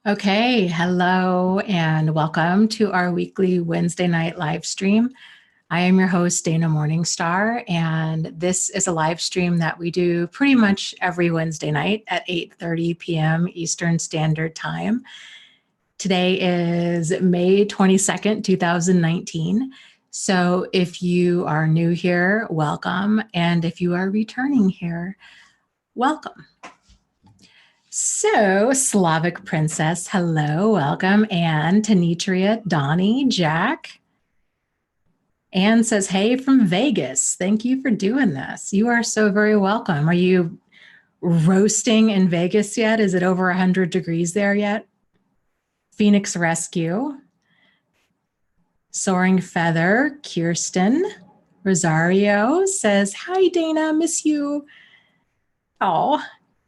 Okay, hello and welcome to our weekly Wednesday night live stream. I am your host, Dana Morningstar, and this is a live stream that we do pretty much every Wednesday night at 8:30 p.m. Eastern Standard Time. Today is May 22nd, 2019. So if you are new here, welcome. And if you are returning here, welcome. So, Slavic Princess, hello, welcome. Anne, Tanitria, Donnie, Jack. Anne says, hey, from Vegas. Thank you for doing this. You are so very welcome. Are you roasting in Vegas yet? Is it over 100 degrees there yet? Phoenix Rescue. Soaring Feather, Kirsten. Rosario says, hi, Dana, miss you. Oh,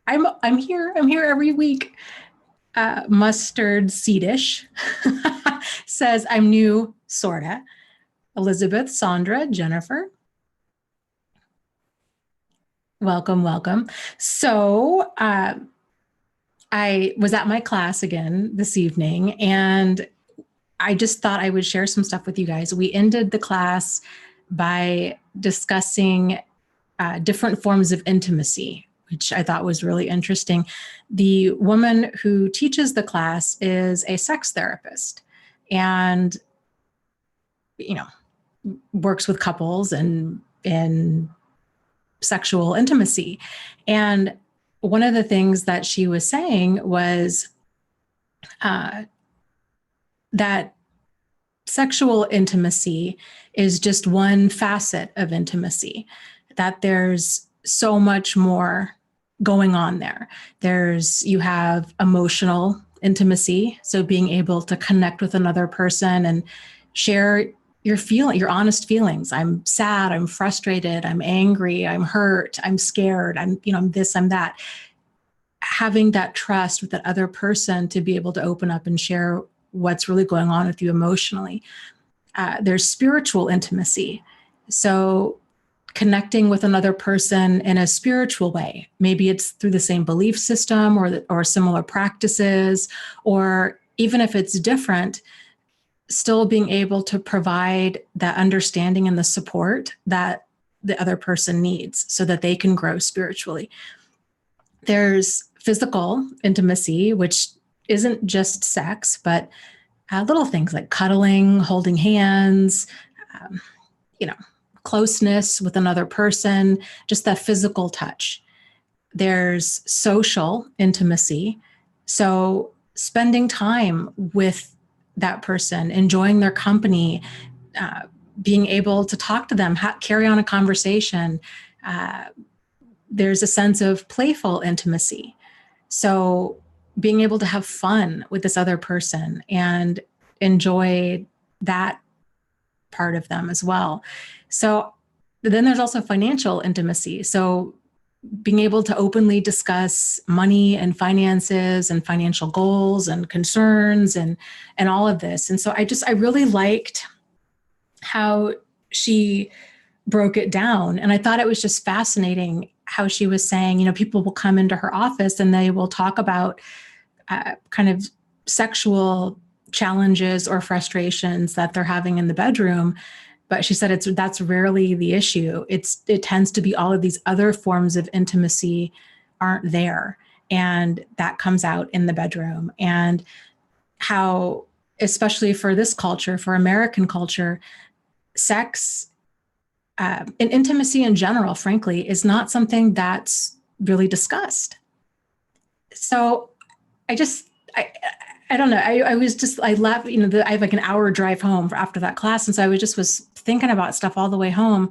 I'm here. I'm here every week. Mustard Seedish says, I'm new, sorta. Elizabeth, Sandra, Jennifer. Welcome, welcome. So I was at my class again this evening, and I just thought I would share some stuff with you guys. We ended the class by discussing different forms of intimacy, which I thought was really interesting. The woman who teaches the class is a sex therapist and, works with couples and in sexual intimacy. And one of the things that she was saying was that sexual intimacy is just one facet of intimacy, that there's so much more going on there. You have emotional intimacy, so being able to connect with another person and share your honest feelings. I'm sad, I'm frustrated, I'm angry, I'm hurt, I'm scared, I'm this, I'm that. Having that trust with that other person to be able to open up and share what's really going on with you emotionally. There's spiritual intimacy. So connecting with another person in a spiritual way. Maybe it's through the same belief system or similar practices, or even if it's different, still being able to provide that understanding and the support that the other person needs so that they can grow spiritually. There's physical intimacy, which isn't just sex, but little things like cuddling, holding hands, closeness with another person, just that physical touch. There's social intimacy. So spending time with that person, enjoying their company, being able to talk to them, carry on a conversation. There's a sense of playful intimacy. So being able to have fun with this other person and enjoy that part of them as well. So then there's also financial intimacy. So being able to openly discuss money and finances and financial goals and concerns and all of this. And so I really liked how she broke it down. And I thought it was just fascinating how she was saying, people will come into her office and they will talk about kind of sexual challenges or frustrations that they're having in the bedroom. But she said that's rarely the issue. It tends to be all of these other forms of intimacy aren't there. And that comes out in the bedroom. And how, especially for this culture, for American culture, sex and intimacy in general, frankly, is not something that's really discussed. So I don't know. I left, I have like an hour drive home after that class. And so I was thinking about stuff all the way home,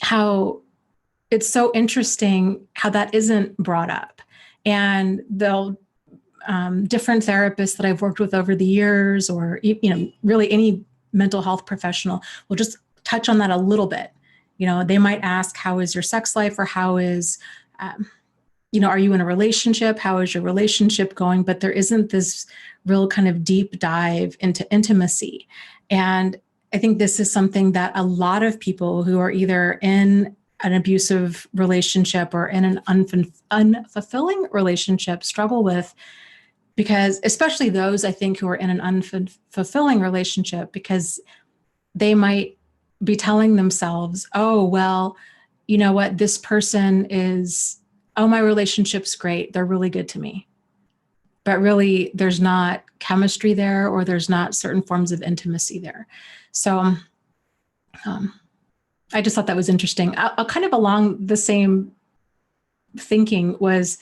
how it's so interesting how that isn't brought up. And different therapists that I've worked with over the years, or, really any mental health professional will just touch on that a little bit. They might ask, how is your sex life? Or how is, are you in a relationship? How is your relationship going? But there isn't this real kind of deep dive into intimacy. And I think this is something that a lot of people who are either in an abusive relationship or in an unfulfilling relationship struggle with, because especially those, I think, who are in an unfulfilling relationship, because they might be telling themselves, oh, well, you know what, this person is, oh, my relationship's great, they're really good to me. But really, there's not chemistry there, or there's not certain forms of intimacy there. So I just thought that was interesting. I'll kind of along the same thinking was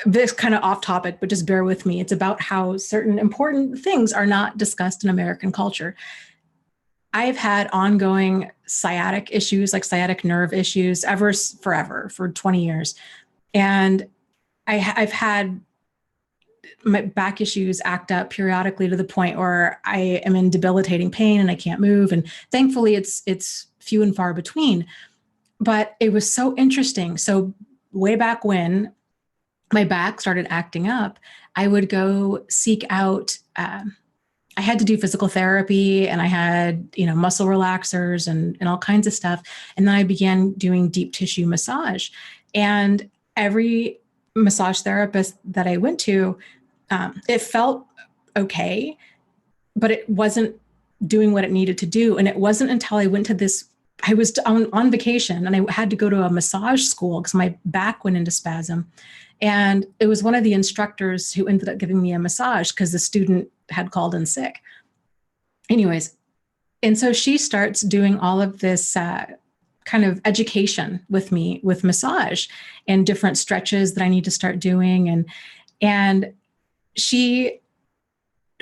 this kind of off topic, but just bear with me. It's about how certain important things are not discussed in American culture. I've had ongoing sciatic issues, like sciatic nerve issues, forever, for 20 years. And I've had my back issues act up periodically to the point where I am in debilitating pain and I can't move. And thankfully it's few and far between. But it was so interesting. So way back when my back started acting up, I would go seek out, I had to do physical therapy, and I had, muscle relaxers and all kinds of stuff. And then I began doing deep tissue massage. And every massage therapist that I went to, it felt okay, but it wasn't doing what it needed to do. And it wasn't until I went to this, I was on vacation, and I had to go to a massage school because my back went into spasm. And it was one of the instructors who ended up giving me a massage because the student had called in sick. Anyways, and so she starts doing all of this kind of education with me with massage and different stretches that I need to start doing. And she,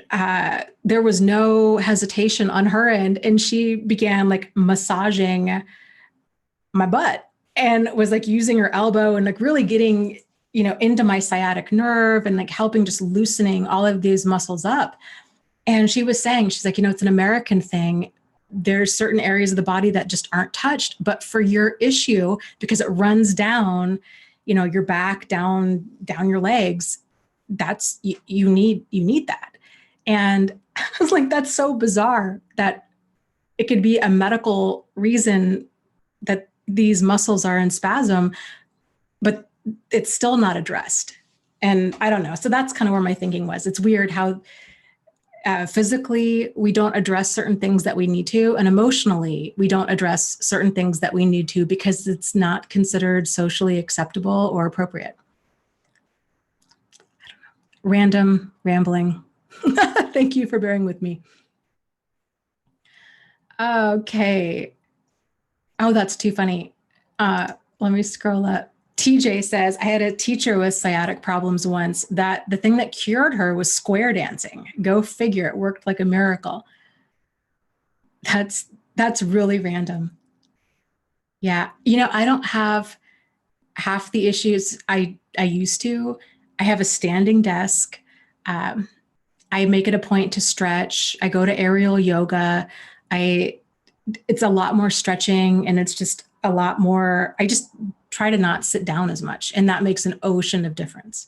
there was no hesitation on her end. And she began like massaging my butt and was like using her elbow and like really getting, into my sciatic nerve and like helping just loosening all of these muscles up. And she was saying, she's like, it's an American thing. There's certain areas of the body that just aren't touched, but for your issue, because it runs down, your back, down your legs, that's, you need that. And I was like, that's so bizarre that it could be a medical reason that these muscles are in spasm, but it's still not addressed. And I don't know. So that's kind of where my thinking was. It's weird how physically we don't address certain things that we need to, and emotionally we don't address certain things that we need to because it's not considered socially acceptable or appropriate. I don't know. Random rambling. Thank you for bearing with me. Okay. Oh, that's too funny. Let me scroll up. TJ says, I had a teacher with sciatic problems once that the thing that cured her was square dancing. Go figure, it worked like a miracle. That's really random. Yeah. I don't have half the issues I used to. I have a standing desk. I make it a point to stretch. I go to aerial yoga. It's a lot more stretching, and it's just a lot more, I just try to not sit down as much, and that makes an ocean of difference.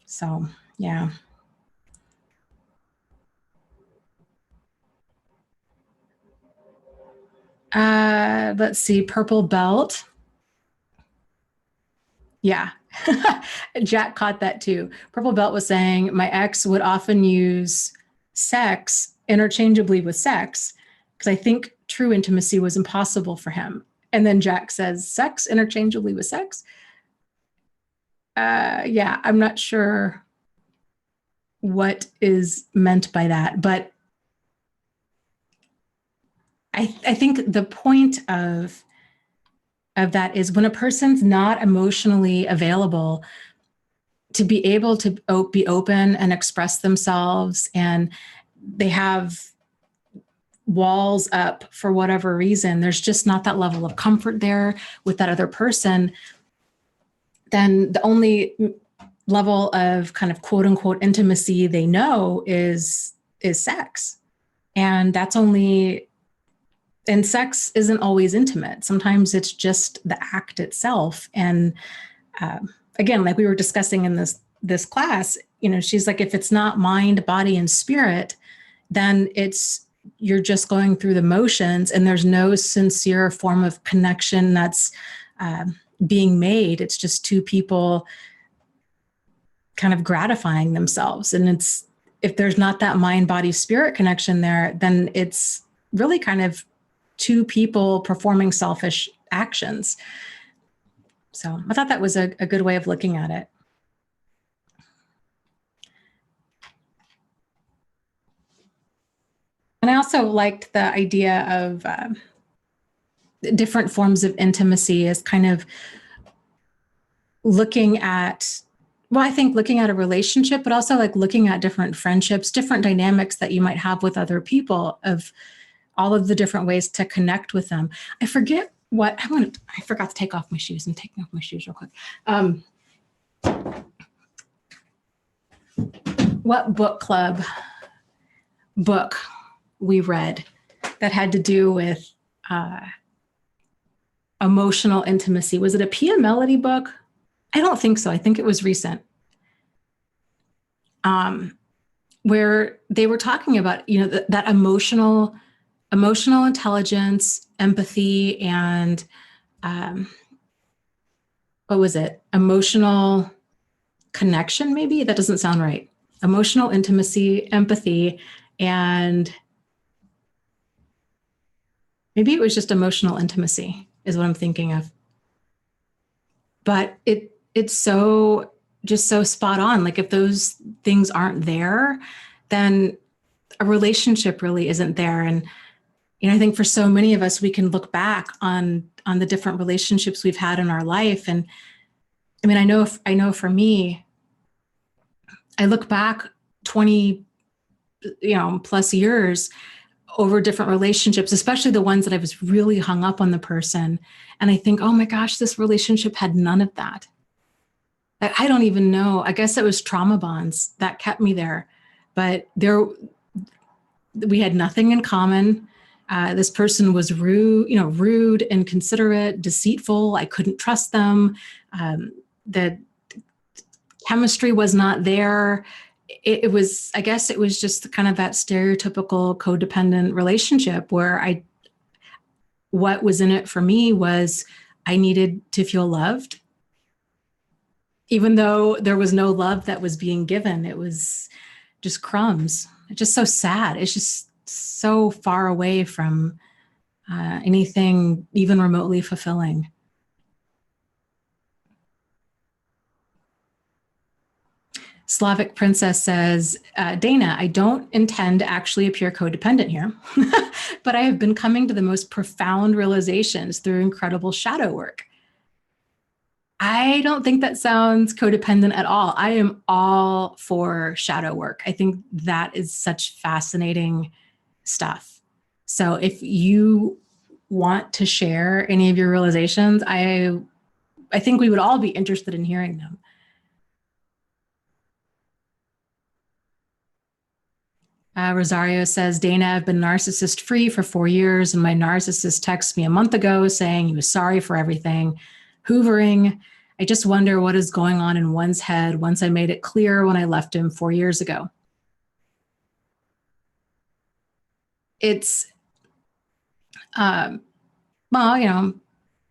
So, yeah. Let's see, purple belt. Yeah. Jack caught that too. Purple belt was saying, my ex would often use sex interchangeably with sex because I think true intimacy was impossible for him. And then Jack says, sex interchangeably with sex? Yeah, I'm not sure what is meant by that, but I think the point of that is when a person's not emotionally available to be able to be open and express themselves, and they have walls up for whatever reason, there's just not that level of comfort there with that other person, then the only level of kind of quote unquote intimacy they know is sex. And that's only, and sex isn't always intimate. Sometimes it's just the act itself. And again, like we were discussing in this class, she's like, if it's not mind, body, and spirit, then it's you're just going through the motions and there's no sincere form of connection that's being made. It's just two people kind of gratifying themselves. And if there's not that mind, body, spirit connection there, then it's really kind of two people performing selfish actions. So I thought that was a good way of looking at it. And I also liked the idea of different forms of intimacy as kind of looking at, well, I think looking at a relationship, but also like looking at different friendships, different dynamics that you might have with other people, of all of the different ways to connect with them. I forget what, I forgot to take off my shoes. I'm taking off my shoes real quick. What book club book we read that had to do with emotional intimacy? Was it a Pia Melody book? I don't think so. I think it was recent. Where they were talking about, that emotional intelligence, empathy, and what was it? Emotional connection, maybe? That doesn't sound right. Emotional intimacy, empathy, and maybe it was just emotional intimacy is what I'm thinking of. But it's so spot on. Like if those things aren't there, then a relationship really isn't there. And I think for so many of us, we can look back on the different relationships we've had in our life. And I mean, I know for me, I look back 20 plus years over different relationships, especially the ones that I was really hung up on the person. And I think, oh my gosh, this relationship had none of that. I don't even know. I guess it was trauma bonds that kept me there. But we had nothing in common. This person was rude, inconsiderate, deceitful. I couldn't trust them. The chemistry was not there. It was, I guess it was just kind of that stereotypical codependent relationship where what was in it for me was I needed to feel loved. Even though there was no love that was being given, it was just crumbs. It's just so sad. It's just so far away from anything even remotely fulfilling. Slavic Princess says, Dana, I don't intend to actually appear codependent here, but I have been coming to the most profound realizations through incredible shadow work. I don't think that sounds codependent at all. I am all for shadow work. I think that is such fascinating stuff. So if you want to share any of your realizations, I think we would all be interested in hearing them. Rosario says, Dana, I've been narcissist free for 4 years, and my narcissist texted me a month ago saying he was sorry for everything. Hoovering. I just wonder what is going on in one's head once I made it clear when I left him 4 years ago. It's, well,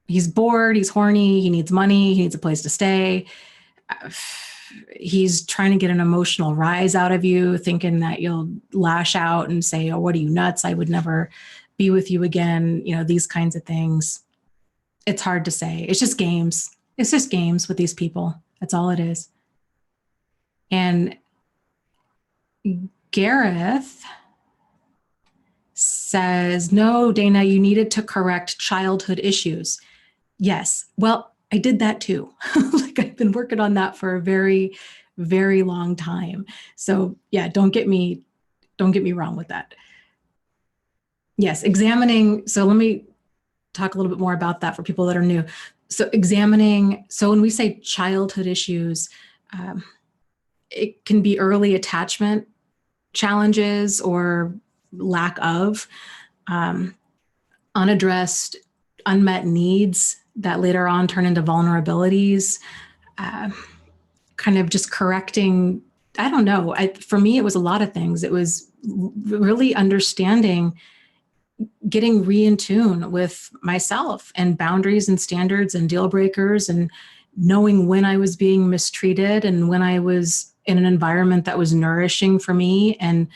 he's bored, he's horny, he needs money, he needs a place to stay. He's trying to get an emotional rise out of you, thinking that you'll lash out and say, oh, what are you, nuts? I would never be with you again. These kinds of things. It's hard to say. It's just games. It's just games with these people. That's all it is. And Gareth says, no, Dana, you needed to correct childhood issues. Yes. Well, I did that too. Like I've been working on that for a very, very long time. So yeah, don't get me wrong with that. Yes, examining. So let me talk a little bit more about that for people that are new. So so when we say childhood issues, it can be early attachment challenges or lack of, unaddressed, unmet needs that later on turn into vulnerabilities, kind of just correcting I don't know. For me, it was a lot of things. It was really understanding, getting in tune with myself and boundaries and standards and deal breakers, and knowing when I was being mistreated and when I was in an environment that was nourishing for me. And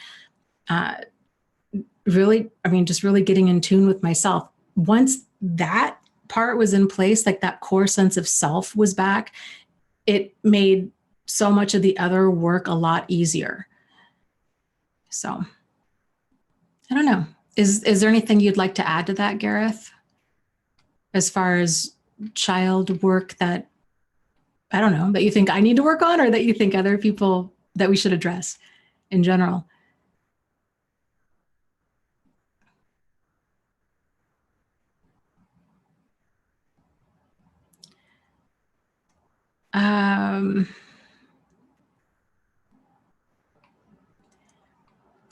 really, just really getting in tune with myself. Once that part was in place, like that core sense of self was back, it made so much of the other work a lot easier. So I don't know. Is there anything you'd like to add to that, Gareth? As far as child work that, I don't know, that you think I need to work on, or that you think other people that we should address in general?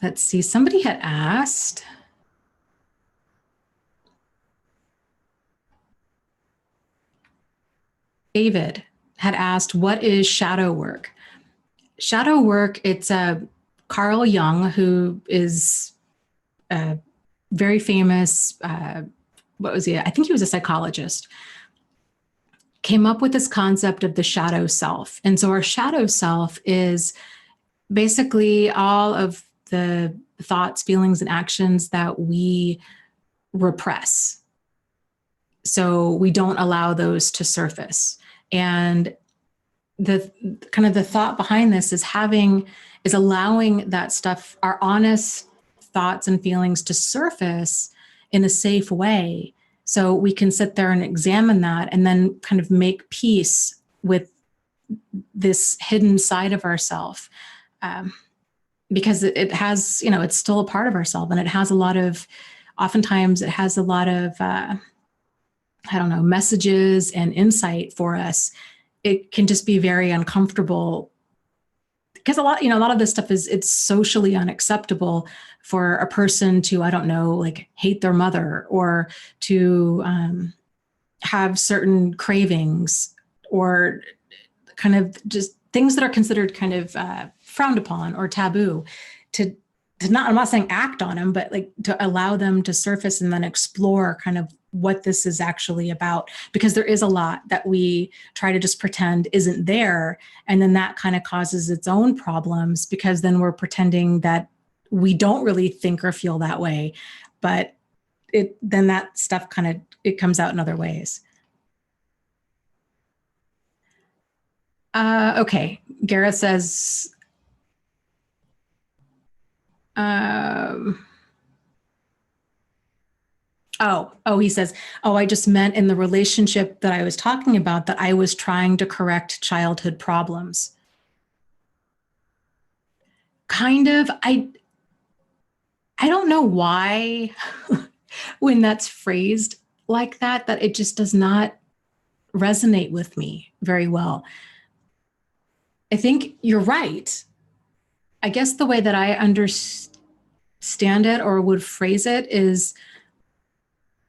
Let's see, somebody had asked. David had asked, what is shadow work? Shadow work, it's Carl Jung, who is a very famous, what was he? I think he was a psychologist, came up with this concept of the shadow self. And so our shadow self is basically all of the thoughts, feelings, and actions that we repress. So we don't allow those to surface. And the kind of the thought behind this is allowing that stuff, our honest thoughts and feelings, to surface in a safe way, so we can sit there and examine that and then kind of make peace with this hidden side of ourself. Because it has, it's still a part of ourselves, and it has a lot of, oftentimes it has a lot of, messages and insight for us. It can just be very uncomfortable, because a lot of this stuff it's socially unacceptable for a person to, hate their mother, or to have certain cravings, or kind of just things that are considered kind of frowned upon or taboo, to not, I'm not saying act on them, but like to allow them to surface and then explore kind of what this is actually about. Because there is a lot that we try to just pretend isn't there. And then that kind of causes its own problems, because then we're pretending that we don't really think or feel that way. But then that stuff it comes out in other ways. Okay. Gareth says, he says, I just meant in the relationship that I was talking about, that I was trying to correct childhood problems. Kind of. I don't know why when that's phrased like that it just does not resonate with me very well. I think you're right. I guess the way that I understand it or would phrase it is,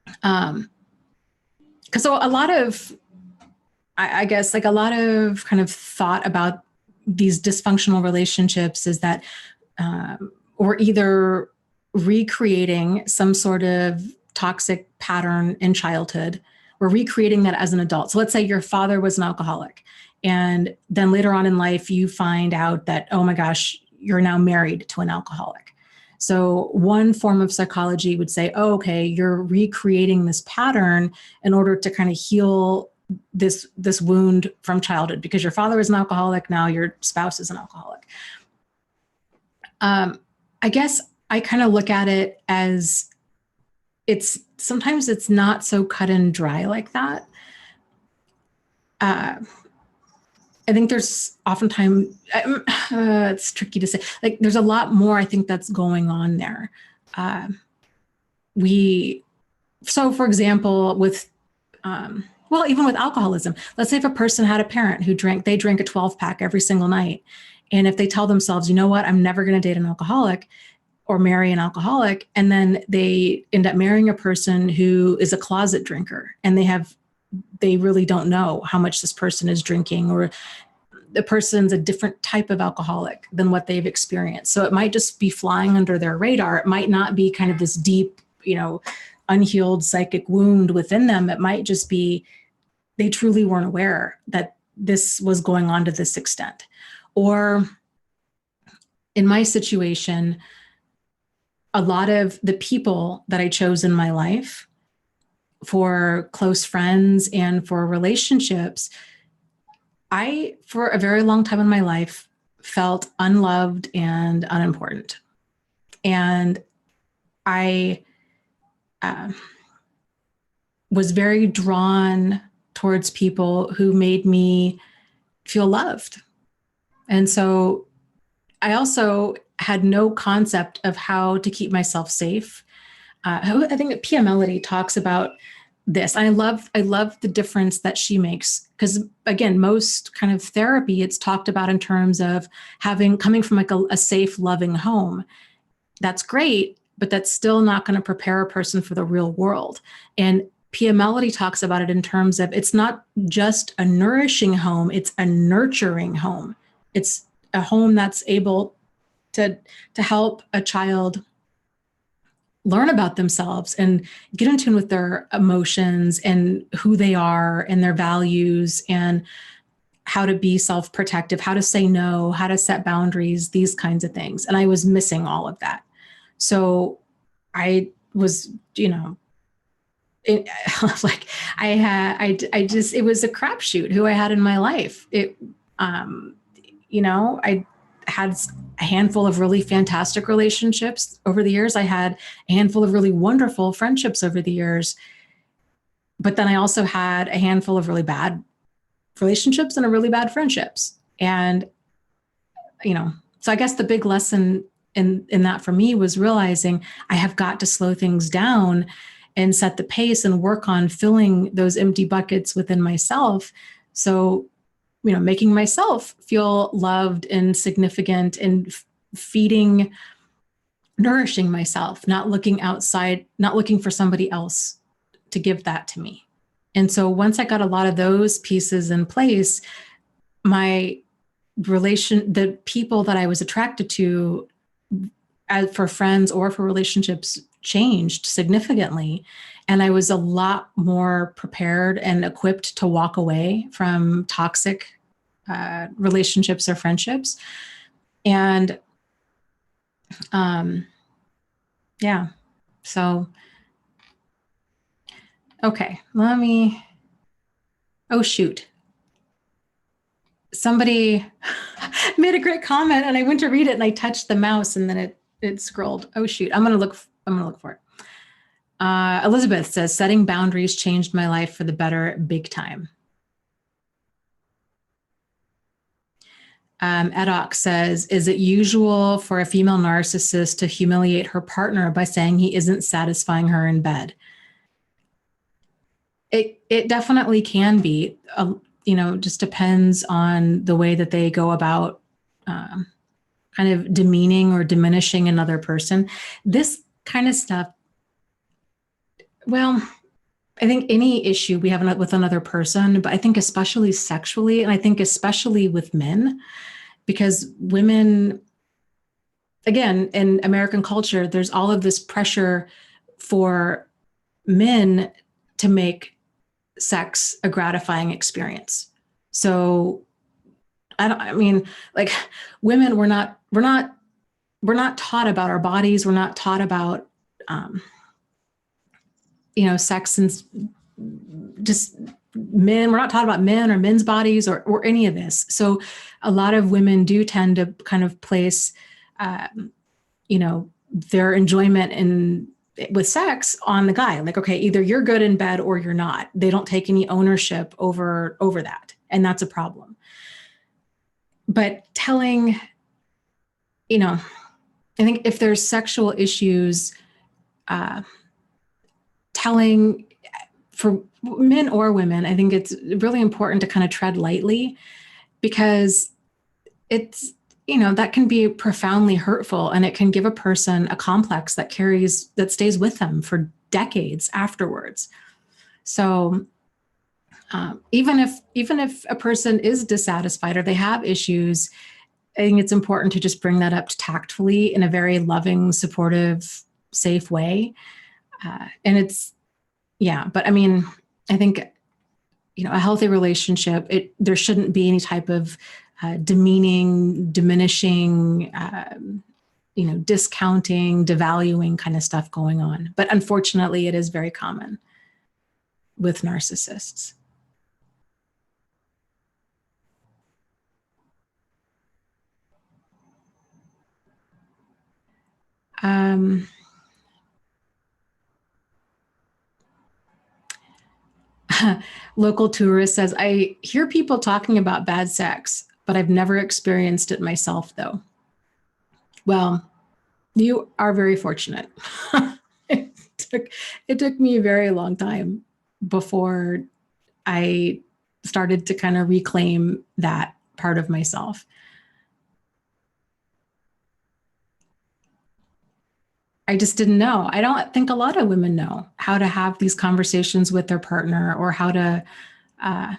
because a lot of, I guess, like a lot of kind of thought about these dysfunctional relationships is that we're either recreating some sort of toxic pattern in childhood. We're recreating that as an adult. So let's say your father was an alcoholic, and then later on in life, you find out that, oh my gosh, you're now married to an alcoholic. So one form of psychology would say, oh, okay, you're recreating this pattern in order to kind of heal this wound from childhood, because your father is an alcoholic, now your spouse is an alcoholic. I guess I kind of look at it as sometimes it's not so cut and dry like that. I think there's oftentimes, it's tricky to say, like there's a lot more I think that's going on there. So for example, with, even with alcoholism, let's say if a person had a parent who they drank a 12-pack every single night. And if they tell themselves, you know what, I'm never going to date an alcoholic or marry an alcoholic, and then they end up marrying a person who is a closet drinker, and they really don't know how much this person is drinking, or the person's a different type of alcoholic than what they've experienced. So it might just be flying under their radar. It might not be kind of this deep, unhealed psychic wound within them. It might just be they truly weren't aware that this was going on to this extent. Or in my situation, a lot of the people that I chose in my life for close friends and for relationships, I, for a very long time in my life, felt unloved and unimportant. And I was very drawn towards people who made me feel loved. And so I also had no concept of how to keep myself safe. I think Pia Melody talks about this. I love the difference that she makes, because again, most kind of therapy, it's talked about in terms of coming from like a safe, loving home. That's great, but that's still not going to prepare a person for the real world. And Pia Melody talks about it in terms of it's not just a nourishing home, it's a nurturing home. It's a home that's able to help a child learn about themselves and get in tune with their emotions and who they are and their values and how to be self-protective, how to say no, how to set boundaries, these kinds of things. And I was missing all of that. So I was, it was a crapshoot who I had in my life. I had a handful of really fantastic relationships over the years. I had a handful of really wonderful friendships over the years. But then I also had a handful of really bad relationships and a really bad friendships. And, so I guess the big lesson in that for me was realizing I have got to slow things down and set the pace and work on filling those empty buckets within myself. So, making myself feel loved and significant and nourishing myself, not looking outside, not looking for somebody else to give that to me. And so once I got a lot of those pieces in place, the people that I was attracted to for friends or for relationships changed significantly. And I was a lot more prepared and equipped to walk away from toxic relationships or friendships. And so, okay, oh shoot. Somebody made a great comment and I went to read it and I touched the mouse and then it scrolled. Oh shoot, I'm gonna look for it. Elizabeth says, setting boundaries changed my life for the better, big time. Edoc says, is it usual for a female narcissist to humiliate her partner by saying he isn't satisfying her in bed? It definitely can be, just depends on the way that they go about kind of demeaning or diminishing another person. This kind of stuff, well, I think any issue we have with another person, but I think especially sexually, and I think especially with men, because women, again, in American culture, there's all of this pressure for men to make sex a gratifying experience. So women, we're not taught about our bodies. We're not taught about, sex and just men. We're not taught about men or men's bodies or any of this. So a lot of women do tend to kind of place, their enjoyment with sex on the guy. Like, okay, either you're good in bed or you're not. They don't take any ownership over that. And that's a problem. But telling, I think if there's sexual issues, telling for men or women, I think it's really important to kind of tread lightly, because it's, that can be profoundly hurtful, and it can give a person a complex that stays with them for decades afterwards. So Even if a person is dissatisfied or they have issues, I think it's important to just bring that up tactfully in a very loving, supportive, safe way. And it's, yeah, but I mean, I think, a healthy relationship, there shouldn't be any type of demeaning, diminishing, discounting, devaluing kind of stuff going on. But unfortunately, it is very common with narcissists. Local tourist says, I hear people talking about bad sex, but I've never experienced it myself, though. Well, you are very fortunate. it took me a very long time before I started to kind of reclaim that part of myself. I just didn't know. I don't think a lot of women know how to have these conversations with their partner or how to kind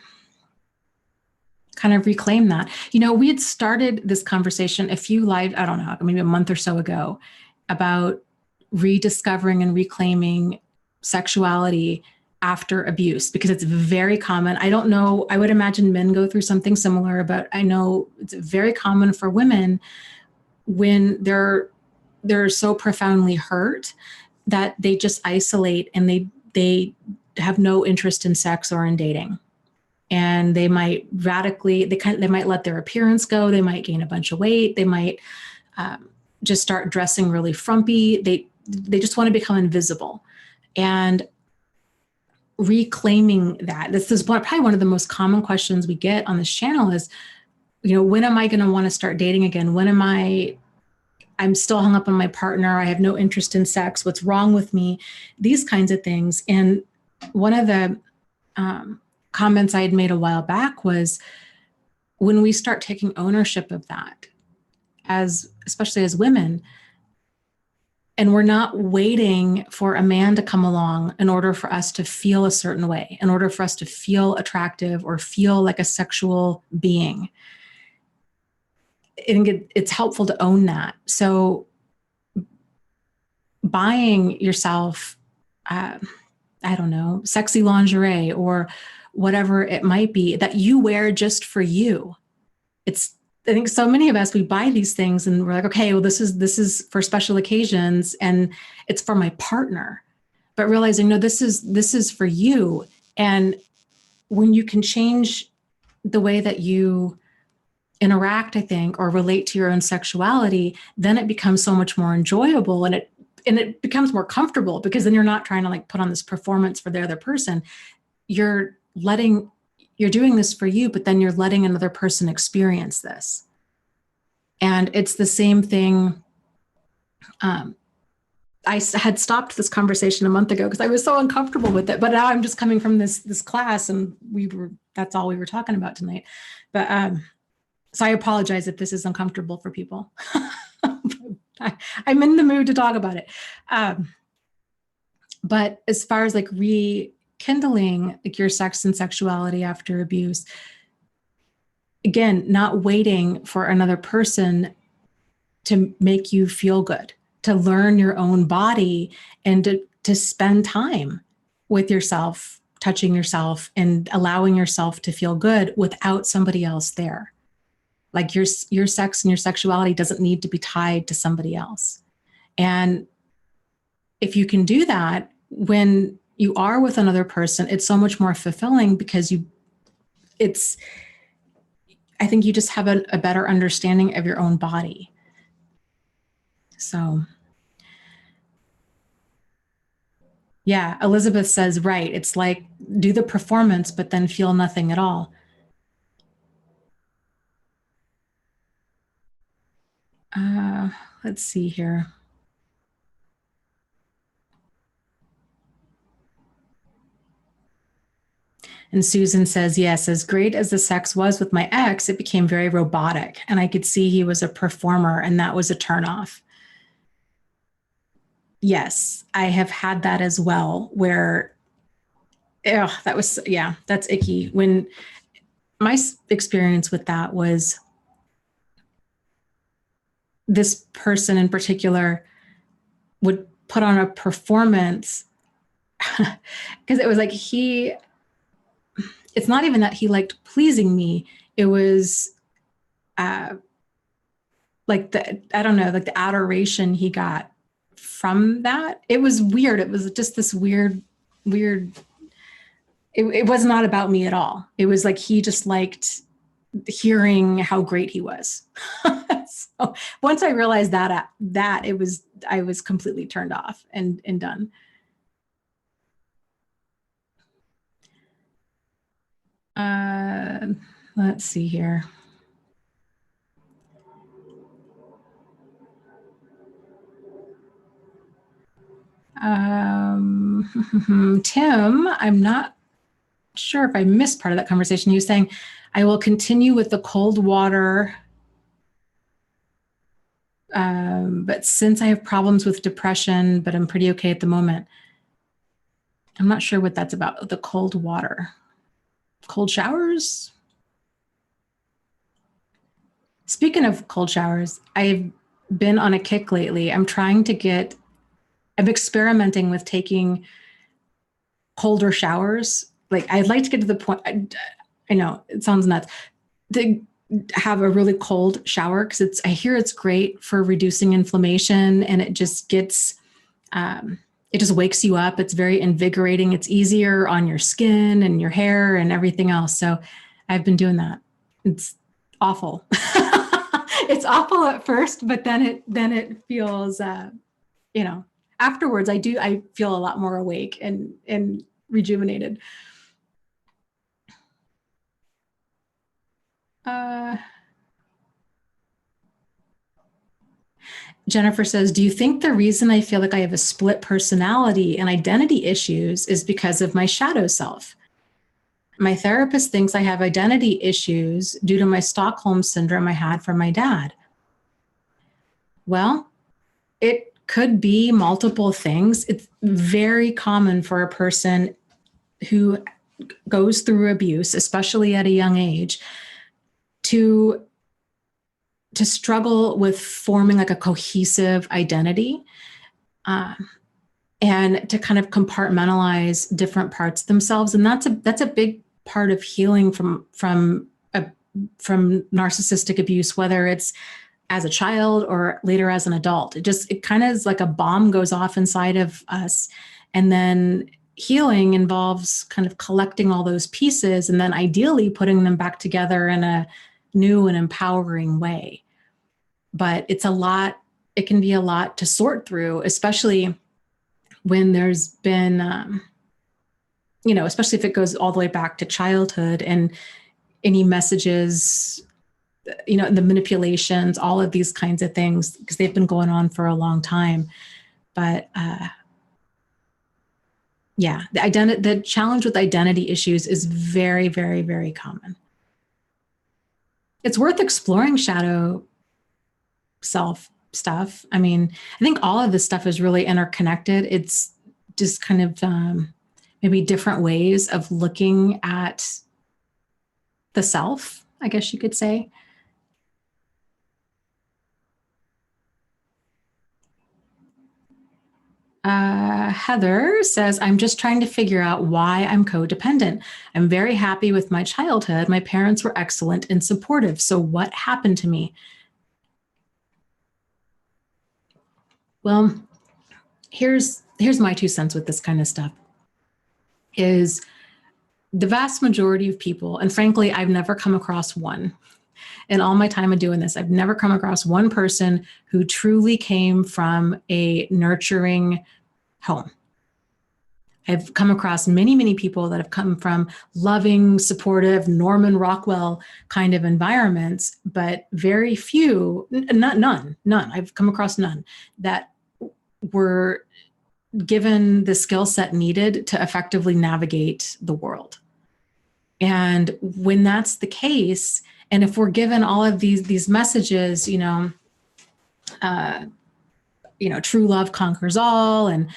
of reclaim that. We had started this conversation I don't know, maybe a month or so ago, about rediscovering and reclaiming sexuality after abuse, because it's very common. I don't know, I would imagine men go through something similar, but I know it's very common for women when they're so profoundly hurt that they just isolate and they have no interest in sex or in dating. And they might they might let their appearance go. They might gain a bunch of weight. They might just start dressing really frumpy. They just want to become invisible. And reclaiming that, this is probably one of the most common questions we get on this channel is, when am I going to want to start dating again? When I'm still hung up on my partner. I have no interest in sex. What's wrong with me? These kinds of things. And one of the comments I had made a while back was, when we start taking ownership of that, especially as women, and we're not waiting for a man to come along in order for us to feel a certain way, in order for us to feel attractive or feel like a sexual being, I think it's helpful to own that. So buying yourself, I don't know, sexy lingerie or whatever it might be that you wear just for you. I think so many of us, we buy these things and we're like, okay, well, this is for special occasions and it's for my partner, but realizing, no, this is for you. And when you can change the way that you interact, I think, or relate to your own sexuality, then it becomes so much more enjoyable and it becomes more comfortable, because then you're not trying to put on this performance for the other person. You're doing this for you, but then you're letting another person experience this. And it's the same thing. I had stopped this conversation a month ago because I was so uncomfortable with it, but now I'm just coming from this class and that's all we were talking about tonight. But, so I apologize if this is uncomfortable for people. I'm in the mood to talk about it. But as far as rekindling your sex and sexuality after abuse, again, not waiting for another person to make you feel good, to learn your own body and to spend time with yourself, touching yourself and allowing yourself to feel good without somebody else there. Your sex and your sexuality doesn't need to be tied to somebody else. And if you can do that, when you are with another person, it's so much more fulfilling because I think you just have a better understanding of your own body. So, yeah, Elizabeth says, right. It's like do the performance, but then feel nothing at all. Let's see here. And Susan says, yes, as great as the sex was with my ex, it became very robotic. And I could see he was a performer and that was a turnoff. Yes, I have had that as well, where Yeah, that was, yeah, that's icky. When my experience with that was this person in particular would put on a performance because it was like it's not even that he liked pleasing me. It was uh, like I don't know, like the adoration he got from that. It was weird. It was just this weird. It was not about me at all. It was like he just liked hearing how great he was. So once I realized that I was completely turned off and done. Let's see here. Tim, I'm not sure if I missed part of that conversation. He was saying, I will continue with the cold water. But since I have problems with depression, but I'm pretty okay at the moment. I'm not sure what that's about. The cold water, cold showers. Speaking of cold showers, I've been on a kick lately. I'm experimenting with taking colder showers. Like I'd like to get to the point, I know it sounds nuts, to have a really cold shower because I hear it's great for reducing inflammation, and it just gets, it just wakes you up. It's very invigorating. It's easier on your skin and your hair and everything else. So I've been doing that. It's awful. It's awful at first, but then it feels, afterwards I feel a lot more awake and rejuvenated. Jennifer says, do you think the reason I feel like I have a split personality and identity issues is because of my shadow self? My therapist thinks I have identity issues due to my Stockholm syndrome I had from my dad. Well, it could be multiple things. It's very common for a person who goes through abuse, especially at a young age, to struggle with forming like a cohesive identity, and to kind of compartmentalize different parts of themselves. And that's a big part of healing from narcissistic abuse, whether it's as a child or later as an adult. It kind of is like a bomb goes off inside of us. And then healing involves kind of collecting all those pieces and then ideally putting them back together in a new and empowering way. But it can be a lot to sort through, especially when there's been, especially if it goes all the way back to childhood and any messages, the manipulations, all of these kinds of things, because they've been going on for a long time. But the challenge with identity issues is very, very, very common. It's worth exploring shadow self stuff. I mean, I think all of this stuff is really interconnected. It's just kind of maybe different ways of looking at the self, I guess you could say. Heather says, I'm just trying to figure out why I'm codependent. I'm very happy with my childhood. My parents were excellent and supportive. So what happened to me? Well, here's my 2 cents with this kind of stuff is the vast majority of people, and frankly, I've never come across one in all my time of doing this. I've never come across one person who truly came from a nurturing home. I've come across many, many people that have come from loving, supportive, Norman Rockwell kind of environments, but very few, none. I've come across none that were given the skill set needed to effectively navigate the world. And when that's the case, and if we're given all of these messages, true love conquers all, and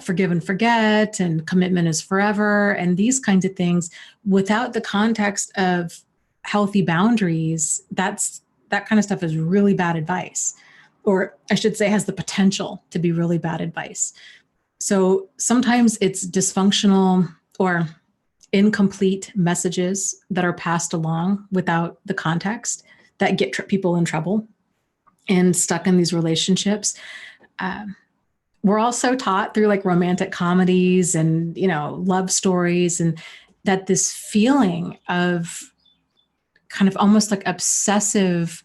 forgive and forget and commitment is forever and these kinds of things, without the context of healthy boundaries, that kind of stuff is really bad advice, or I should say has the potential to be really bad advice. So sometimes it's dysfunctional or incomplete messages that are passed along without the context that get people in trouble and stuck in these relationships. We're also taught through like romantic comedies and, love stories, and that this feeling of kind of almost like obsessive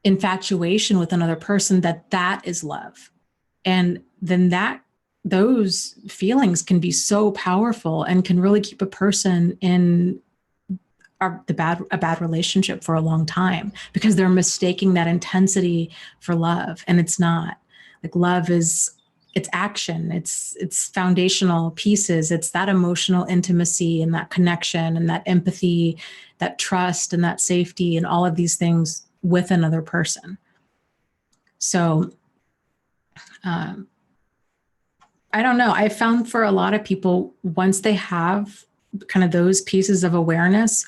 infatuation with another person, that is love. And then those feelings can be so powerful and can really keep a person in a bad relationship for a long time, because they're mistaking that intensity for love. And it's not. Like, love it's action, it's foundational pieces. It's that emotional intimacy and that connection and that empathy, that trust and that safety and all of these things with another person. So, I don't know. I found for a lot of people, once they have kind of those pieces of awareness,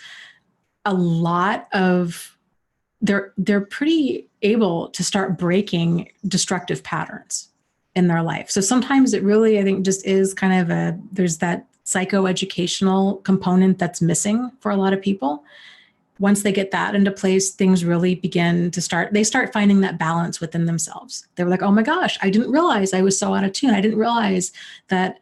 a lot of they're pretty able to start breaking destructive patterns in their life. So sometimes it really, I think, just is kind of there's that psychoeducational component that's missing for a lot of people. Once they get that into place, things really begin to they start finding that balance within themselves. They were like, oh my gosh, I didn't realize I was so out of tune. I didn't realize that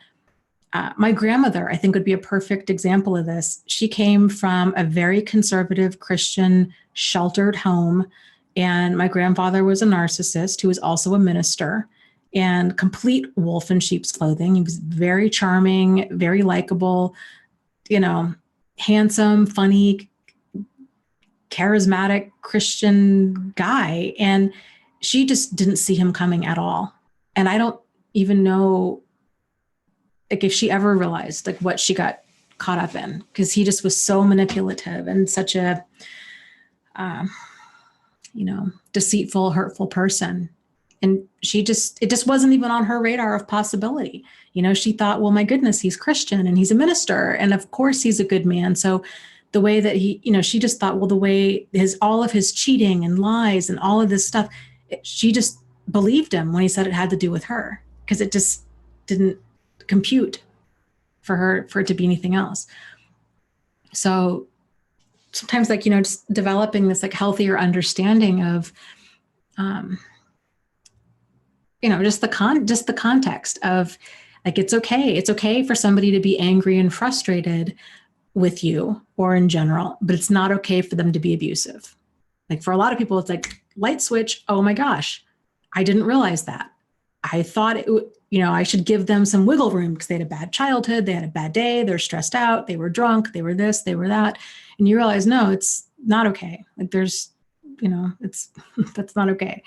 my grandmother, I think, would be a perfect example of this. She came from a very conservative Christian sheltered home. And my grandfather was a narcissist who was also a minister, and complete wolf in sheep's clothing. He was very charming, very likable, handsome, funny, charismatic Christian guy. And she just didn't see him coming at all. And I don't even know like if she ever realized like what she got caught up in, because he just was so manipulative and such a, deceitful, hurtful person. And it just wasn't even on her radar of possibility. She thought, well, my goodness, he's Christian and he's a minister. And of course he's a good man. So the way that she just thought, well, the way all of his cheating and lies and all of this stuff, she just believed him when he said it had to do with her, because it just didn't compute for it to be anything else. So sometimes just developing this like healthier understanding of, just the context of like, it's okay for somebody to be angry and frustrated with you or in general, but it's not okay for them to be abusive. Like for a lot of people, it's like light switch. Oh my gosh, I didn't realize that. I thought I should give them some wiggle room because they had a bad childhood. They had a bad day. They're stressed out. They were drunk. They were this, they were that. And you realize, no, it's not okay. Like there's, that's not okay.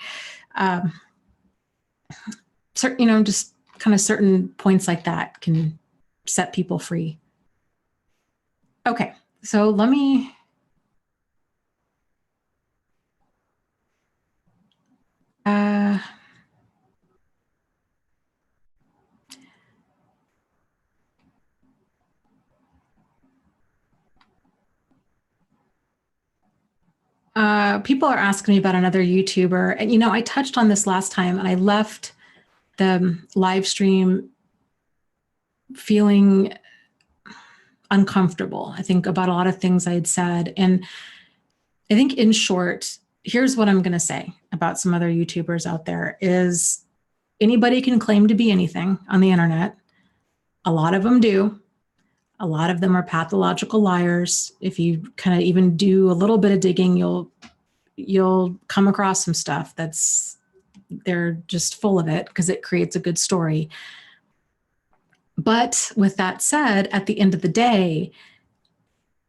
Just kind of certain points like that can set people free. Okay. So let me, people are asking me about another YouTuber, and I touched on this last time, and I left the live stream feeling uncomfortable, I think, about a lot of things I had said. And I think in short, here's what I'm going to say about some other YouTubers out there is anybody can claim to be anything on the internet. A lot of them do. A lot of them are pathological liars. If you kind of even do a little bit of digging, you'll come across some stuff they're just full of it because it creates a good story. But with that said, at the end of the day,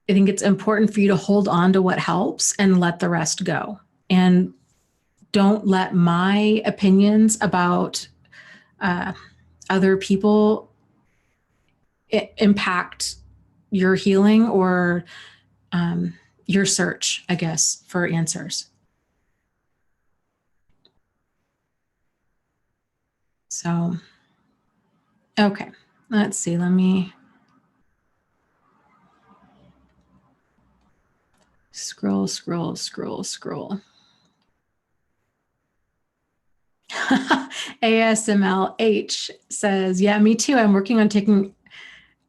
I think it's important for you to hold on to what helps and let the rest go. And don't let my opinions about other people impact your healing or your search, I guess, for answers. So Okay, let's see. Let me scroll. ASMLH says, yeah, me too. I'm working on taking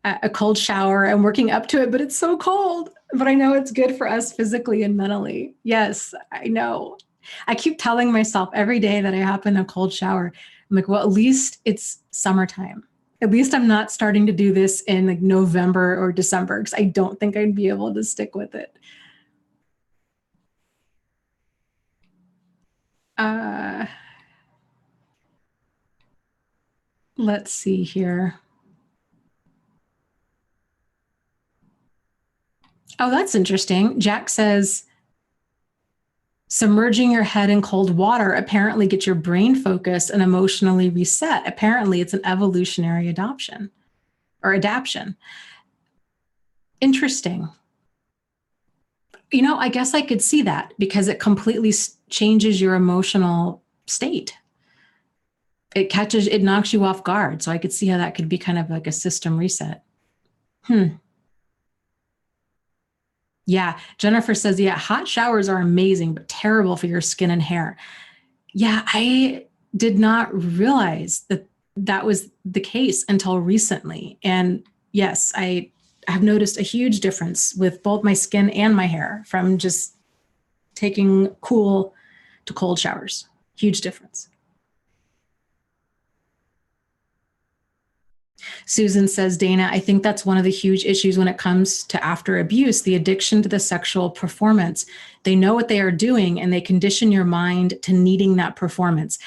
a cold shower. I'm working up to it, but it's so cold. But I know it's good for us physically and mentally. Yes, I know. I keep telling myself every day that I hop in a cold shower, I'm like, well, at least it's summertime. At least I'm not starting to do this in like November or December, because I don't think I'd be able to stick with it. Let's see here. Oh, that's interesting. Jack says, submerging your head in cold water apparently gets your brain focused and emotionally reset. Apparently, it's an evolutionary adoption or adaptation. Interesting. I guess I could see that because it completely changes your emotional state. It knocks you off guard. So I could see how that could be kind of like a system reset. Yeah. Jennifer says, yeah, hot showers are amazing, but terrible for your skin and hair. Yeah, I did not realize that that was the case until recently. And yes, I have noticed a huge difference with both my skin and my hair from just taking cool to cold showers. Huge difference. Susan says, Dana, I think that's one of the huge issues when it comes to after abuse, the addiction to the sexual performance. They know what they are doing and they condition your mind to needing that performance.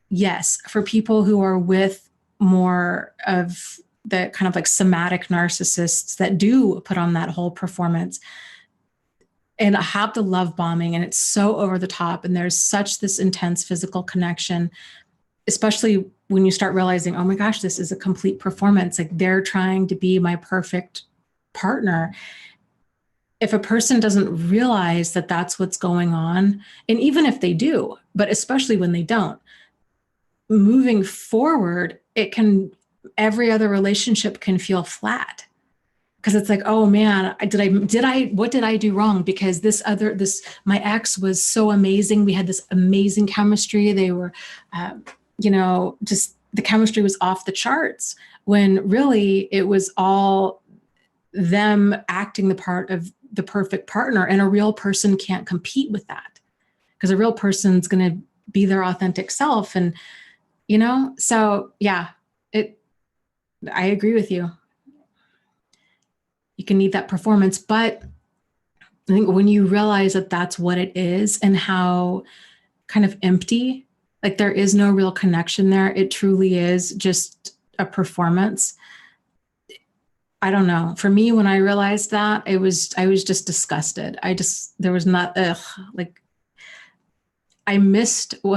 Yes, for people who are with more of the kind of like somatic narcissists that do put on that whole performance and have the love bombing, and it's so over the top, and there's such this intense physical connection, especially when you start realizing, oh my gosh, this is a complete performance. Like they're trying to be my perfect partner. If a person doesn't realize that that's what's going on, and even if they do, but especially when they don't, moving forward, every other relationship can feel flat. Because it's like, oh man, what did I do wrong? Because my ex was so amazing. We had this amazing chemistry. They were, just the chemistry was off the charts, when really it was all them acting the part of the perfect partner. And a real person can't compete with that, because a real person's going to be their authentic self. And, so yeah, I agree with you. You can need that performance, but I think when you realize that that's what it is and how kind of empty, like there is no real connection there. It truly is just a performance. I don't know. For me, when I realized that, I was just disgusted. There was not, like I missed who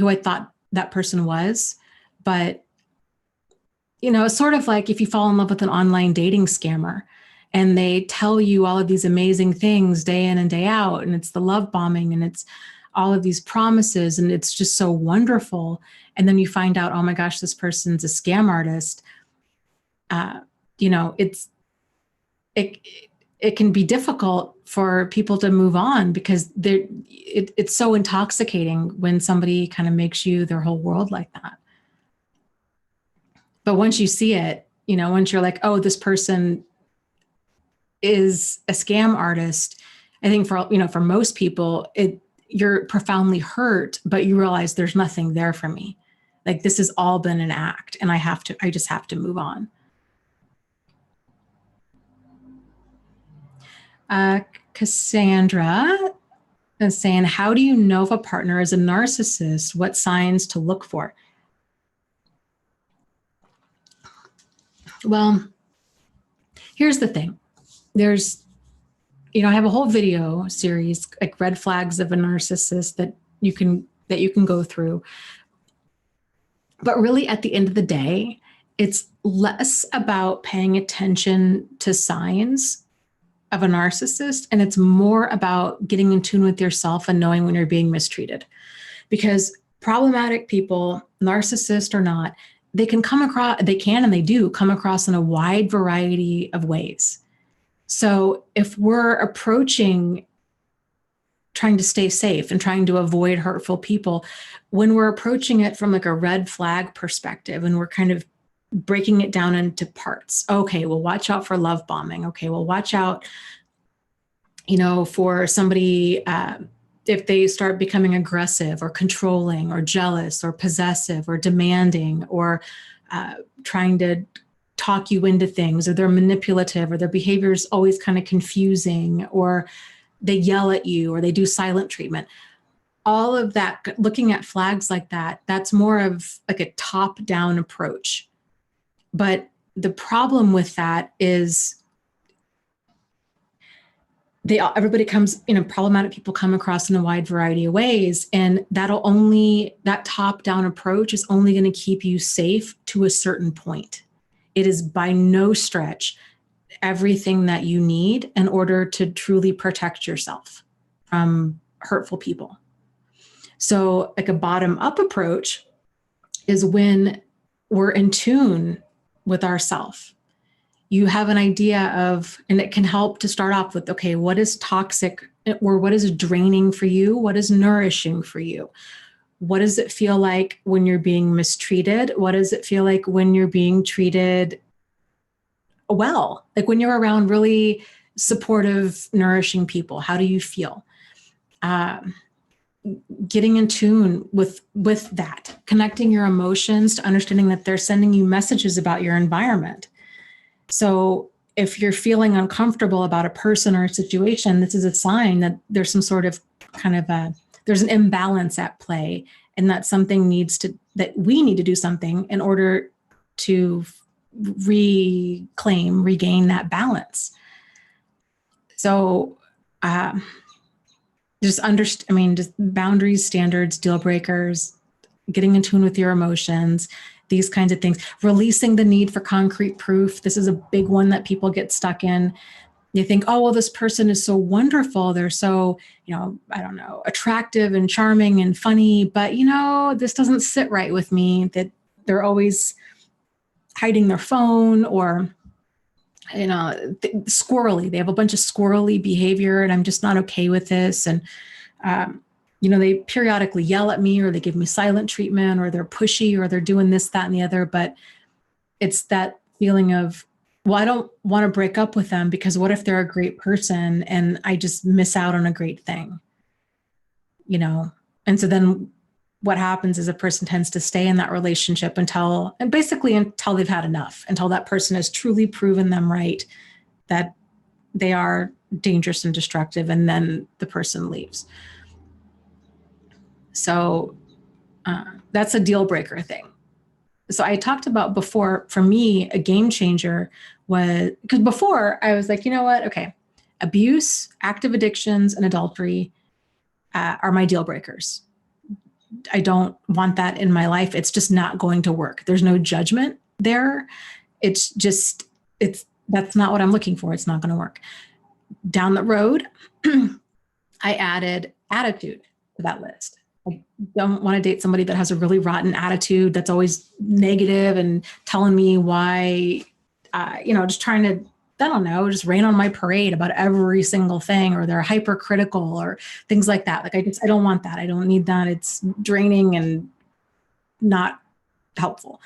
I thought that person was, but it's sort of like if you fall in love with an online dating scammer and they tell you all of these amazing things day in and day out, and it's the love bombing and it's all of these promises and it's just so wonderful. And then you find out, oh my gosh, this person's a scam artist. It can be difficult for people to move on because it's so intoxicating when somebody kind of makes you their whole world like that. But once you see it, once you're like, oh, this person is a scam artist, I think for most people, you're profoundly hurt, but you realize there's nothing there for me. Like this has all been an act, and I just have to move on. Cassandra is saying, how do you know if a partner is a narcissist? What signs to look for? Well, here's the thing. There's, I have a whole video series, like red flags of a narcissist that you can go through. But really at the end of the day, it's less about paying attention to signs of a narcissist, and it's more about getting in tune with yourself and knowing when you're being mistreated. Because problematic people, narcissist or not, they can come across, they can and they do come across in a wide variety of ways. So if we're approaching trying to stay safe and trying to avoid hurtful people, when we're approaching it from like a red flag perspective and we're kind of breaking it down into parts. Okay, well, watch out for love bombing. Okay, well, watch out, for somebody, if they start becoming aggressive or controlling or jealous or possessive or demanding or trying to talk you into things, or they're manipulative, or their behavior is always kind of confusing, or they yell at you, or they do silent treatment. All of that, looking at flags like that, that's more of like a top-down approach. But the problem with that is everybody comes, problematic people come across in a wide variety of ways. And that top-down approach is only going to keep you safe to a certain point. It is by no stretch everything that you need in order to truly protect yourself from hurtful people. So like a bottom-up approach is when we're in tune with ourself. You have an idea of, and it can help to start off with, okay, what is toxic or what is draining for you? What is nourishing for you? What does it feel like when you're being mistreated? What does it feel like when you're being treated well? Like when you're around really supportive, nourishing people, how do you feel? Getting in tune with that, connecting your emotions to understanding that they're sending you messages about your environment. So if you're feeling uncomfortable about a person or a situation, this is a sign that there's some sort of there's an imbalance at play, and that that we need to do something in order to regain that balance. So, just boundaries, standards, deal breakers, getting in tune with your emotions, these kinds of things, releasing the need for concrete proof. This is a big one that people get stuck in. You think, oh, well, this person is so wonderful. They're so, attractive and charming and funny, but this doesn't sit right with me, that they're always hiding their phone, or squirrely. They have a bunch of squirrely behavior, and I'm just not okay with this. And, they periodically yell at me, or they give me silent treatment, or they're pushy, or they're doing this, that, and the other. But it's that feeling of, well, I don't want to break up with them because what if they're a great person and I just miss out on a great thing, And so then what happens is a person tends to stay in that relationship until they've had enough, until that person has truly proven them right, that they are dangerous and destructive, and then the person leaves. So that's a deal breaker thing. So I talked about before, for me, a game changer was, because before I was like, you know what? Okay, abuse, active addictions, and adultery are my deal breakers. I don't want that in my life. It's just not going to work. There's no judgment there. That's not what I'm looking for. It's not going to work. Down the road, I added attitude to that list. I don't want to date somebody that has a really rotten attitude, that's always negative and telling me why, just trying to, just rain on my parade about every single thing, or they're hypercritical or things like that. Like I don't want that. I don't need that. It's draining and not helpful.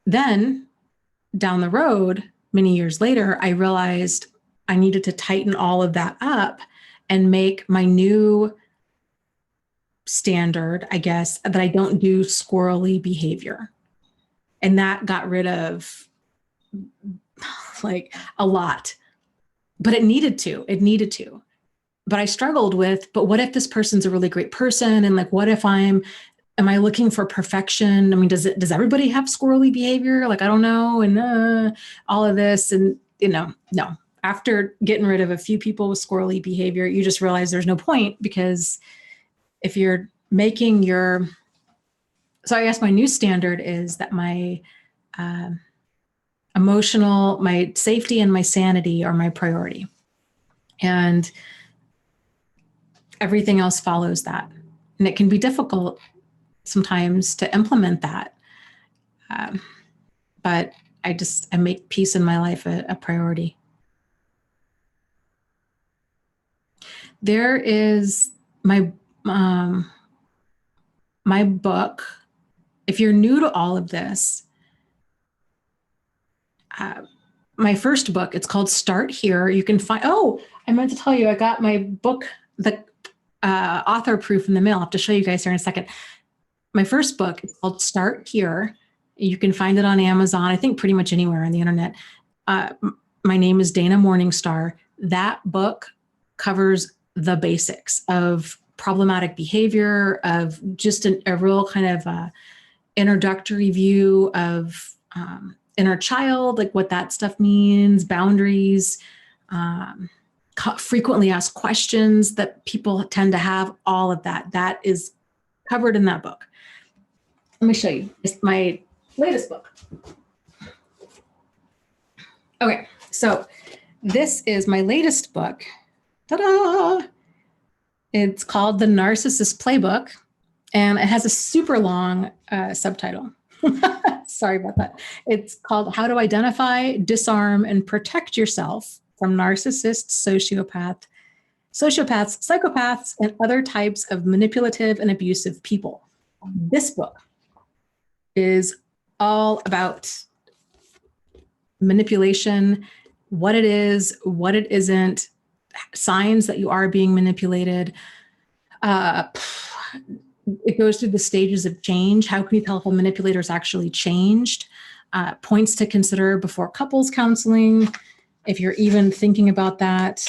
Then down the road, many years later, I realized I needed to tighten all of that up and make my new standard, I guess, that I don't do squirrely behavior. And that got rid of like a lot, but it needed to. But I struggled with, but what if this person's a really great person? And like, what if am I looking for perfection? I mean, does everybody have squirrely behavior? Like, I don't know. And all of this, and no. After getting rid of a few people with squirrely behavior, you just realize there's no point, because if you're making so I guess my new standard is that my my safety and my sanity are my priority. And everything else follows that. And it can be difficult sometimes to implement that. But I make peace in my life a priority. There is my book. If you're new to all of this, my first book, it's called Start Here. You can find, I meant to tell you, I got my book, the author proof in the mail. I'll have to show you guys here in a second. My first book is called Start Here. You can find it on Amazon, I think pretty much anywhere on the internet. My name is Dana Morningstar. That book covers the basics of problematic behavior, of just a real kind of introductory view of inner child, like what that stuff means, boundaries, frequently asked questions that people tend to have, all of that. That is covered in that book. Let me show you. It's my latest book. Okay, so this is my latest book. Ta-da! It's called The Narcissist Playbook, and it has a super long subtitle. Sorry about that. It's called How to Identify, Disarm, and Protect Yourself from Narcissists, Sociopaths, Psychopaths, and Other Types of Manipulative and Abusive People. This book is all about manipulation, what it is, what it isn't, signs that you are being manipulated. It goes through the stages of change. How can you tell if a manipulator's actually changed? Points to consider before couples counseling, if you're even thinking about that.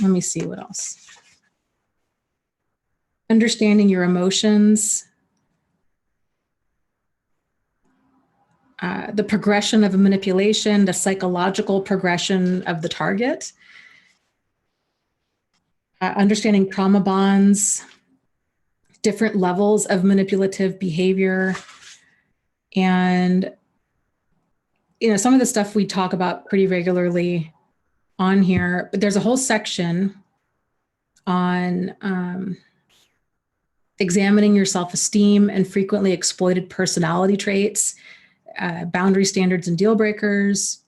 Let me see what else. Understanding your emotions. The progression of a manipulation, the psychological progression of the target. Understanding trauma bonds, different levels of manipulative behavior. And, some of the stuff we talk about pretty regularly on here, but there's a whole section on examining your self-esteem and frequently exploited personality traits, boundary standards and deal breakers.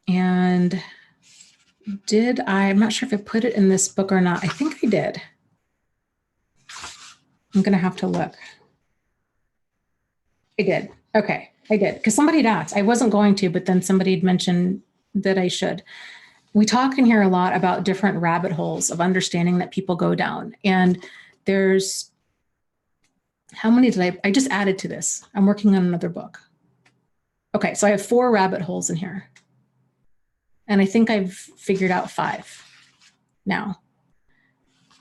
And I'm not sure if I put it in this book or not. I think I did. I'm going to have to look. I did. Okay, I did. Because somebody had asked. I wasn't going to, but then somebody had mentioned that I should. We talk in here a lot about different rabbit holes of understanding that people go down. And there's, how many did I just added to this. I'm working on another book. Okay, so I have 4 rabbit holes in here. And I think I've figured out 5 now.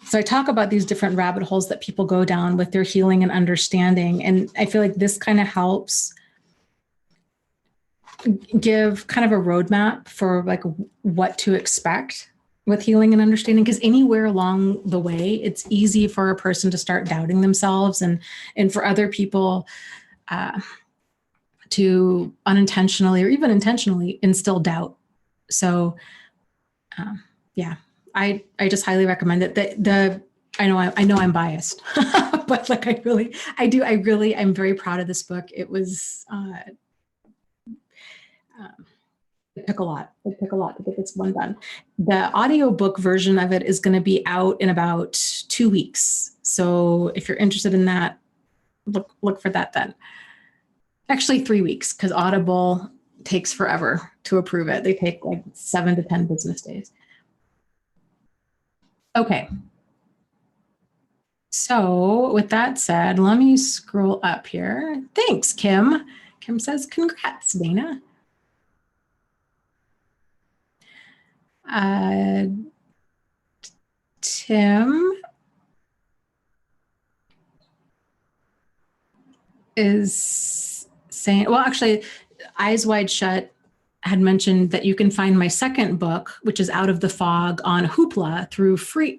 So I talk about these different rabbit holes that people go down with their healing and understanding. And I feel like this kind of helps give kind of a roadmap for like what to expect with healing and understanding, because anywhere along the way, it's easy for a person to start doubting themselves and for other people to unintentionally or even intentionally instill doubt. So yeah, I just highly recommend it. I know I'm biased, but like I'm very proud of this book. It was, it took a lot. It took a lot to get this one done. The audiobook version of it is going to be out in about 2 weeks. So if you're interested in that, look for that then. Actually 3 weeks, because Audible takes forever to approve it. They take like 7 to 10 business days. Okay. So with that said, let me scroll up here. Thanks, Kim. Kim says, congrats, Dana. Tim is saying, well, actually, Eyes Wide Shut had mentioned that you can find my second book, which is Out of the Fog, on Hoopla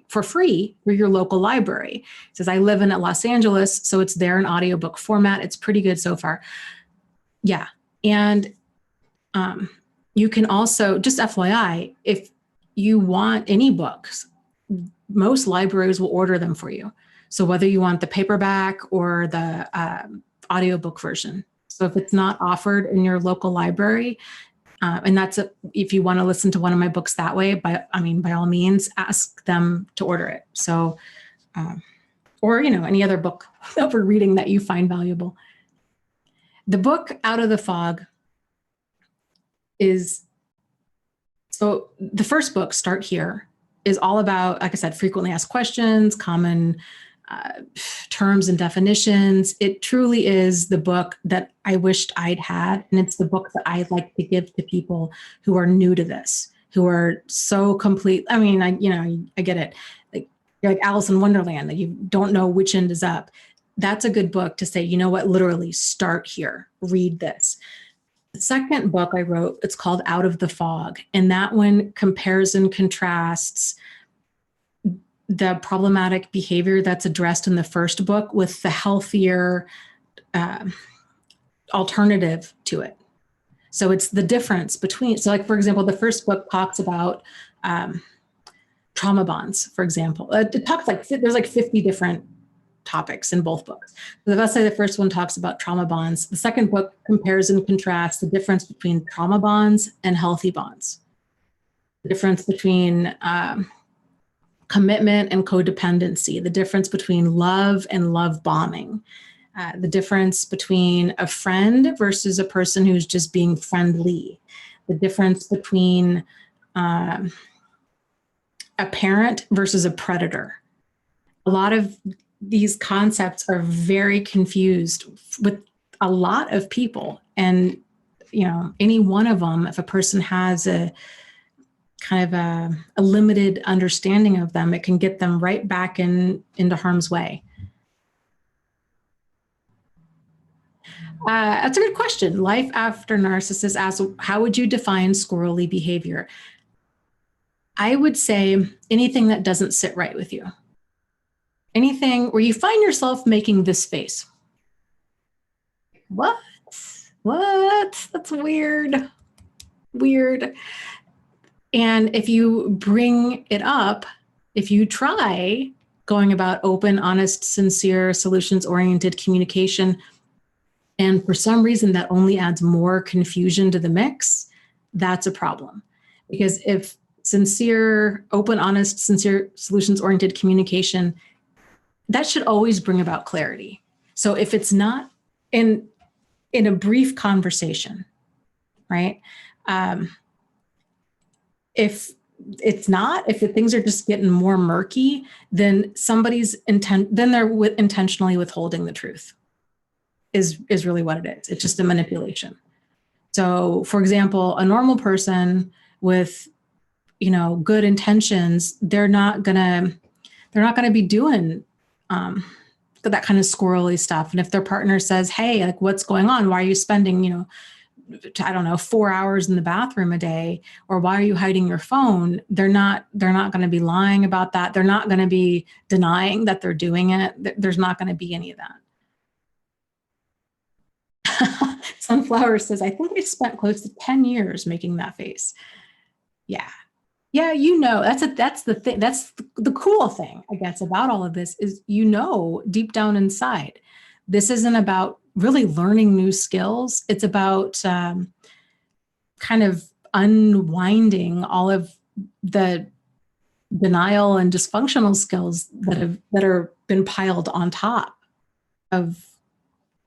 for free through your local library. It says, I live in Los Angeles, so it's there in audiobook format. It's pretty good so far. Yeah. And you can also, just FYI, if you want any books, most libraries will order them for you. So whether you want the paperback or the audiobook version. So if it's not offered in your local library, and if you want to listen to one of my books that way, by all means, ask them to order it. So, or, any other book that we're reading that you find valuable. The book Out of the Fog so the first book, Start Here, is all about, like I said, frequently asked questions, common terms and definitions. It truly is the book that I wished I'd had. And it's the book that I like to give to people who are new to this, who are so complete. I get it. Like, you're like Alice in Wonderland, that you don't know which end is up. That's a good book to say, you know what, literally start here, read this. The second book I wrote, it's called Out of the Fog. And that one compares and contrasts the problematic behavior that's addressed in the first book with the healthier alternative to it. So it's the difference between, so like, for example, the first book talks about trauma bonds, for example. It talks there's like 50 different topics in both books. So let's say the first one talks about trauma bonds. The second book compares and contrasts the difference between trauma bonds and healthy bonds. The difference between commitment and codependency, the difference between love and love bombing, the difference between a friend versus a person who's just being friendly, the difference between a parent versus a predator. A lot of these concepts are very confused with a lot of people. And, any one of them, if a person has a kind of a limited understanding of them, it can get them right back into harm's way. That's a good question. Life After Narcissist asks, how would you define squirrely behavior? I would say anything that doesn't sit right with you. Anything where you find yourself making this face. What? That's weird. And if you bring it up, if you try going about open, honest, sincere, solutions-oriented communication, and for some reason that only adds more confusion to the mix, that's a problem. Because if sincere, open, honest, sincere, solutions-oriented communication, that should always bring about clarity. So if it's not in a brief conversation, right? If things are just getting more murky, then they're intentionally withholding the truth is really what it is. It's just a manipulation. So for example, a normal person with, good intentions, they're not gonna be doing that kind of squirrely stuff. And if their partner says, hey, like, what's going on? Why are you spending, 4 hours in the bathroom a day? Or why are you hiding your phone? They're not going to be lying about that. They're not going to be denying that they're doing it. There's not going to be any of that. Sunflower says, I think I spent close to 10 years making that face. Yeah. Yeah, that's the thing. That's the cool thing, I guess, about all of this is, deep down inside, this isn't about really learning new skills. It's about kind of unwinding all of the denial and dysfunctional skills that are been piled on top of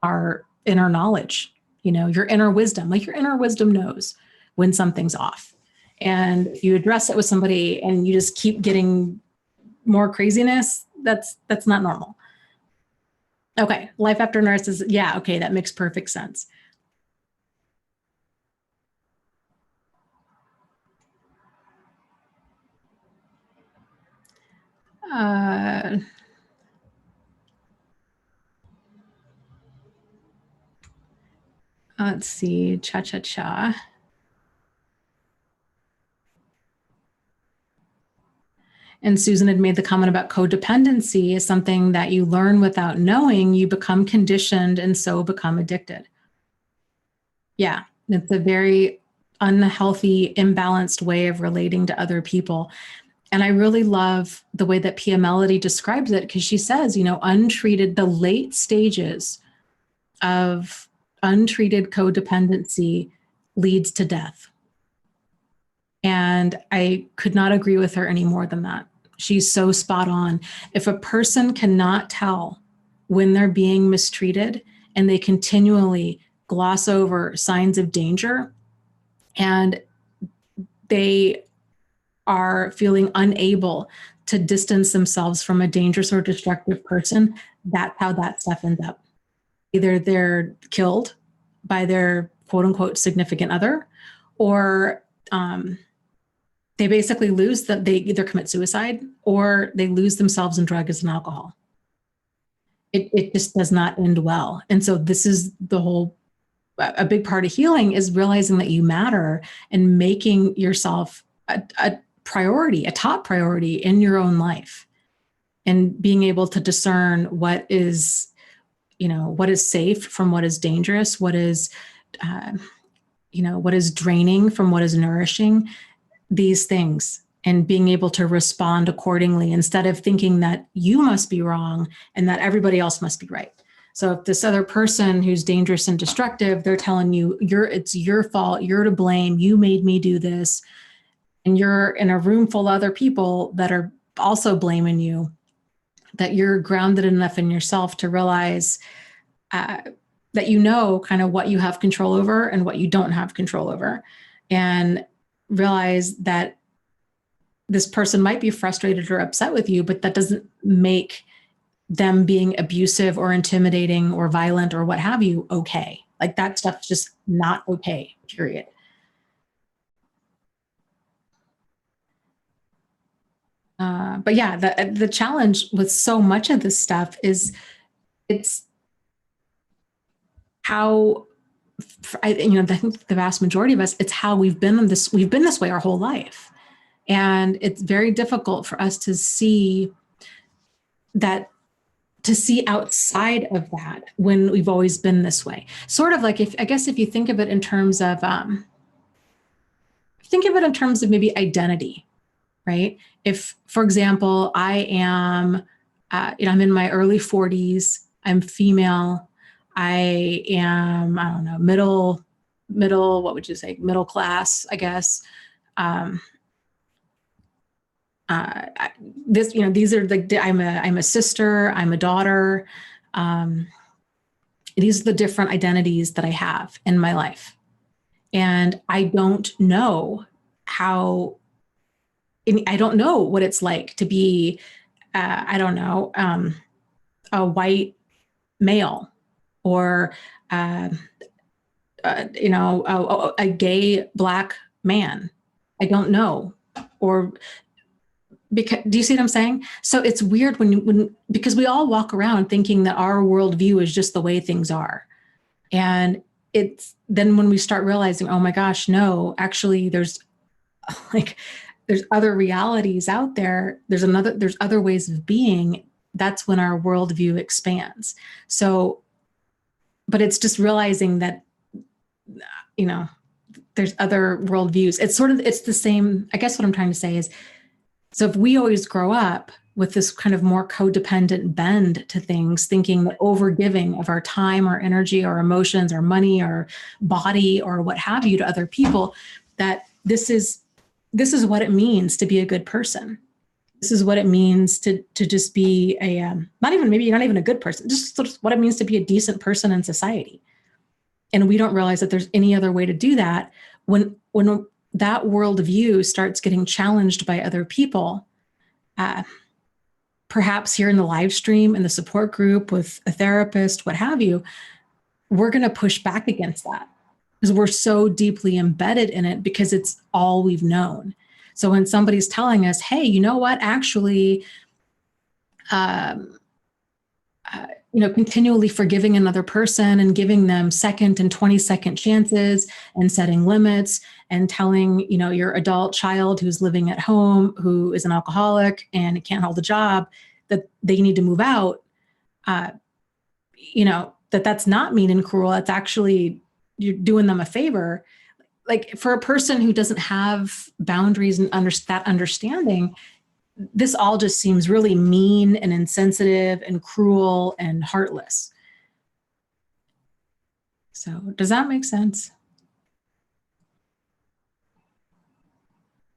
our inner knowledge. Your inner wisdom, like your inner wisdom knows when something's off. And if you address it with somebody and you just keep getting more craziness, that's not normal. Okay, Life After Narcissist. Yeah, okay, that makes perfect sense. Let's see, cha-cha-cha. And Susan had made the comment about codependency is something that you learn without knowing. You become conditioned and so become addicted. Yeah, it's a very unhealthy, imbalanced way of relating to other people. And I really love the way that Pia Melody describes it, because she says, untreated, the late stages of untreated codependency leads to death. And I could not agree with her any more than that. She's so spot on. If a person cannot tell when they're being mistreated and they continually gloss over signs of danger and they are feeling unable to distance themselves from a dangerous or destructive person, that's how that stuff ends up. Either they're killed by their quote unquote significant other, or they basically lose that they either commit suicide or they lose themselves in drugs and alcohol. It just does not end well. And so this is the whole, a big part of healing is realizing that you matter and making yourself a priority, a top priority in your own life, and being able to discern what is, what is safe from what is dangerous, what is, what is draining from what is nourishing, these things, and being able to respond accordingly instead of thinking that you must be wrong and that everybody else must be right. So if this other person who's dangerous and destructive, they're telling you it's your fault, you're to blame, you made me do this, and you're in a room full of other people that are also blaming you, that you're grounded enough in yourself to realize that kind of what you have control over and what you don't have control over, and realize that this person might be frustrated or upset with you, but that doesn't make them being abusive or intimidating or violent or what have you okay. Like that stuff's just not okay, period. But yeah, the challenge with so much of this stuff is it's how, I think the vast majority of us, it's how we've been this way our whole life. And it's very difficult for us to see outside of that when we've always been this way. Sort of like if you think of it in terms of, maybe identity, right? If, for example, I am, I'm in my early 40s, I'm female, I am, I don't know, middle, what would you say? Middle class, I guess. These are I'm a sister, I'm a daughter. These are the different identities that I have in my life. And I don't know what it's like to be, a white male, or, a gay Black man. I don't know. Or because, do you see what I'm saying? So it's weird because we all walk around thinking that our worldview is just the way things are. And it's then when we start realizing, oh my gosh, no, actually there's other realities out there. There's other ways of being. That's when our worldview expands. So, but it's just realizing that, there's other worldviews. It's the same. I guess what I'm trying to say is, so if we always grow up with this kind of more codependent bend to things, thinking that overgiving of our time, our energy, our emotions, our money, our body, or what have you to other people, that this is what it means to be a good person. This is what it means to just be not even a good person, just sort of what it means to be a decent person in society. And we don't realize that there's any other way to do that when that worldview starts getting challenged by other people, perhaps here in the live stream, in the support group with a therapist, what have you, we're going to push back against that because we're so deeply embedded in it because it's all we've known. So when somebody's telling us, hey, you know what, actually, continually forgiving another person and giving them second and 20-second chances and setting limits and telling, your adult child who's living at home, who is an alcoholic and can't hold a job, that they need to move out, that's not mean and cruel. It's actually, you're doing them a favor. Like for a person who doesn't have boundaries and that understanding, this all just seems really mean and insensitive and cruel and heartless. So does that make sense?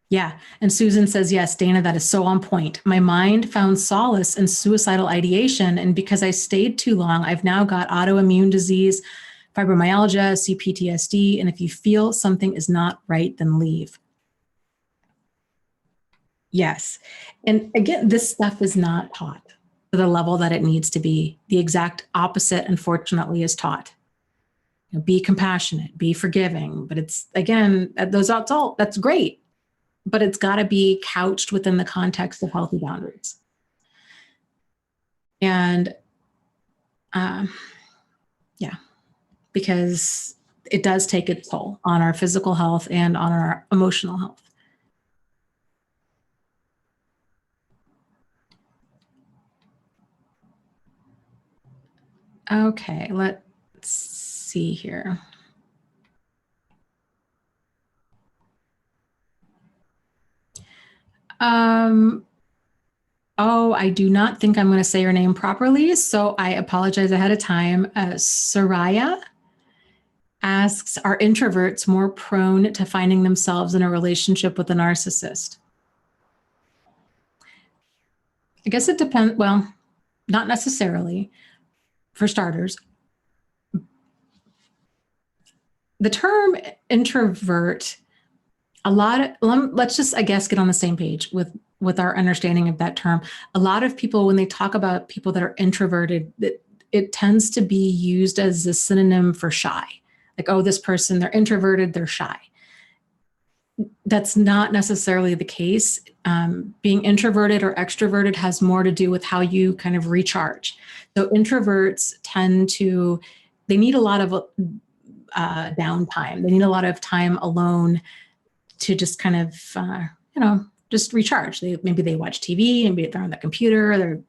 Yeah. And Susan says, yes, Dana, that is so on point. My mind found solace in suicidal ideation. And because I stayed too long, I've now got autoimmune disease, fibromyalgia, CPTSD. And if you feel something is not right, then leave. Yes. And again, this stuff is not taught to the level that it needs to be. The exact opposite, unfortunately, is taught. You know, be compassionate, be forgiving. But it's, again, that's great. But it's got to be couched within the context of healthy boundaries. And yeah, because it does take its toll on our physical health and on our emotional health. Okay, let's see here. Oh, I do not think I'm going to say your name properly, so I apologize ahead of time. Soraya asks, are introverts more prone to finding themselves in a relationship with a narcissist? I guess it depends. Well, not necessarily. For starters, the term introvert, let's just, I guess, get on the same page with our understanding of that term. A lot of people, when they talk about people that are introverted, it tends to be used as a synonym for shy. Like, oh, this person, they're introverted, they're shy. That's not necessarily the case. Being introverted or extroverted has more to do with how you kind of recharge. So introverts they need a lot of downtime. They need a lot of time alone to just kind of, just recharge. Maybe they watch TV, maybe they're on the computer,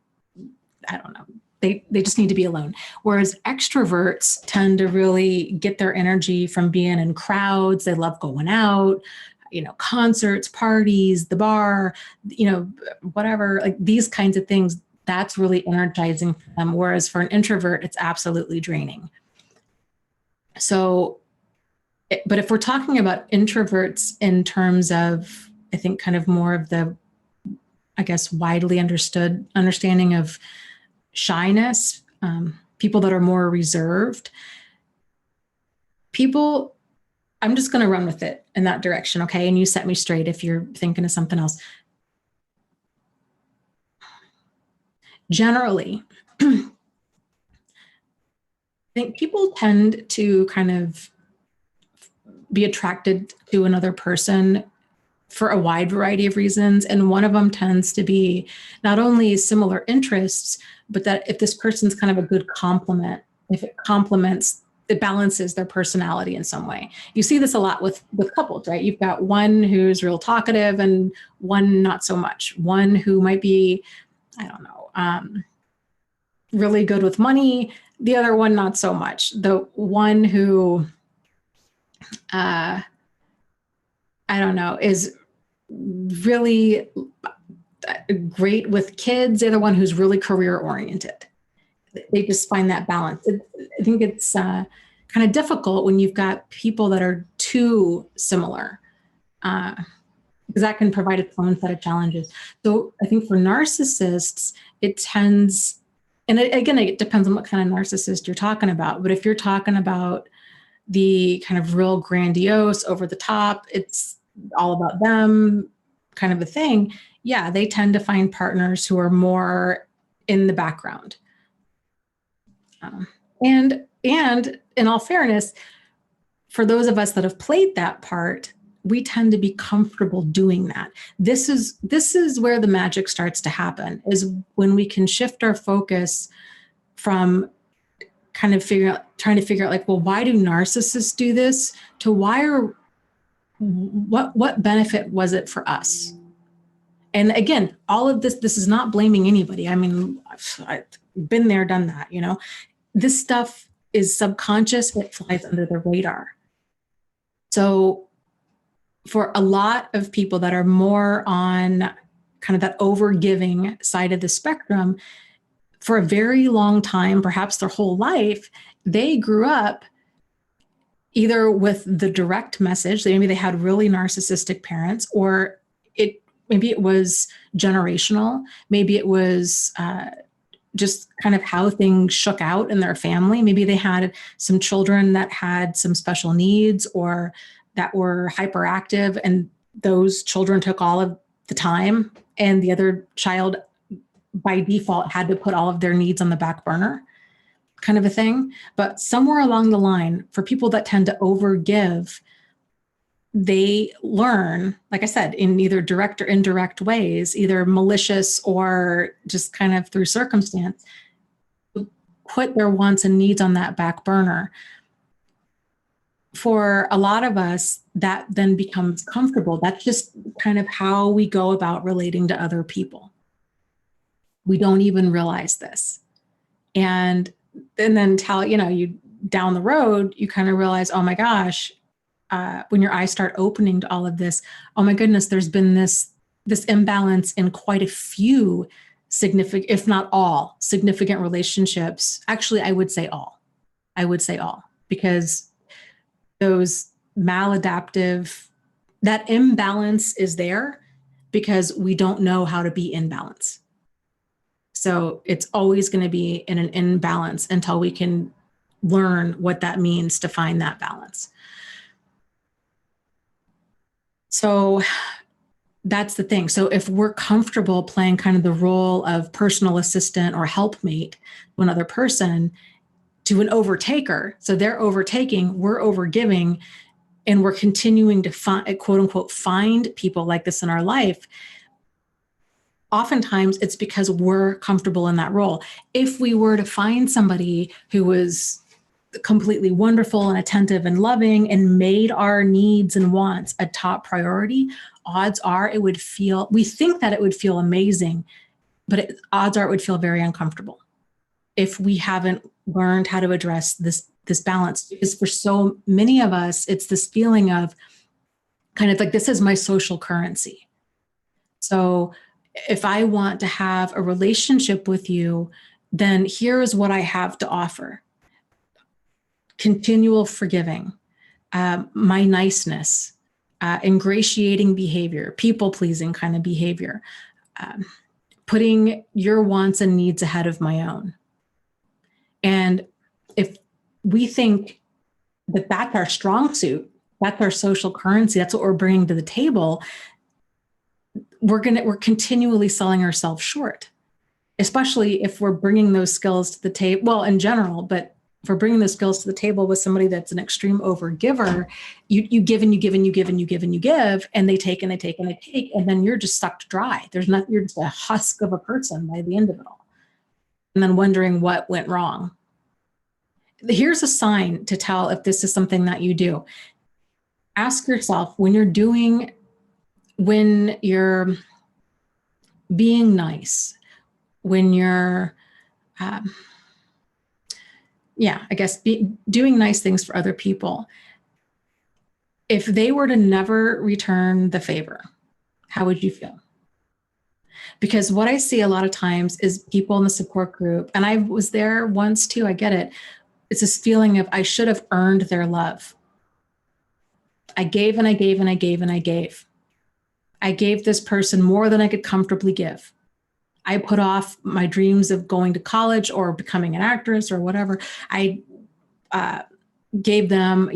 I don't know. They just need to be alone. Whereas extroverts tend to really get their energy from being in crowds. They love going out, concerts, parties, the bar, whatever, like these kinds of things. That's really energizing for them. Whereas for an introvert, it's absolutely draining. So, but if we're talking about introverts in terms of, I think, kind of more of the, I guess, widely understood understanding of shyness, people that are more reserved, I'm just going to run with it in that direction, okay? And you set me straight if you're thinking of something else. Generally, I think people tend to kind of be attracted to another person for a wide variety of reasons. And one of them tends to be not only similar interests, but that if this person's kind of a good complement, if it balances their personality in some way. You see this a lot with couples, right? You've got one who's real talkative and one not so much. One who might be, I don't know, really good with money. The other one, not so much. The one who, I don't know, is really great with kids. The other one who's really career oriented. They just find that balance. I think it's kind of difficult when you've got people that are too similar, because that can provide its own set of challenges. So I think for narcissists, it tends, and again, it depends on what kind of narcissist you're talking about. But if you're talking about the kind of real grandiose, over the top, it's all about them kind of a thing, yeah, they tend to find partners who are more in the background. And in all fairness, for those of us that have played that part, we tend to be comfortable doing that. This is where the magic starts to happen, is when we can shift our focus from kind of trying to figure out like, well, why do narcissists do this, to what benefit was it for us? And again, all of this is not blaming anybody. I mean, I've been there, done that, This stuff is subconscious. It flies under the radar. So for a lot of people that are more on kind of that overgiving side of the spectrum, for a very long time, perhaps their whole life, they grew up either with the direct message, maybe they had really narcissistic parents, or maybe it was generational, maybe it was just kind of how things shook out in their family. Maybe they had some children that had some special needs or that were hyperactive, and those children took all of the time, and the other child by default had to put all of their needs on the back burner, kind of a thing. But somewhere along the line, for people that tend to overgive, they learn, like I said, in either direct or indirect ways, either malicious or just kind of through circumstance, put their wants and needs on that back burner. For a lot of us, that then becomes comfortable. That's just kind of how we go about relating to other people. We don't even realize this. And then you down the road, you kind of realize, oh my gosh, when your eyes start opening to all of this, oh my goodness, there's been this imbalance in quite a few significant, if not all, significant relationships. Actually, I would say all, because those maladaptive, that imbalance is there because we don't know how to be in balance. So it's always going to be in an imbalance until we can learn what that means to find that balance. So that's the thing. So if we're comfortable playing kind of the role of personal assistant or helpmate to another person, to an overtaker, so they're overtaking, we're overgiving, and we're continuing to find, quote unquote, find people like this in our life, oftentimes it's because we're comfortable in that role. If we were to find somebody who was completely wonderful and attentive and loving and made our needs and wants a top priority, odds are we think that it would feel amazing, but odds are it would feel very uncomfortable if we haven't learned how to address this balance. Because for so many of us, it's this feeling of kind of like, this is my social currency. So if I want to have a relationship with you, then here's what I have to offer. Continual forgiving, my niceness, ingratiating behavior, people-pleasing kind of behavior, putting your wants and needs ahead of my own. And if we think that that's our strong suit, that's our social currency, that's what we're bringing to the table, we're continually selling ourselves short, especially if we're bringing those skills to the table. Well, in general, but if we're bringing those skills to the table with somebody that's an extreme overgiver, you give and you give and you give and you give and you give, and they take and they take and they take, and then you're just sucked dry. You're just a husk of a person by the end of it all. And then wondering what went wrong. Here's a sign to tell if this is something that you do. Ask yourself, when you're being nice, when you're, doing nice things for other people, if they were to never return the favor, how would you feel? Because what I see a lot of times is people in the support group, and I was there once too, I get it. It's this feeling of, I should have earned their love. I gave and I gave and I gave and I gave. I gave this person more than I could comfortably give. I put off my dreams of going to college or becoming an actress or whatever. I gave them,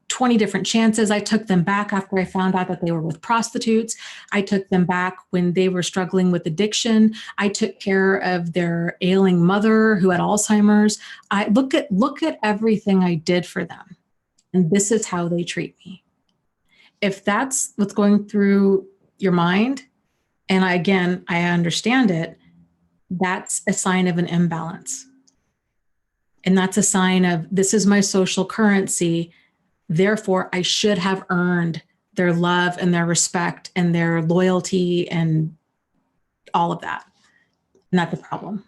20 different chances. I took them back after I found out that they were with prostitutes. I took them back when they were struggling with addiction. I took care of their ailing mother who had Alzheimer's. I look at everything I did for them. And this is how they treat me. If that's what's going through your mind, and I understand it, that's a sign of an imbalance. And that's a sign of, this is my social currency. Therefore, I should have earned their love and their respect and their loyalty and all of that. Not the problem.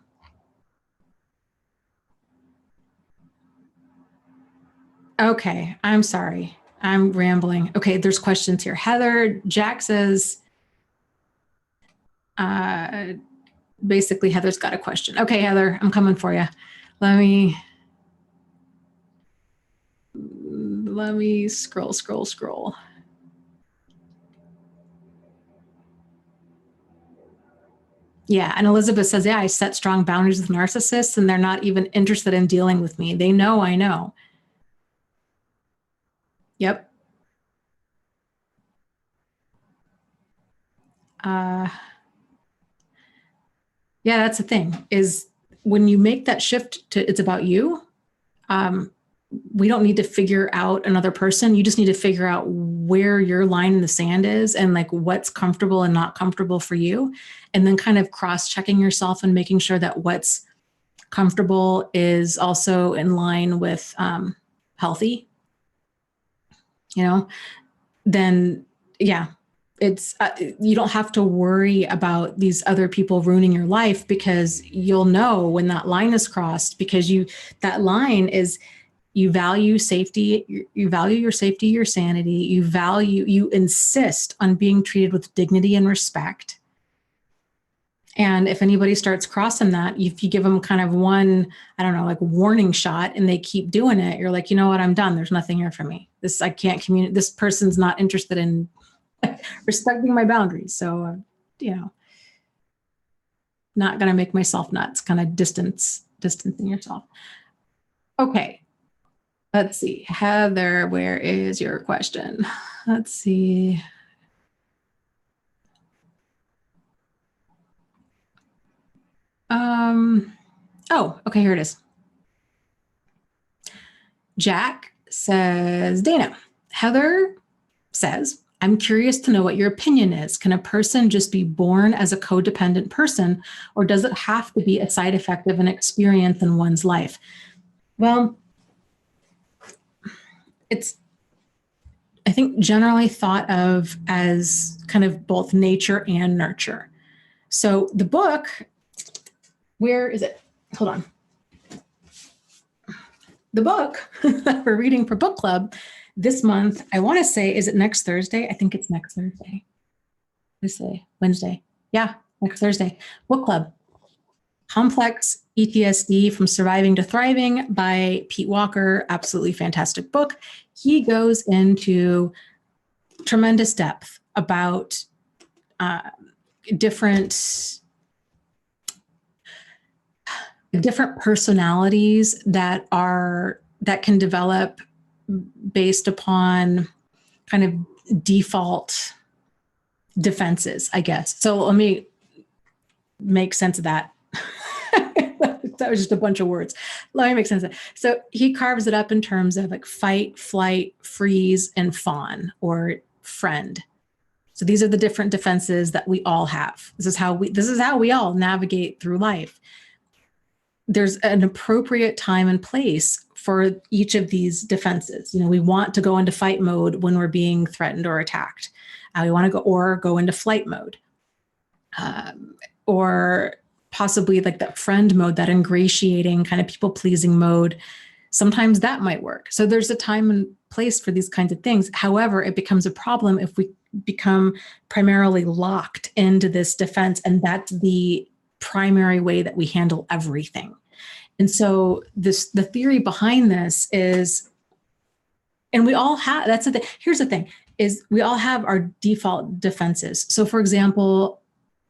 Okay, I'm sorry. I'm rambling. Okay, there's questions here. Heather, Jack says, basically Heather's got a question. Okay, Heather, I'm coming for you. Let me Let me scroll. Yeah. And Elizabeth says, yeah, I set strong boundaries with narcissists and they're not even interested in dealing with me. They know I know. Yep. Yeah, that's the thing is when you make that shift to it's about you, we don't need to figure out another person. You just need to figure out where your line in the sand is and like what's comfortable and not comfortable for you. And then kind of cross-checking yourself and making sure that what's comfortable is also in line with healthy, then yeah, it's you don't have to worry about these other people ruining your life because you'll know when that line is crossed because that line is you value safety, you value your safety, your sanity, you insist on being treated with dignity and respect. And if anybody starts crossing that, if you give them kind of one, I don't know, like warning shot and they keep doing it, you're like, you know what, I'm done. There's nothing here for me. I can't communicate. This person's not interested in respecting my boundaries. So, not going to make myself nuts, kind of distancing yourself. Okay. Let's see. Heather, where is your question? Let's see. Oh, okay, here it is. Jack says, Dana, Heather says, I'm curious to know what your opinion is. Can a person just be born as a codependent person, or does it have to be a side effect of an experience in one's life? Well, it's, I think, generally thought of as kind of both nature and nurture. So the book, where is it? Hold on. The book that we're reading for book club this month, I want to say, is it next Thursday? I think it's next Thursday. Let's say Wednesday. Yeah, next Thursday. Book club. Complex PTSD from Surviving to Thriving by Pete Walker. Absolutely fantastic book. He goes into tremendous depth about different personalities that can develop based upon kind of default defenses, I guess. So let me make sense of that. That was just a bunch of words. Let me make sense of it. So he carves it up in terms of like fight, flight, freeze, and fawn or friend. So these are the different defenses that we all have. This is how we all navigate through life. There's an appropriate time and place for each of these defenses. We want to go into fight mode when we're being threatened or attacked. We want to go into flight mode, or possibly like that friend mode, that ingratiating kind of people pleasing mode. Sometimes that might work. So there's a time and place for these kinds of things. However, it becomes a problem if we become primarily locked into this defense, and that's the primary way that we handle everything. And so the theory behind this is, and we all have, here's the thing, is we all have our default defenses. So for example,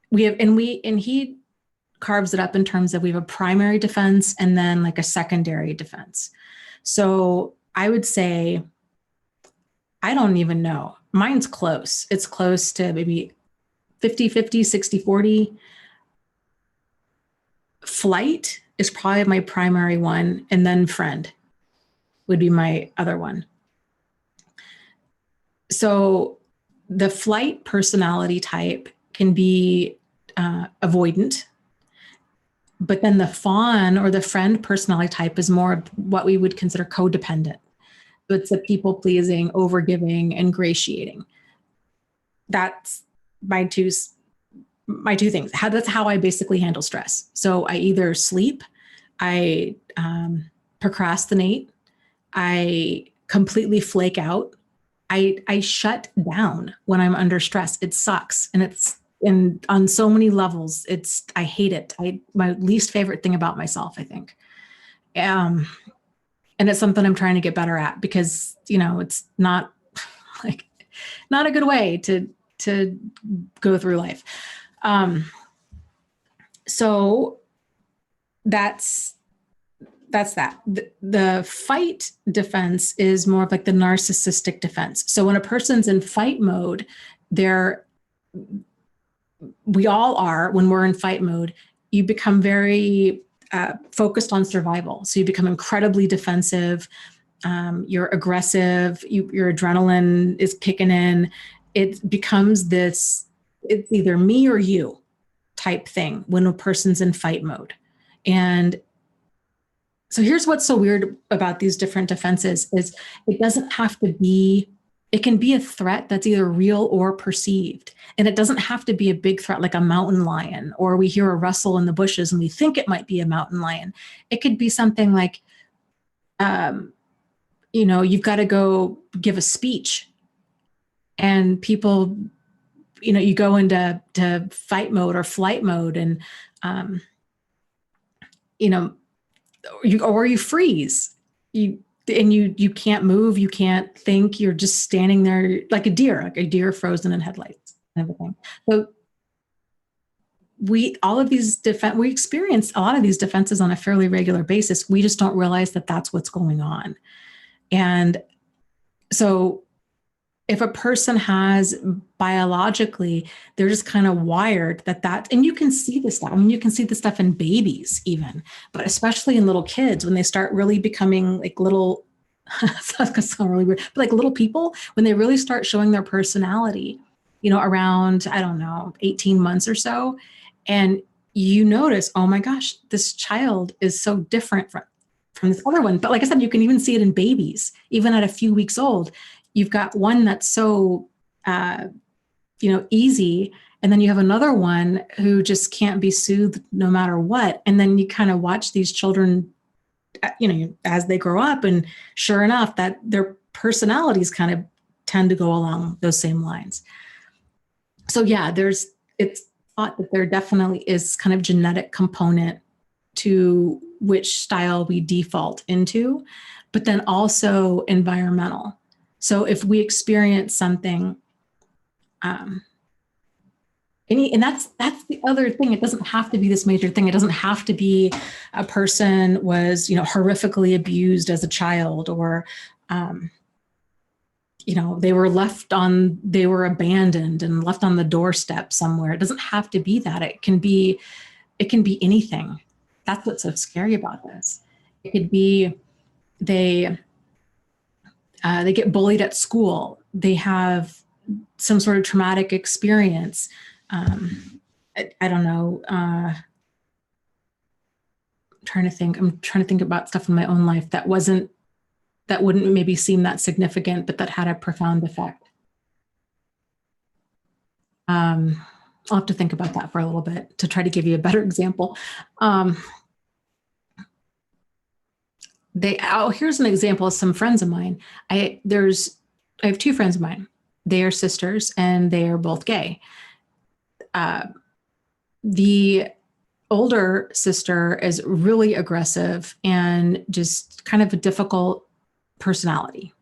he carves it up in terms of we have a primary defense and then like a secondary defense. So I would say, I don't even know. Mine's close. It's close to maybe 50-50, 60-40. Flight is probably my primary one, and then friend would be my other one. So the flight personality type can be avoidant, but then the fawn or the friend personality type is more what we would consider codependent. So it's the people pleasing, overgiving, ingratiating. That's my two things. That's how I basically handle stress. So I either sleep, I procrastinate, I completely flake out. I shut down when I'm under stress. It sucks. And on so many levels, I hate it. My least favorite thing about myself, I think. And And it's something I'm trying to get better at because, it's not like, not a good way to go through life. So that's that. The fight defense is more of like the narcissistic defense. So when a person's in fight mode, we all are, when we're in fight mode, you become very focused on survival. So you become incredibly defensive. You're aggressive. Your adrenaline is kicking in. It becomes it's either me or you type thing when a person's in fight mode. And so here's what's so weird about these different defenses is it doesn't have to be, it can be a threat that's either real or perceived. And it doesn't have to be a big threat like a mountain lion, or we hear a rustle in the bushes and we think it might be a mountain lion. It could be something like, you've got to go give a speech and people, you go into fight mode or flight mode and, or you freeze, you can't move, you can't think, you're just standing there like a deer frozen in headlights and everything. So we experience a lot of these defenses on a fairly regular basis. We just don't realize that that's what's going on. And so if a person has biologically, they're just kind of wired and you can see this stuff. I mean, you can see this stuff in babies even, but especially in little kids when they start really becoming like little, it's going to sound really weird, but like little people, when they really start showing their personality, around, 18 months or so. And you notice, oh my gosh, this child is so different from this other one. But like I said, you can even see it in babies, even at a few weeks old. You've got one that's so, easy. And then you have another one who just can't be soothed no matter what. And then you kind of watch these children, as they grow up, and sure enough, that their personalities kind of tend to go along those same lines. So yeah, it's thought that there definitely is kind of genetic component to which style we default into, but then also environmental. So if we experience something, and that's the other thing. It doesn't have to be this major thing. It doesn't have to be a person was, horrifically abused as a child, or, they were abandoned and left on the doorstep somewhere. It doesn't have to be that. It can be anything. That's what's so scary about this. It could be they get bullied at school. They have some sort of traumatic experience. I don't know. I'm trying to think about stuff in my own life that wouldn't maybe seem that significant, but that had a profound effect. I'll have to think about that for a little bit to try to give you a better example. Here's an example of some friends of mine. I have two friends of mine. They are sisters and they are both gay. The older sister is really aggressive and just kind of a difficult personality.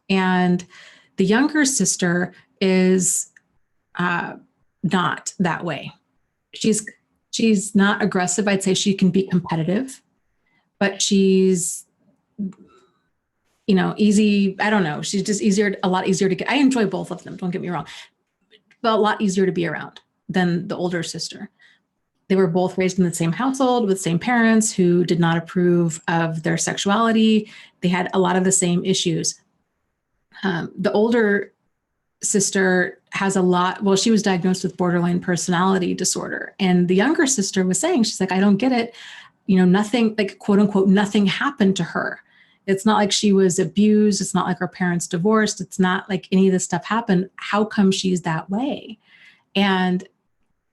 And the younger sister is not that way. She's not aggressive. I'd say she can be competitive, but she's, easy. I don't know. She's just a lot easier to get. I enjoy both of them. Don't get me wrong, but a lot easier to be around than the older sister. They were both raised in the same household with the same parents who did not approve of their sexuality. They had a lot of the same issues. The older sister has she was diagnosed with borderline personality disorder. And the younger sister was saying, she's like, I don't get it. Nothing, like quote unquote, nothing happened to her. It's not like she was abused. It's not like her parents divorced. It's not like any of this stuff happened. How come she's that way?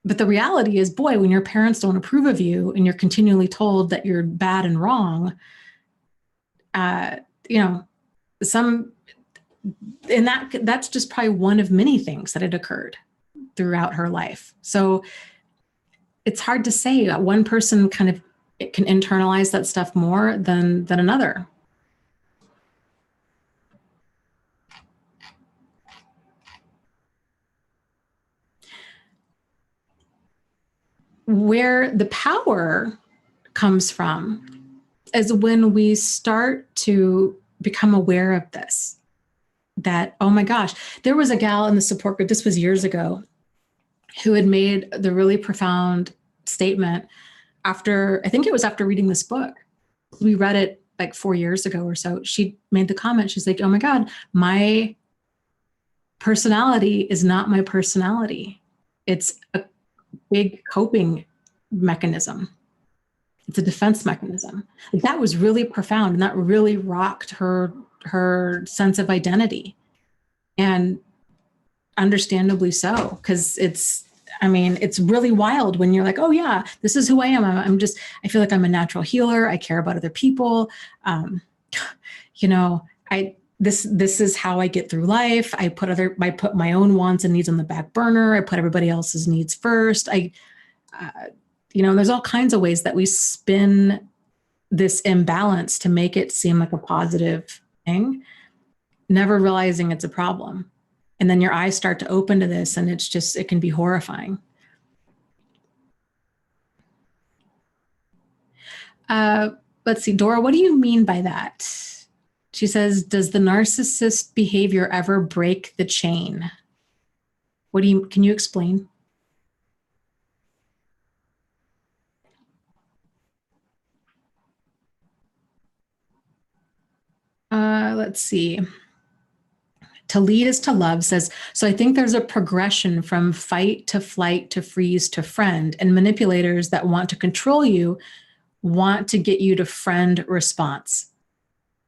But the reality is, boy, when your parents don't approve of you and you're continually told that you're bad and wrong, that's just probably one of many things that had occurred throughout her life. So it's hard to say. One person kind of it can internalize that stuff more than another. Where the power comes from is when we start to become aware of this, that, oh my gosh, there was a gal in the support group, this was years ago, who had made the really profound statement after, I think it was after reading this book. We read it like 4 years ago or so. She made the comment, she's like, oh my God, my personality is not my personality. It's a big coping mechanism. It's a defense mechanism. Like, that was really profound, and that really rocked her sense of identity. And understandably so, because it's really wild when you're like, oh yeah, this is who I am. I feel like I'm a natural healer. I care about other people. This is how I get through life. I put my own wants and needs on the back burner. I put everybody else's needs first. There's all kinds of ways that we spin this imbalance to make it seem like a positive thing, never realizing it's a problem. And then your eyes start to open to this, and it can be horrifying. Let's see, Dora, what do you mean by that? She says, does the narcissist behavior ever break the chain? Can you explain? Let's see. To lead is to love says, so I think there's a progression from fight to flight to freeze to friend, and manipulators that want to control you want to get you to friend response.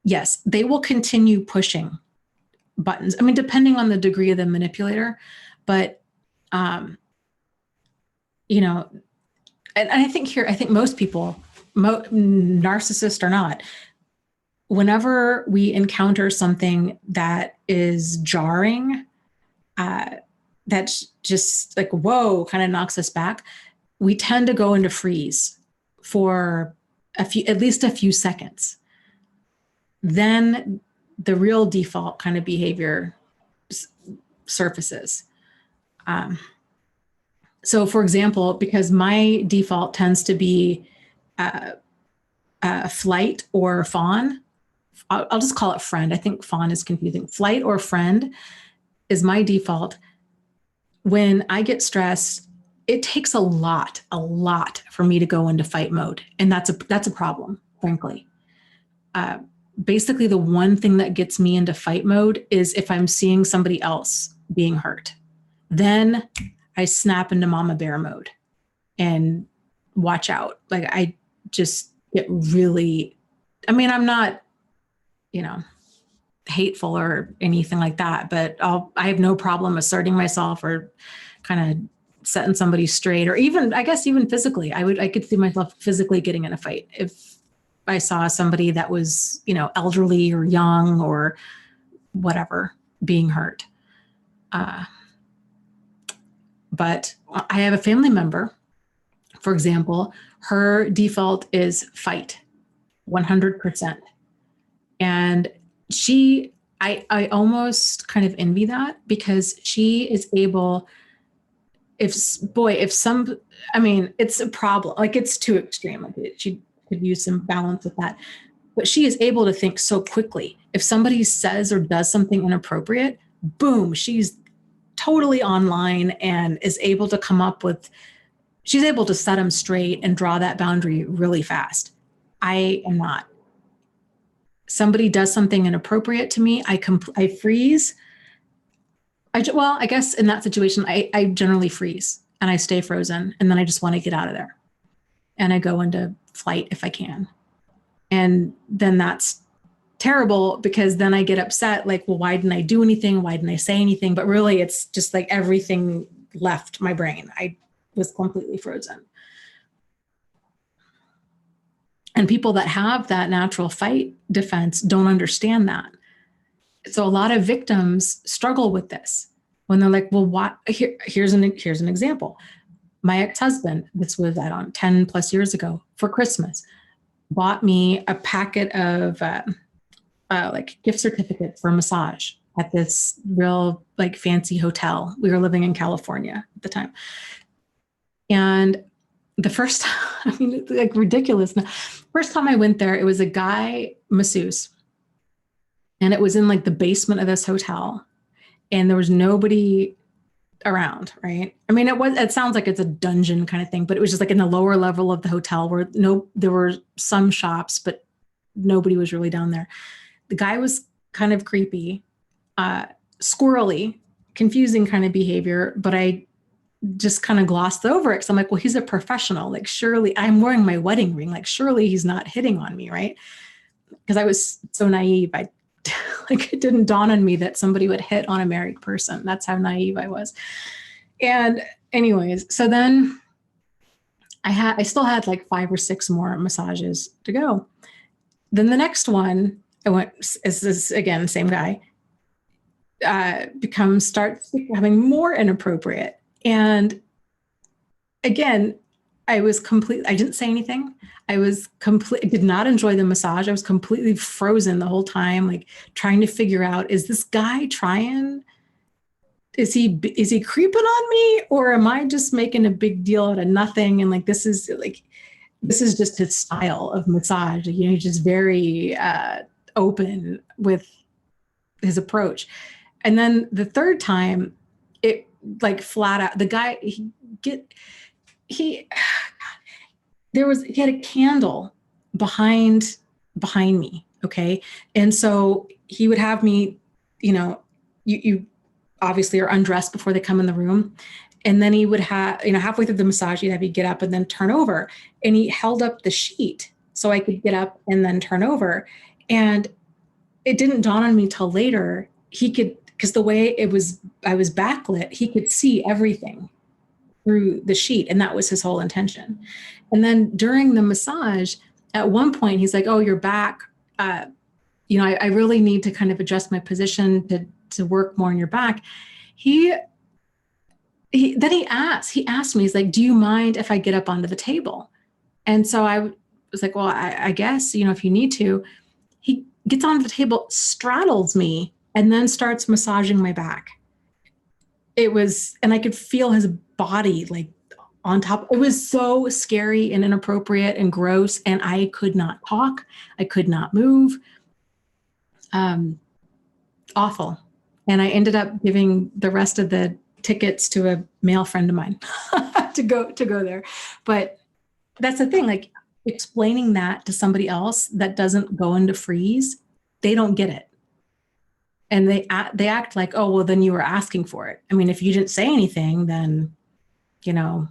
Yes, they will continue pushing buttons. I mean, depending on the degree of the manipulator, but, and I think most people, narcissist or not, whenever we encounter something that is jarring, that's just like, whoa, kind of knocks us back, we tend to go into freeze for at least a few seconds. Then the real default kind of behavior surfaces. So for example, because my default tends to be flight or fawn, I'll just call it friend. I think fawn is confusing. Flight or friend is my default. When I get stressed, it takes a lot for me to go into fight mode. And that's a problem, frankly. Basically, the one thing that gets me into fight mode is if I'm seeing somebody else being hurt. Then I snap into mama bear mode and watch out. Like, I just get really, I'm not, hateful or anything like that, but I have no problem asserting myself or kind of setting somebody straight, or even physically. I could see myself physically getting in a fight if I saw somebody that was, elderly or young or whatever being hurt. But I have a family member, for example, her default is fight 100%. And I almost kind of envy that, because she is able, it's a problem. Like, it's too extreme. Like, she could use some balance with that, but she is able to think so quickly. If somebody says or does something inappropriate, boom, she's totally online and is able to she's able to set them straight and draw that boundary really fast. I am not. Somebody does something inappropriate to me, I freeze. I guess in that situation, I generally freeze and I stay frozen, and then I just want to get out of there. And I go into flight if I can. And then that's terrible, because then I get upset, like, well, why didn't I do anything? Why didn't I say anything? But really, it's just like everything left my brain. I was completely frozen. And people that have that natural fight defense don't understand that. So a lot of victims struggle with this when they're like, well, what? Here's an example. My ex-husband, this was 10 plus years ago, for Christmas, bought me a packet of like gift certificates for massage at this real like fancy hotel. We were living in California at the time. And the first time, I mean, it's like ridiculous. Now, first time I went there, it was a guy masseuse, and it was in like the basement of this hotel, and there was nobody around, right? I mean, it sounds like it's a dungeon kind of thing, but it was just like in the lower level of the hotel where there were some shops, but nobody was really down there. The guy was kind of creepy, squirrely, confusing kind of behavior, but I just kind of glossed over it. Cause I'm like, well, he's a professional. Like, surely I'm wearing my wedding ring. Like, surely he's not hitting on me. Right. Cause I was so naive. Like, it didn't dawn on me that somebody would hit on a married person. That's how naive I was. And anyways, so then I still had like 5 or 6 more massages to go. Then the next one I went, is this again, same guy, starts becoming more inappropriate. And again, I didn't say anything. I did not enjoy the massage. I was completely frozen the whole time, like trying to figure out, is this guy is he creeping on me, or am I just making a big deal out of nothing? And like, this is just his style of massage. You know, he's just very open with his approach. And then the third time, it like flat out, the guy, he had a candle behind me. Okay. And so he would have me, you know, you obviously are undressed before they come in the room. And then he would have, you know, halfway through the massage, he'd have you get up and then turn over. And he held up the sheet so I could get up and then turn over. And it didn't dawn on me till later. Because the way I was backlit, he could see everything through the sheet. And that was his whole intention. And then during the massage, at one point, he's like, oh, you're back. You know, I really need to kind of adjust my position to work more on your back. He asked me, he's like, do you mind if I get up onto the table? And so I was like, well, I guess, you know, if you need to. He gets onto the table, straddles me, and then starts massaging my back. And I could feel his body like on top. It was so scary and inappropriate and gross. And I could not talk. I could not move. Awful. And I ended up giving the rest of the tickets to a male friend of mine to go there. But that's the thing, like explaining that to somebody else that doesn't go into freeze, they don't get it. And they act like, oh, well, then you were asking for it. I mean, if you didn't say anything, then, you know,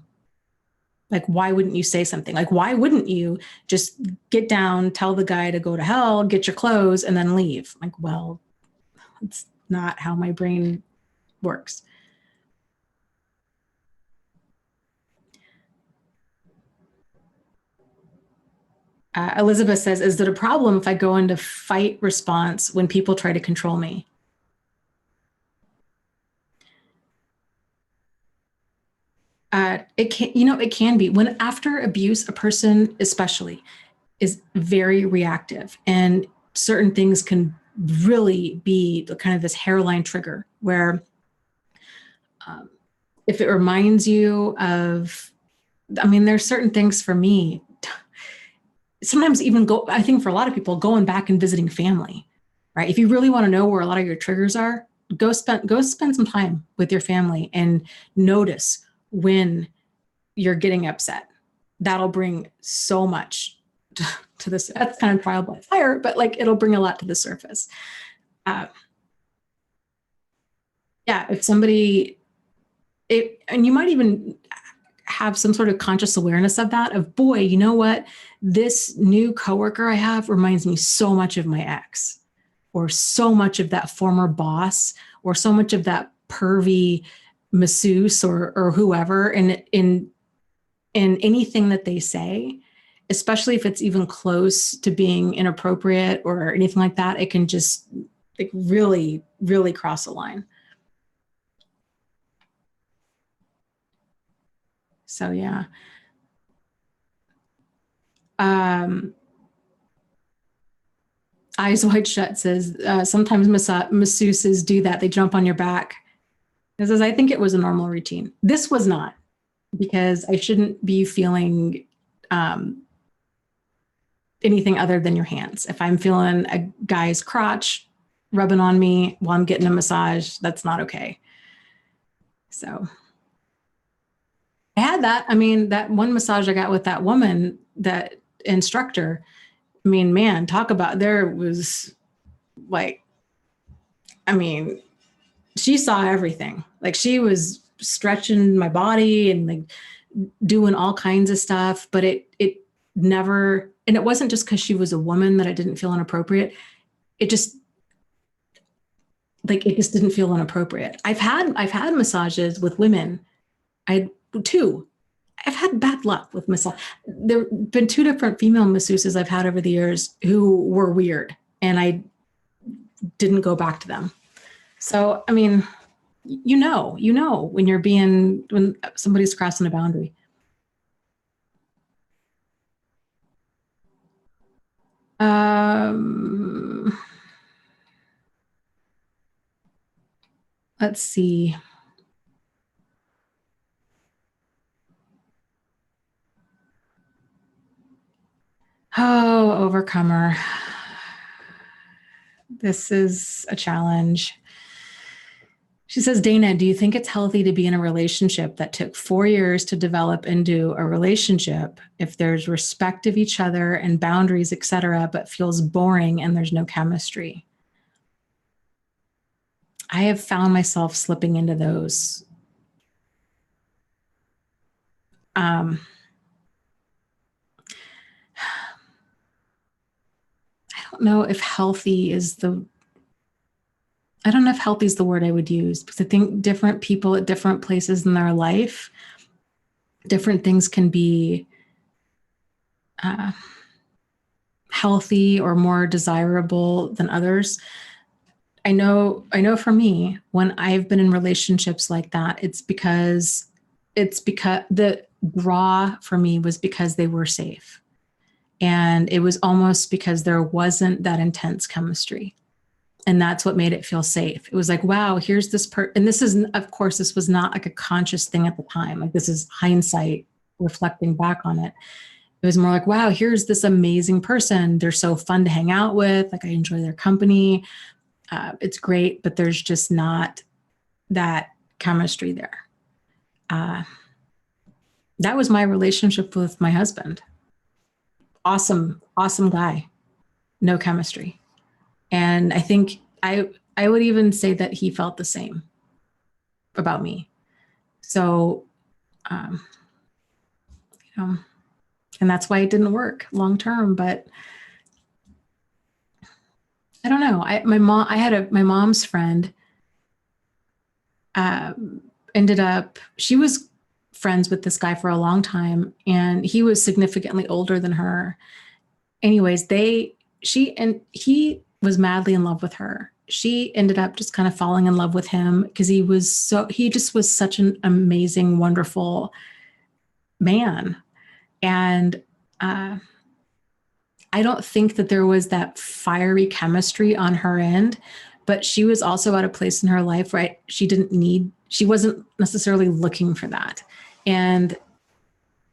like, why wouldn't you say something? Like, why wouldn't you just get down, tell the guy to go to hell, get your clothes, and then leave? Like, well, it's not how my brain works. Elizabeth says, is it a problem if I go into fight response when people try to control me? It can be. When after abuse, a person especially is very reactive, and certain things can really be kind of this hairline trigger where if it reminds you of, I mean, there's certain things for me, sometimes even I think for a lot of people, going back and visiting family, right? If you really want to know where a lot of your triggers are, go spend some time with your family and notice when you're getting upset. That'll bring so much to this. That's kind of trial by fire, but like it'll bring a lot to the surface. Yeah, if somebody, and you might even have some sort of conscious awareness of that, of boy, you know what? This new coworker I have reminds me so much of my ex, or so much of that former boss, or so much of that pervy masseuse or whoever. And in anything that they say, especially if it's even close to being inappropriate or anything like that, it can just like really, really cross a line. So yeah. Um, Eyes Wide Shut says, sometimes masseuses do that. They jump on your back. It says, I think it was a normal routine. This was not, because I shouldn't be feeling anything other than your hands. If I'm feeling a guy's crotch rubbing on me while I'm getting a massage, that's not okay. So I had that. I mean, that one massage I got with that woman, that instructor, I mean, man, talk about, there was like, I mean, she saw everything. Like, she was stretching my body and like doing all kinds of stuff, but it never, and it wasn't just because she was a woman that I didn't feel inappropriate. It just didn't feel inappropriate. I've had massages with women. I've had bad luck with massage. There have been 2 different female masseuses I've had over the years who were weird, and I didn't go back to them. So, I mean, you know, when somebody's crossing a boundary. Let's see. Oh, overcomer. This is a challenge. She says, Dana, do you think it's healthy to be in a relationship that took 4 years to develop into a relationship if there's respect of each other and boundaries, etc., but feels boring and there's no chemistry? I have found myself slipping into those. I don't know if healthy is the word I would use, because I think different people at different places in their life, different things can be healthy or more desirable than others. I know for me, when I've been in relationships like that, it's because the draw for me was because they were safe. And it was almost because there wasn't that intense chemistry. And that's what made it feel safe. It was like, wow, here's this and this is, of course, this was not like a conscious thing at the time. Like, this is hindsight reflecting back on it. It was more like, wow, here's this amazing person. They're so fun to hang out with. Like, I enjoy their company. It's great, but there's just not that chemistry there. That was my relationship with my husband. Awesome guy. No chemistry. And I think I would even say that he felt the same about me. So, and that's why it didn't work long term. But I don't know. My mom's friend ended up, she was friends with this guy for a long time, and he was significantly older than her. Anyways, he was madly in love with her. She ended up just kind of falling in love with him because he just was such an amazing, wonderful man. And I don't think that there was that fiery chemistry on her end, but she was also at a place in her life where she wasn't necessarily looking for that. And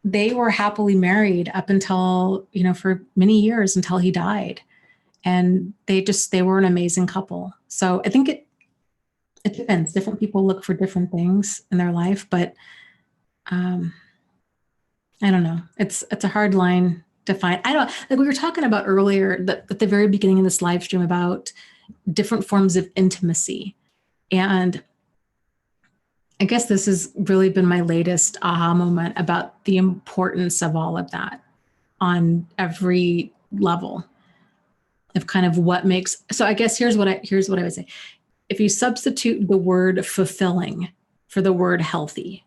they were happily married up until, for many years, until he died. And they were an amazing couple. So I think it depends. Different people look for different things in their life, but I don't know. It's a hard line to find. I don't, like we were talking about earlier at the very beginning of this live stream about different forms of intimacy. And I guess this has really been my latest aha moment about the importance of all of that on every level of kind of what makes. So I guess here's what I would say. If you substitute the word fulfilling for the word healthy,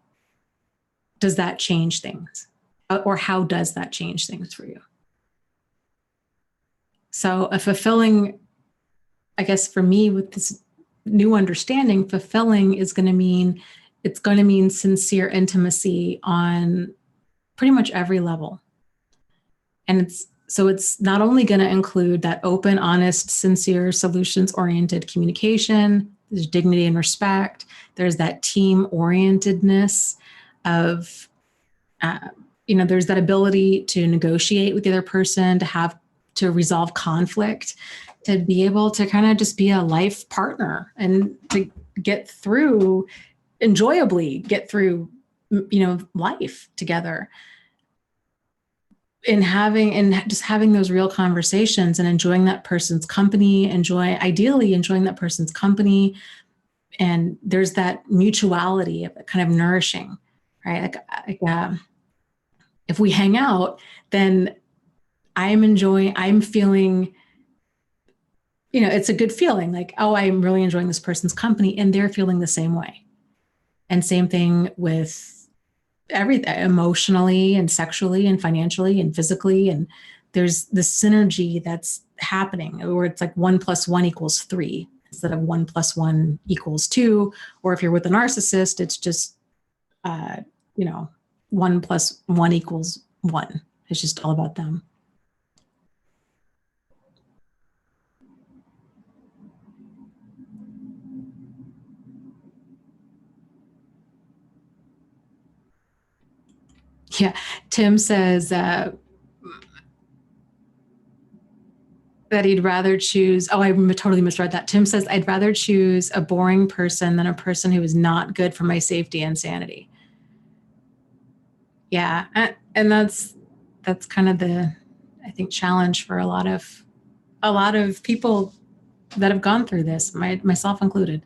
does that change things? Or how does that change things for you? So a fulfilling, I guess for me, with this new understanding, fulfilling is going to mean, it's going to mean sincere intimacy on pretty much every level. And it's not only going to include that open, honest, sincere, solutions-oriented communication, there's dignity and respect, there's that team-orientedness of, there's that ability to negotiate with the other person, to resolve conflict, to be able to kind of just be a life partner and to enjoyably get through, life together. Just having those real conversations and enjoying that person's company, ideally enjoying that person's company. And there's that mutuality of kind of nourishing, right? If we hang out, then I'm feeling, it's a good feeling, like, oh, I'm really enjoying this person's company, and they're feeling the same way. And same thing with everything, emotionally and sexually and financially and physically. And there's the synergy that's happening where it's like 1 + 1 = 3 instead of 1 + 1 = 2. Or if you're with a narcissist, it's just, 1 + 1 = 1. It's just all about them. Yeah, Tim says that he'd rather choose, I totally misread that. Tim says, I'd rather choose a boring person than a person who is not good for my safety and sanity. Yeah, and that's kind of the, I think, challenge for a lot of people that have gone through this, myself included.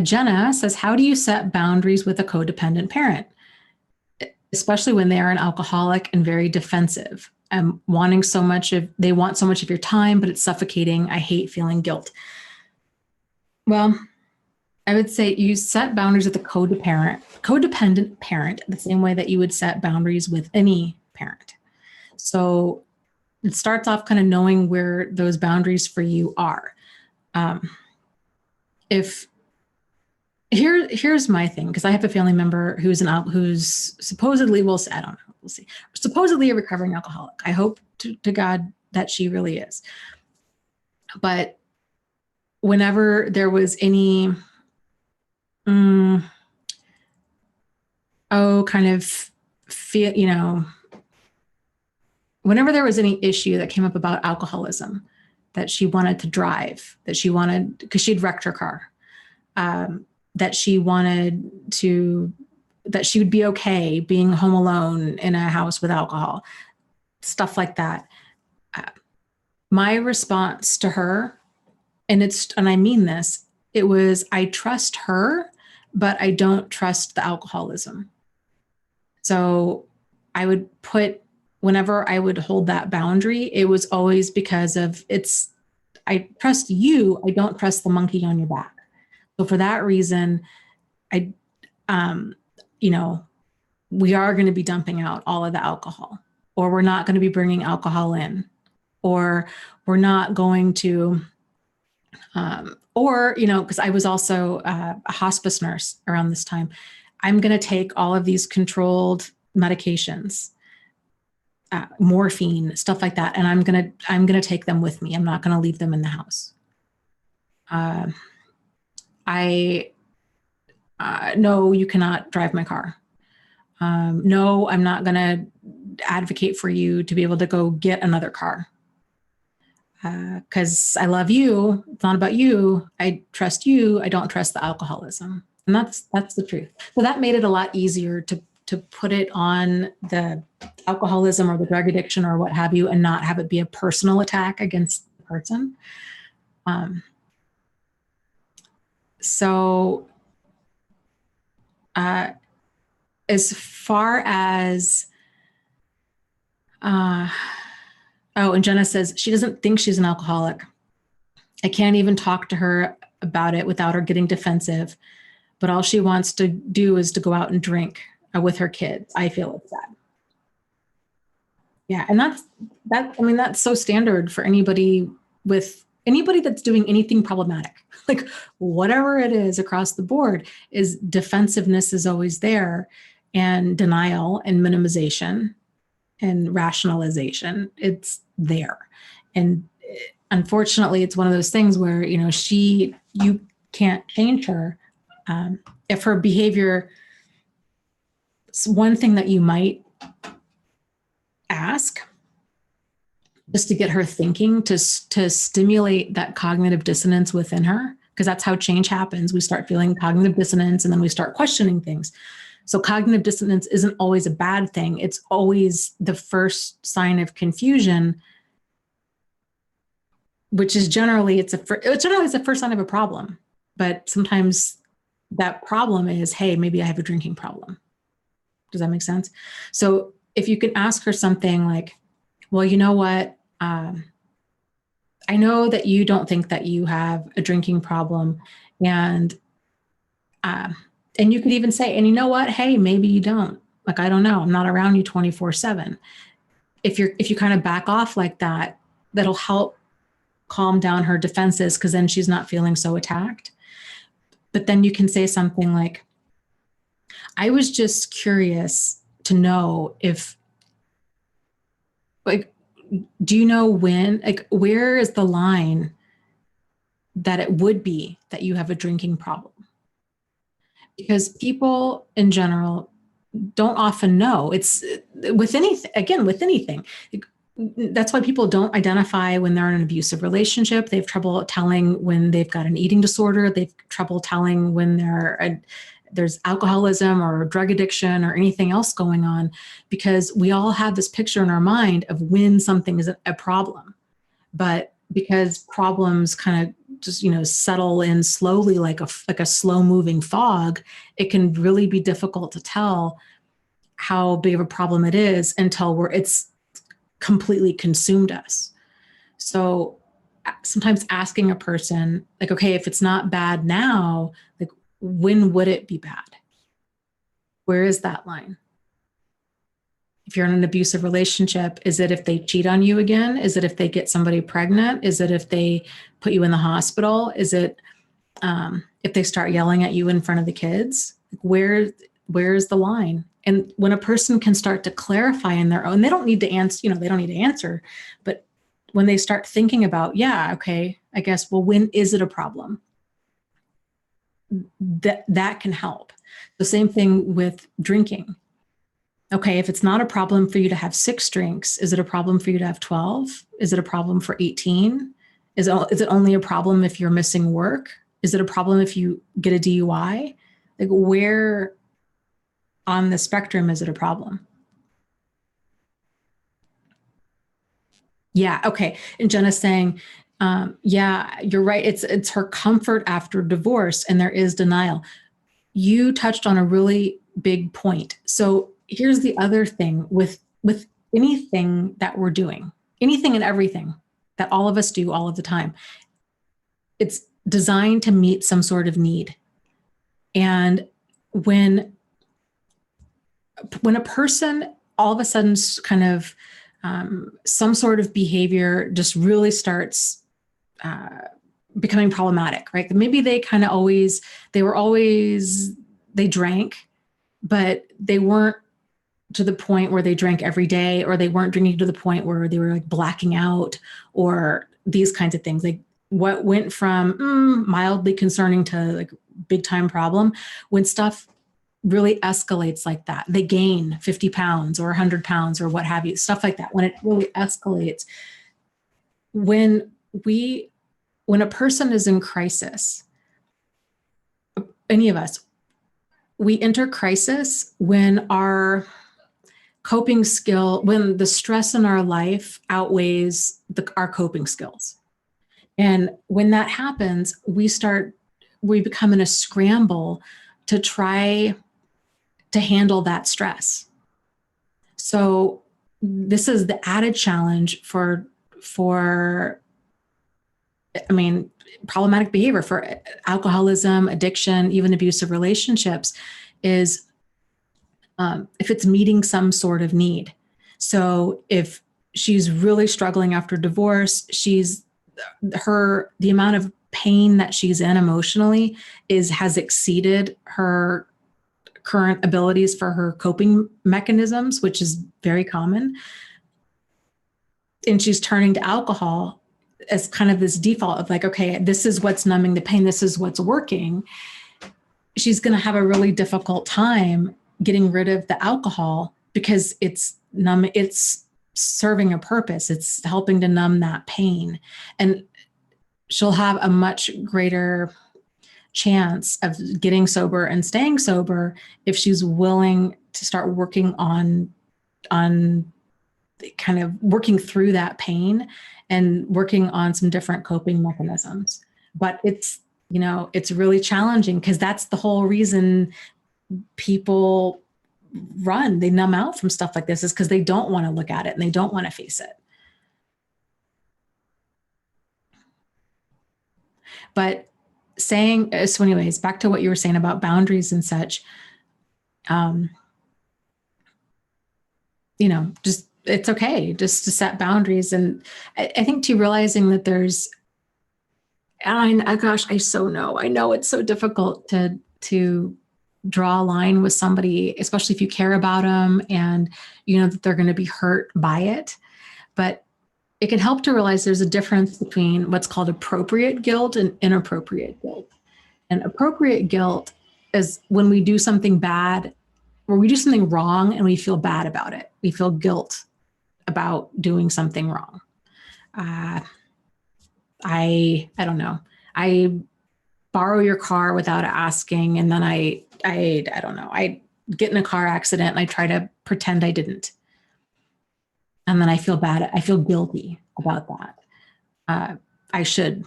Jenna says, how do you set boundaries with a codependent parent, especially when they are an alcoholic and very defensive? They want so much of your time, but it's suffocating. I hate feeling guilt. Well, I would say you set boundaries with a codependent parent the same way that you would set boundaries with any parent. So it starts off kind of knowing where those boundaries for you are. Here's my thing, because I have a family member who's supposedly, we'll see, supposedly a recovering alcoholic. I hope to God that she really is. But whenever there was any, whenever there was any issue that came up about alcoholism, that she wanted to drive, because she'd wrecked her car, that she would be okay being home alone in a house with alcohol, stuff like that. My response to her, and I mean this, it was, I trust her, but I don't trust the alcoholism. So whenever I would hold that boundary, it was always because of I trust you, I don't trust the monkey on your back. So for that reason, we are going to be dumping out all of the alcohol, or we're not going to be bringing alcohol in, or we're not going to, because I was also a hospice nurse around this time, I'm going to take all of these controlled medications, morphine, stuff like that, and I'm going to take them with me. I'm not going to leave them in the house. No, you cannot drive my car. No, I'm not going to advocate for you to be able to go get another car. Because I love you. It's not about you. I trust you. I don't trust the alcoholism. And that's the truth. So that made it a lot easier to put it on the alcoholism or the drug addiction or what have you, and not have it be a personal attack against the person. As far as, and Jenna says she doesn't think she's an alcoholic. I can't even talk to her about it without her getting defensive, but all she wants to do is to go out and drink with her kids. I feel it's sad. Yeah. And that's so standard for anybody with anybody that's doing anything problematic, like whatever it is across the board, is defensiveness is always there, and denial and minimization and rationalization, it's there. And unfortunately, it's one of those things where, you can't change her. If her behavior, one thing that you might ask just to get her thinking, to stimulate that cognitive dissonance within her, because that's how change happens. We start feeling cognitive dissonance and then we start questioning things. So cognitive dissonance isn't always a bad thing. It's always the first sign of confusion, which is generally, it's the first sign of a problem. But sometimes that problem is, hey, maybe I have a drinking problem. Does that make sense? So if you can ask her something like, well, you know what? I know that you don't think that you have a drinking problem. And you could even say, and you know what? Hey, maybe you don't. Like, I don't know. I'm not around you 24/7. If you kind of back off like that, that'll help calm down her defenses, because then she's not feeling so attacked. But then you can say something like, I was just curious to know if, like, do you know when, like, where is the line that it would be that you have a drinking problem? Because people in general don't often know. It's with anything. That's why people don't identify when they're in an abusive relationship. They have trouble telling when they've got an eating disorder. They have trouble telling when there's alcoholism or drug addiction or anything else going on, because we all have this picture in our mind of when something is a problem. But because problems kind of just, settle in slowly, like a slow moving fog, it can really be difficult to tell how big of a problem it is until it's completely consumed us. So sometimes asking a person, like, okay, if it's not bad now, like, when would it be bad? Where is that line? If you're in an abusive relationship, is it if they cheat on you again? Is it if they get somebody pregnant? Is it if they put you in the hospital? Is it if they start yelling at you in front of the kids? Where is the line? And when a person can start to clarify in their own, they don't need to answer, but when they start thinking about, yeah, okay, I guess, well, when is it a problem? That can help. The same thing with drinking. Okay, if it's not a problem for you to have 6 drinks, is it a problem for you to have 12? Is it a problem for 18? Is it only a problem if you're missing work? Is it a problem if you get a DUI? Like, where on the spectrum is it a problem? Yeah, okay. And Jenna's saying, yeah, you're right. It's her comfort after divorce, and there is denial. You touched on a really big point. So here's the other thing with anything that we're doing, anything and everything that all of us do all of the time, it's designed to meet some sort of need. And when a person all of a sudden kind of some sort of behavior just really starts becoming problematic, right? Maybe they kind of they drank, but they weren't to the point where they drank every day, or they weren't drinking to the point where they were like blacking out, or these kinds of things. Like, what went from mildly concerning to like big time problem, when stuff really escalates like that, they gain 50 pounds or 100 pounds or what have you, stuff like that. When it really escalates, when a person is in crisis, any of us, we enter crisis when our coping skill, when the stress in our life outweighs our coping skills. And when that happens, we become in a scramble to try to handle that stress. So this is the added challenge for problematic behavior, for alcoholism, addiction, even abusive relationships, is if it's meeting some sort of need. So if she's really struggling after divorce, she's the amount of pain that she's in emotionally has exceeded her current abilities for her coping mechanisms, which is very common. And she's turning to alcohol as kind of this default of like, okay, this is what's numbing the pain. This is what's working. She's going to have a really difficult time getting rid of the alcohol because it's serving a purpose. It's helping to numb that pain. And she'll have a much greater chance of getting sober and staying sober if she's willing to start working on kind of working through that pain and working on some different coping mechanisms. But it's really challenging because that's the whole reason people run. They numb out from stuff like this is because they don't want to look at it and they don't want to face it. But so anyways, back to what you were saying about boundaries and such, just, it's okay just to set boundaries. And I think too, realizing that I know it's so difficult to draw a line with somebody, especially if you care about them and you know that they're going to be hurt by it. But it can help to realize there's a difference between what's called appropriate guilt and inappropriate guilt. And appropriate guilt is when we do something bad, or we do something wrong and we feel bad about it. We feel guilt about doing something wrong. I don't know. I borrow your car without asking, and then I don't know. I get in a car accident and I try to pretend I didn't. And then I feel bad. I feel guilty about that. I should,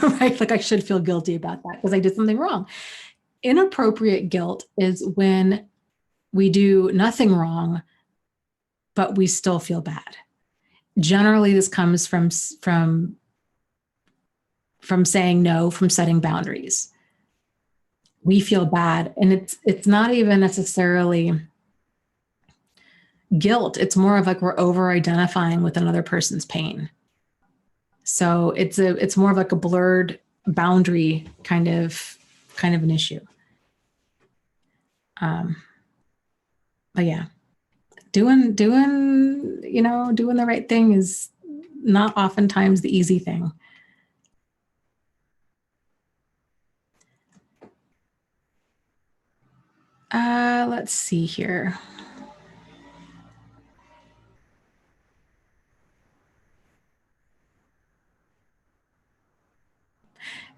right? Like I should feel guilty about that because I did something wrong. Inappropriate guilt is when we do nothing wrong, but we still feel bad. Generally, this comes from saying no, from setting boundaries. We feel bad, and it's not even necessarily guilt. It's more of like we're over-identifying with another person's pain. So it's more of like a blurred boundary kind of an issue. But yeah, doing the right thing is not oftentimes the easy thing. Let's see here.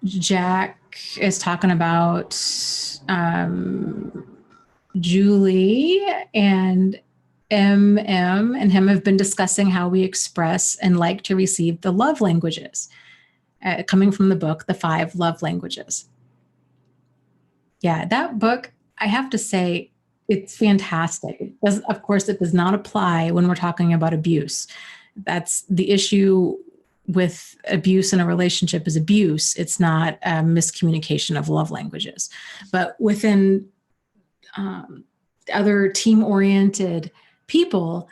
Jack is talking about Julie and MM and him have been discussing how we express and like to receive the love languages, coming from the book, The 5 Love Languages. Yeah, that book, I have to say, it's fantastic. Of course, it does not apply when we're talking about abuse. That's the issue with abuse in a relationship is abuse. It's not a miscommunication of love languages. But within other team-oriented people,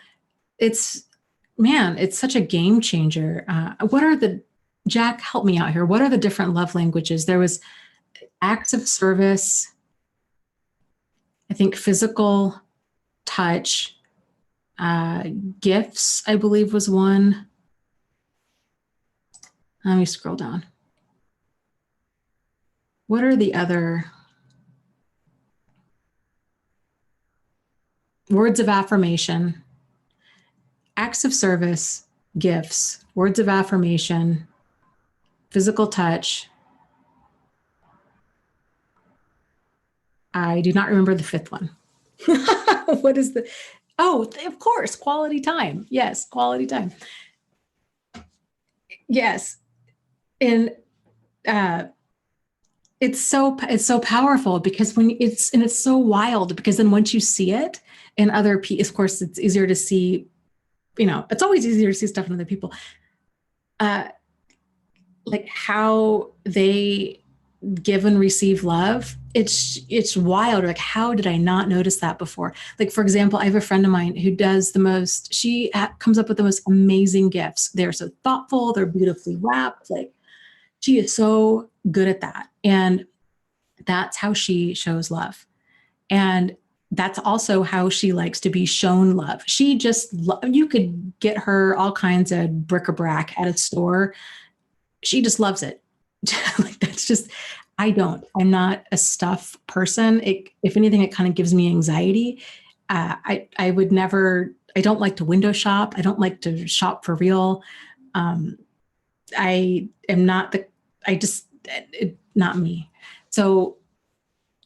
it's such a game changer. Jack, help me out here. What are the different love languages? There was acts of service, I think physical touch, gifts, I believe was one. Let me scroll down. What are the other? Words of affirmation, acts of service, gifts, words of affirmation, physical touch. I do not remember the 5th one. What is of course, quality time. Yes, quality time. Yes. And it's so powerful because it's so wild, because then once you see it in other people, of course, it's easier to see, it's always easier to see stuff in other people. Like how they give and receive love, it's wild. Like, how did I not notice that before? Like, for example, I have a friend of mine who does the most, she comes up with the most amazing gifts. They're so thoughtful, they're beautifully wrapped. Like, she is so good at that. And that's how she shows love. And that's also how she likes to be shown love. She just, you could get her all kinds of bric-a-brac at a store. She just loves it. Like, that's just, I'm not a stuff person. If anything, it kind of gives me anxiety. I would never, I don't like to window shop. I don't like to shop for real. I am not not me. So,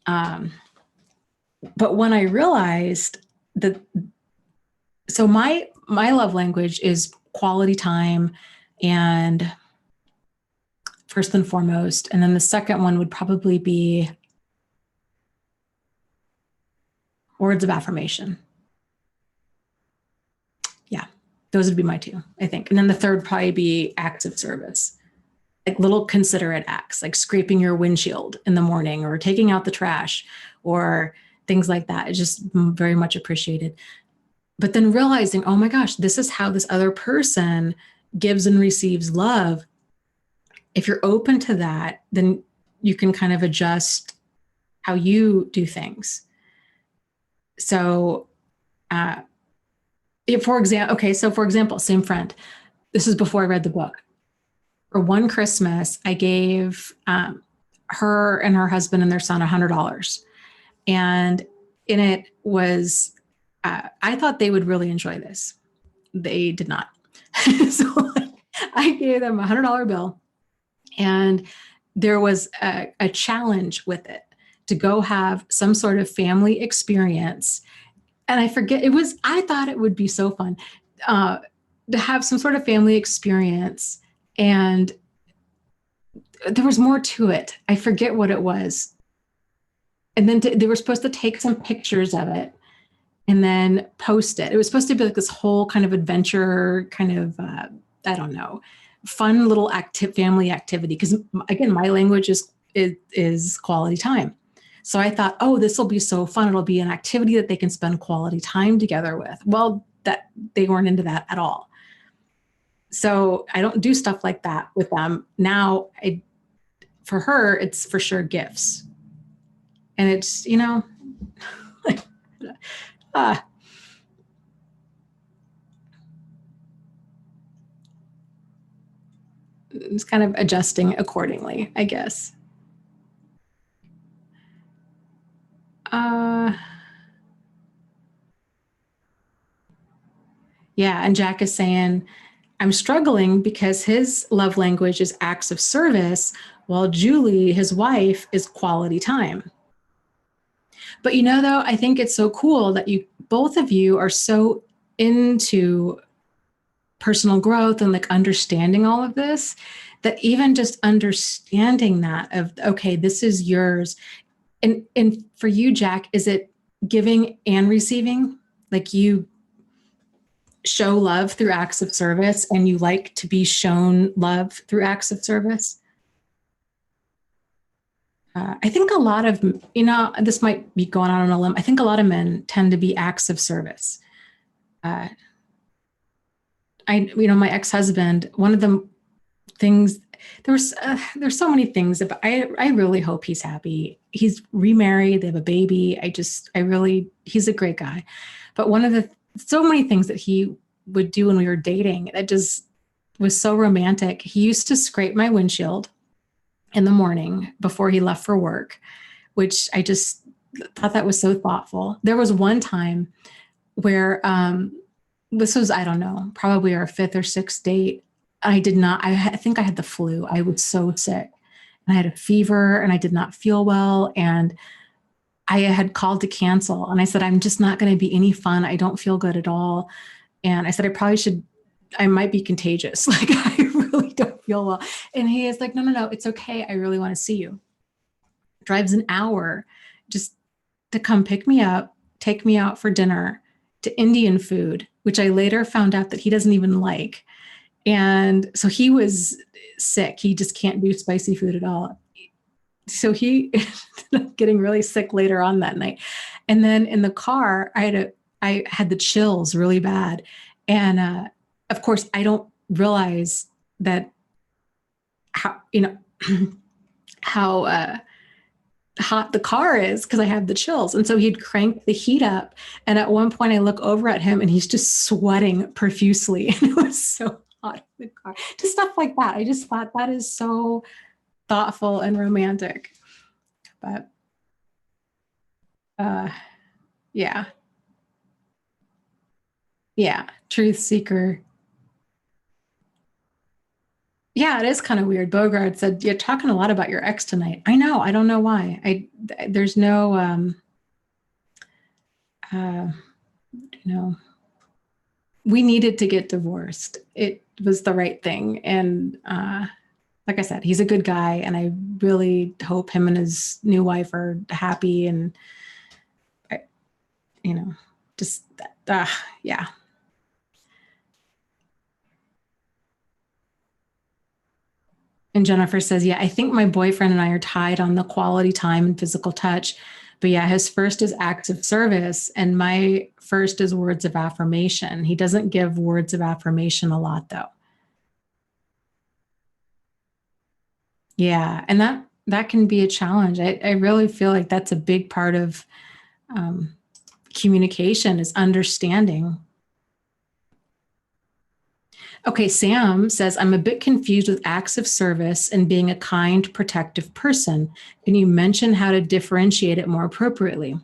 but when I realized that, so my love language is quality time, and first and foremost, and then the second one would probably be words of affirmation. Yeah, those would be my two, I think. And then the third would probably be acts of service, like little considerate acts, like scraping your windshield in the morning or taking out the trash or things like that. It's just very much appreciated. But then realizing, oh my gosh, this is how this other person gives and receives love. If you're open to that, then you can kind of adjust how you do things. So, for example, same friend. This is before I read the book. For one Christmas, I gave her and her husband and their son $100. And in it was, I thought they would really enjoy this. They did not. So I gave them a $100 bill, and there was a challenge with it to go have some sort of family experience. And I forget, I thought it would be so fun to have some sort of family experience. And there was more to it. I forget what it was. And then they were supposed to take some pictures of it and then post it. It was supposed to be like this whole kind of adventure, kind of, I don't know, fun little family activity. Because again, my language is quality time. So I thought, oh, this will be so fun. It'll be an activity that they can spend quality time together with. Well, that they weren't into that at all. So I don't do stuff like that with them. Now, for her, it's for sure gifts. And it's, like, it's kind of adjusting accordingly, I guess. Yeah, and Jack is saying, I'm struggling because his love language is acts of service, while Julie, his wife, is quality time. But though, I think it's so cool that both of you are so into personal growth and like understanding all of this, that even just understanding that of, okay, this is yours. And for you, Jack, is it giving and receiving? Like, you show love through acts of service, and you like to be shown love through acts of service? I think a lot of, this might be going out on a limb. I think a lot of men tend to be acts of service. My ex-husband, one of the things, there's so many things, but I really hope he's happy. He's remarried. They have a baby. He's a great guy. But one of so many things that he would do when we were dating, that just was so romantic. He used to scrape my windshield in the morning before he left for work, which I just thought that was so thoughtful. There was one time where, this was, I don't know, probably our 5th or 6th date. I think I had the flu. I was so sick, and I had a fever, and I did not feel well. And I had called to cancel, and I said, I'm just not going to be any fun. I don't feel good at all. And I said, I might be contagious. Like, I really don't feel well. And he is like, no, it's okay. I really want to see you. Drives an hour just to come pick me up, take me out for dinner, to Indian food, which I later found out that he doesn't even like. And so he was sick. He just can't do spicy food at all. so he ended up getting really sick later on that night. And then in the car, I had the chills really bad. And of course, I don't realize that how, how hot the car is because I have the chills. And so he'd crank the heat up. And at one point I look over at him and he's just sweating profusely. And it was so hot in the car. Just stuff like that. I just thought that is so thoughtful and romantic. But yeah. Yeah. Truth seeker. Yeah, it is kind of weird. Bogart said, "You're talking a lot about your ex tonight." I know. I don't know why. There's no, we needed to get divorced. It was the right thing. And like I said, he's a good guy. And I really hope him and his new wife are happy. And, just, yeah. And Jennifer says, yeah, I think my boyfriend and I are tied on the quality time and physical touch. But yeah, his first is acts of service and my first is words of affirmation. He doesn't give words of affirmation a lot though. Yeah. And that can be a challenge. I really feel like that's a big part of communication is understanding. Okay, Sam says, I'm a bit confused with acts of service and being a kind, protective person. Can you mention how to differentiate it more appropriately?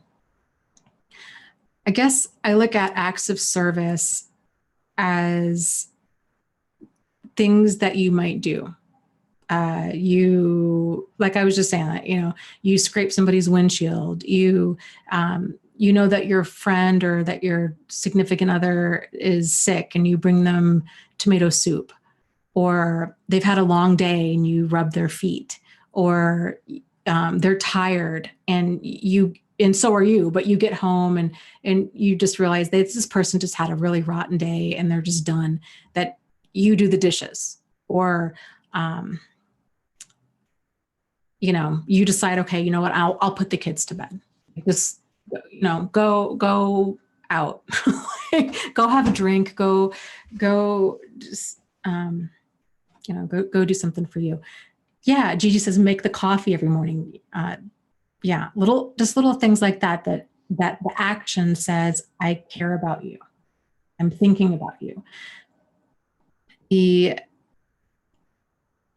I guess I look at acts of service as things that you might do. Like I was just saying that, you scrape somebody's windshield, you know that your friend or that your significant other is sick and you bring them tomato soup, or they've had a long day and you rub their feet, or they're tired and so are you, but you get home and you just realize that this person just had a really rotten day and they're just done, that you do the dishes, or you decide, okay, you know what, I'll put the kids to bed. Just go out, go have a drink, go just, go do something for you. Yeah. Gigi says, make the coffee every morning. Yeah. Little things like that the action says, I care about you. I'm thinking about you.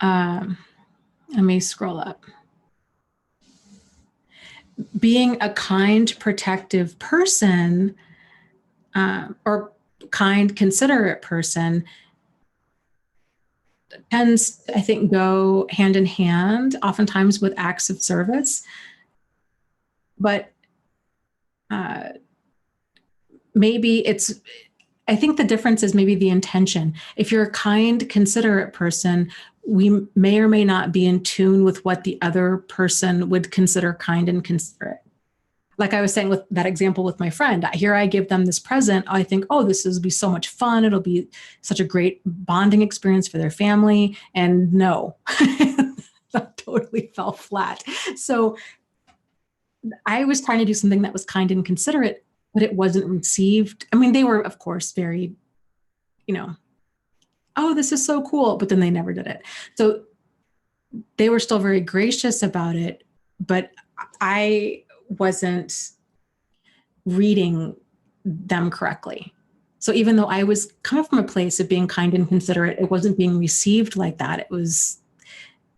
Let me scroll up. Being a kind, protective person, or kind, considerate person tends, I think, go hand in hand, oftentimes with acts of service. But I think the difference is maybe the intention. If you're a kind, considerate person, we may or may not be in tune with what the other person would consider kind and considerate. Like I was saying with that example with my friend, here I give them this present. I think, oh, this will be so much fun. It'll be such a great bonding experience for their family. And no, that totally fell flat. So I was trying to do something that was kind and considerate, but it wasn't received. I mean, they were, of course, very, oh, this is so cool, but then they never did it. So they were still very gracious about it, but I wasn't reading them correctly. So even though I was coming from a place of being kind and considerate, it wasn't being received like that. It was,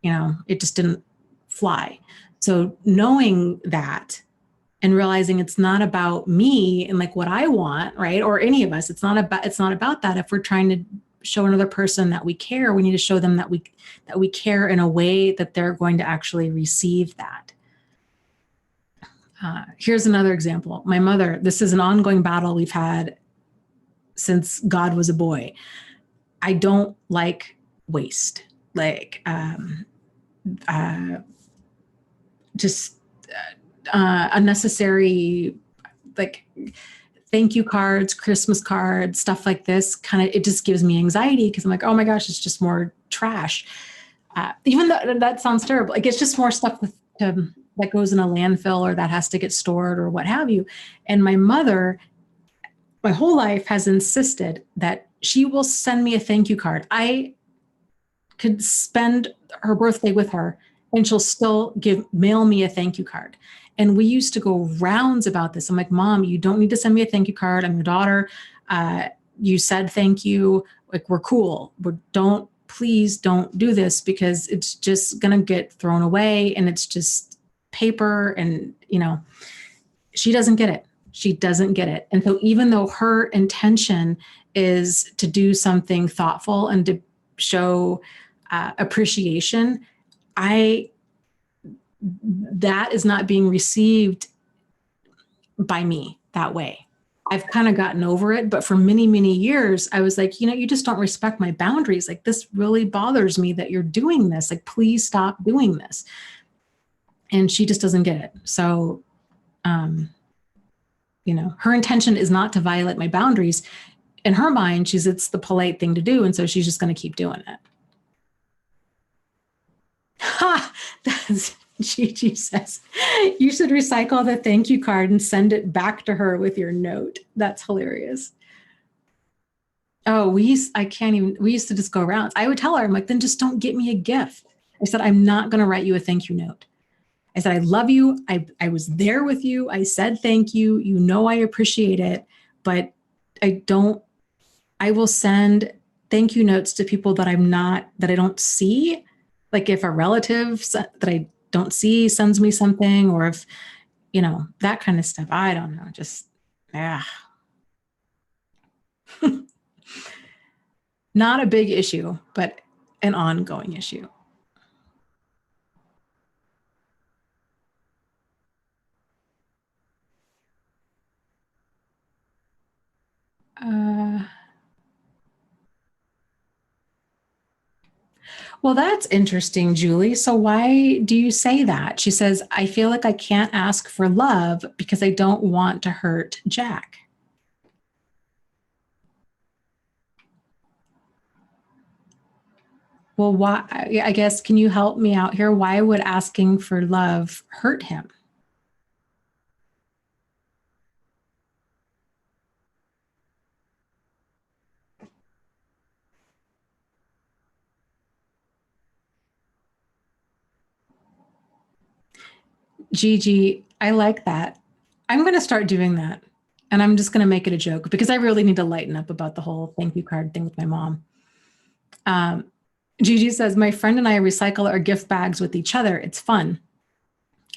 it just didn't fly. So knowing that and realizing it's not about me and like what I want, right? Or any of us, it's not about that. If we're trying to show another person that we care, we need to show them that we care in a way that they're going to actually receive that. Here's another example. My mother, this is an ongoing battle we've had since God was a boy. I don't like waste, unnecessary, like thank you cards, Christmas cards, stuff like this. It just gives me anxiety because I'm like, oh my gosh, it's just more trash. Even though that sounds terrible. Like it's just more stuff that goes in a landfill or that has to get stored or what have you. And my mother, my whole life, has insisted that she will send me a thank you card. I could spend her birthday with her and she'll still mail me a thank you card. And we used to go rounds about this. I'm like, Mom, you don't need to send me a thank you card. I'm your daughter. You said thank you. Like, we're cool. Please don't do this, because it's just going to get thrown away and it's just paper. And, she doesn't get it. She doesn't get it. And so even though her intention is to do something thoughtful and to show appreciation, that is not being received by me that way. I've kind of gotten over it, but for many, many years, I was like, you just don't respect my boundaries. Like, this really bothers me that you're doing this. Like, please stop doing this. And she just doesn't get it. So, her intention is not to violate my boundaries. In her mind, it's the polite thing to do. And so she's just going to keep doing it. Ha! Gigi says, you should recycle the thank you card and send it back to her with your note. That's hilarious. Oh, we used to just go around. I would tell her, I'm like, then just don't get me a gift. I said, I'm not going to write you a thank you note. I said, I love you. I was there with you. I said, thank you. I appreciate it, but I will send thank you notes to people that I don't see. Like, if a relative that I don't see sends me something, or if, that kind of stuff, I don't know, just, not a big issue, but an ongoing issue. Well, that's interesting, Julie. So why do you say that? She says, I feel like I can't ask for love because I don't want to hurt Jack. Well, why? I guess, can you help me out here? Why would asking for love hurt him? Gigi, I like that. I'm going to start doing that. And I'm just going to make it a joke, because I really need to lighten up about the whole thank you card thing with my mom. Gigi says, my friend and I recycle our gift bags with each other. It's fun.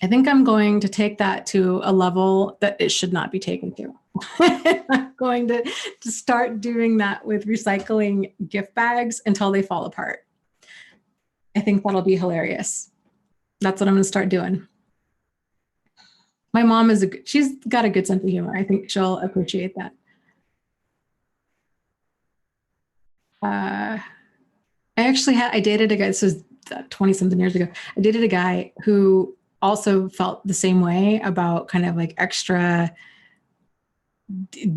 I think I'm going to take that to a level that it should not be taken to. I'm going to start doing that with recycling gift bags until they fall apart. I think that'll be hilarious. That's what I'm going to start doing. My mom she's got a good sense of humor. I think she'll appreciate that. I dated a guy, this was 20 something years ago. I dated a guy who also felt the same way about kind of like extra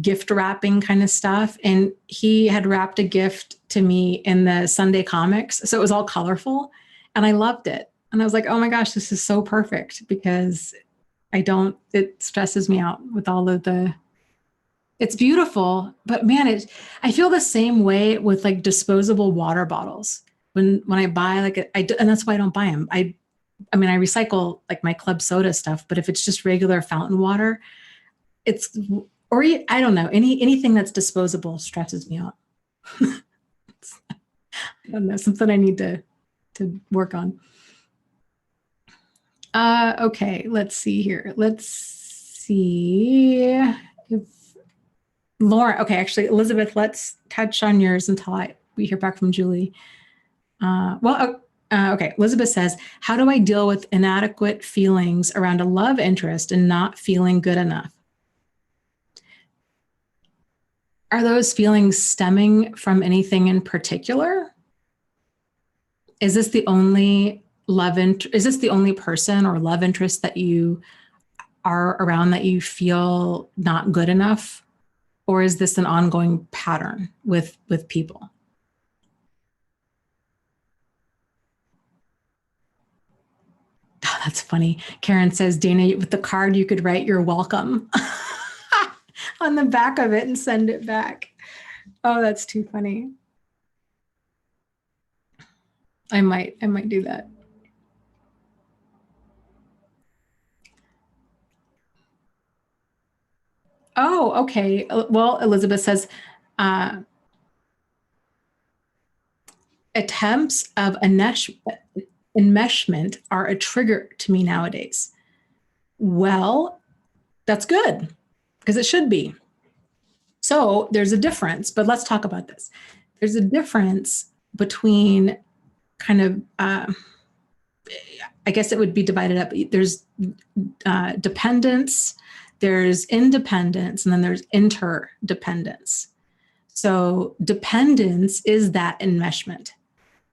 gift wrapping kind of stuff. And he had wrapped a gift to me in the Sunday comics. So it was all colorful and I loved it. And I was like, oh my gosh, this is so perfect, because it stresses me out with all of it's beautiful, but man, I feel the same way with like disposable water bottles. When I buy and that's why I don't buy them. I recycle like my club soda stuff, but if it's just regular fountain water, I don't know, anything that's disposable stresses me out. I don't know, something I need to work on. Okay, let's see here. Let's see if Laura, okay, actually, Elizabeth, let's touch on yours until we hear back from Julie. Okay, Elizabeth says, how do I deal with inadequate feelings around a love interest and not feeling good enough? Are those feelings stemming from anything in particular? Is this the only person or love interest that you are around that you feel not good enough? Or is this an ongoing pattern with people? That's funny. Karen says, Dana, with the card, you could write "you're welcome" on the back of it and send it back. Oh, that's too funny. I might do that. Oh, okay. Well, Elizabeth says, uh, attempts of enmeshment are a trigger to me nowadays. Well, that's good because it should be. So there's a difference, but let's talk about this. There's a difference between kind of, I guess it would be divided up. There's dependence, there's independence, and then there's interdependence. So dependence is that enmeshment.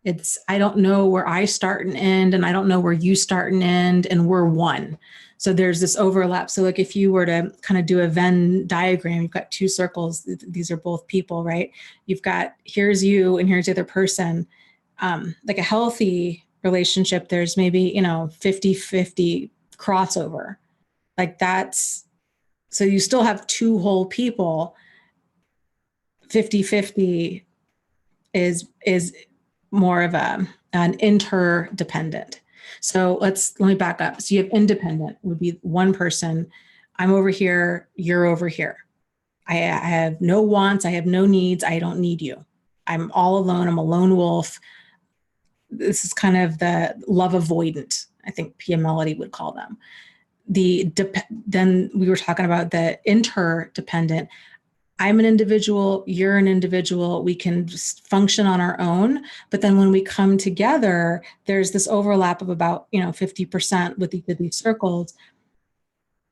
It's, I don't know where I start and end, and I don't know where you start and end, and we're one. So there's this overlap. So like if you were to kind of do a Venn diagram, you've got two circles. These are both people, right? You've got, here's you and here's the other person. Like a healthy relationship, there's maybe, 50-50 crossover. Like that's, so you still have two whole people. 50-50 is more of an interdependent. So let me back up. So you have independent would be one person. I'm over here, you're over here. I have no wants, I have no needs, I don't need you. I'm all alone, I'm a lone wolf. This is kind of the love avoidant, I think Pia Melody would call them. Then we were talking about the interdependent. I'm an individual, you're an individual, we can just function on our own. But then when we come together, there's this overlap of about, 50% with each of these circles.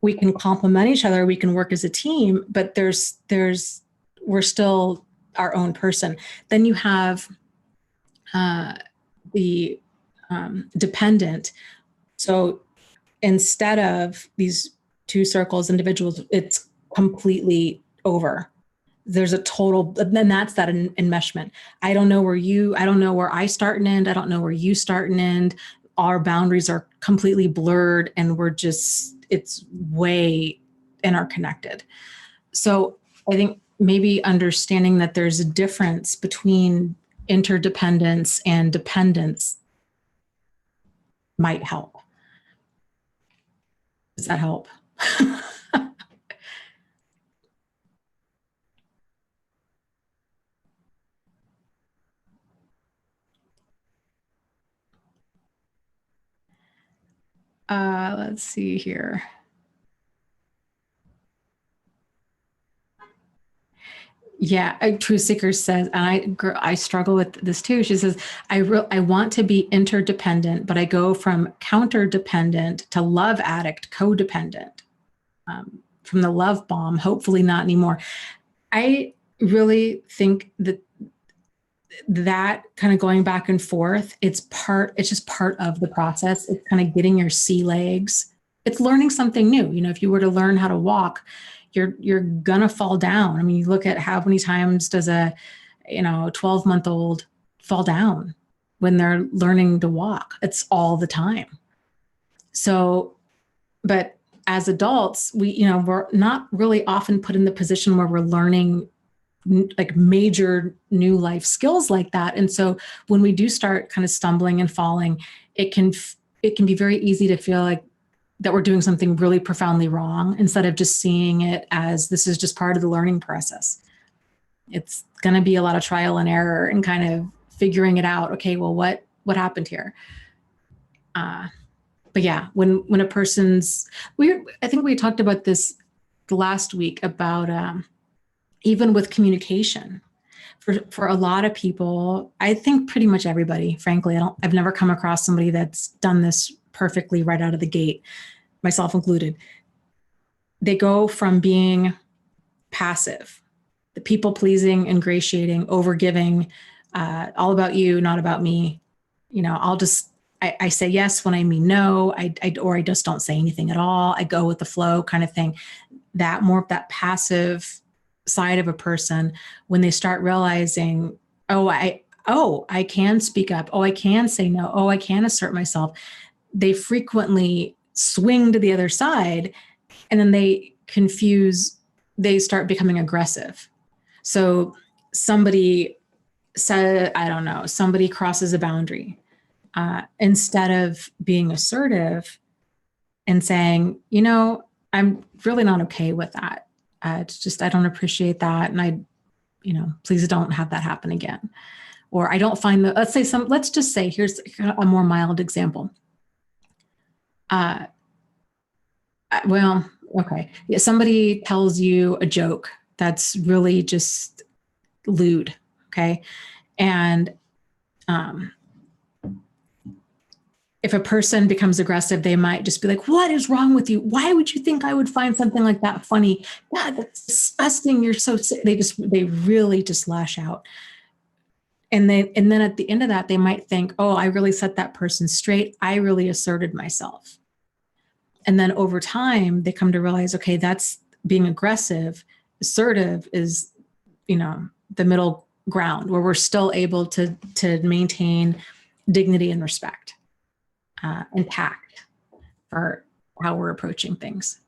We can complement each other, we can work as a team, but we're still our own person. Then you have the dependent. So instead of these two circles, individuals, it's completely over. There's a total, and that's that enmeshment. I don't know where I start and end. I don't know where you start and end. Our boundaries are completely blurred and it's way interconnected. So I think maybe understanding that there's a difference between interdependence and dependence might help. Does that help? Let's see here. Yeah, a True Seeker says, and I struggle with this too. She says, I want to be interdependent, but I go from counter-dependent to love addict, codependent. From the love bomb, hopefully not anymore. I really think that kind of going back and forth, it's just part of the process. It's kind of getting your sea legs. It's learning something new. If you were to learn how to walk, you're gonna fall down. I mean, you look at how many times does a 12-month-old fall down when they're learning to walk? It's all the time. So, but as adults, we're not really often put in the position where we're learning like major new life skills like that. And so when we do start kind of stumbling and falling, it can be very easy to feel like that we're doing something really profoundly wrong instead of just seeing it as this is just part of the learning process. It's going to be a lot of trial and error and kind of figuring it out. Okay, well, what happened here? But yeah, when a person's, I think we talked about this last week about even with communication. For a lot of people, I think pretty much everybody, frankly, I've never come across somebody that's done this perfectly right out of the gate, myself included. They go from being passive, the people pleasing, ingratiating, overgiving, all about you, not about me. I say yes when I mean no, or I just don't say anything at all. I go with the flow kind of thing. That more of that passive side of a person, when they start realizing, I can speak up. Oh, I can say no. Oh, I can assert myself. they frequently swing to the other side, and then they start becoming aggressive. So somebody said, I don't know, somebody crosses a boundary. Instead of being assertive and saying, I'm really not okay with that. It's just, I don't appreciate that. And please don't have that happen again. Or I don't find let's just say, here's a more mild example. Okay. Yeah, somebody tells you a joke that's really just lewd. Okay. And, if a person becomes aggressive, they might just be like, what is wrong with you? Why would you think I would find something like that funny? God, that's disgusting. You're so sick. They really just lash out. And then at the end of that, they might think, oh, I really set that person straight. I really asserted myself. And then over time, they come to realize, okay, that's being aggressive. Assertive is, the middle ground where we're still able to maintain dignity and respect. And tact for how we're approaching things.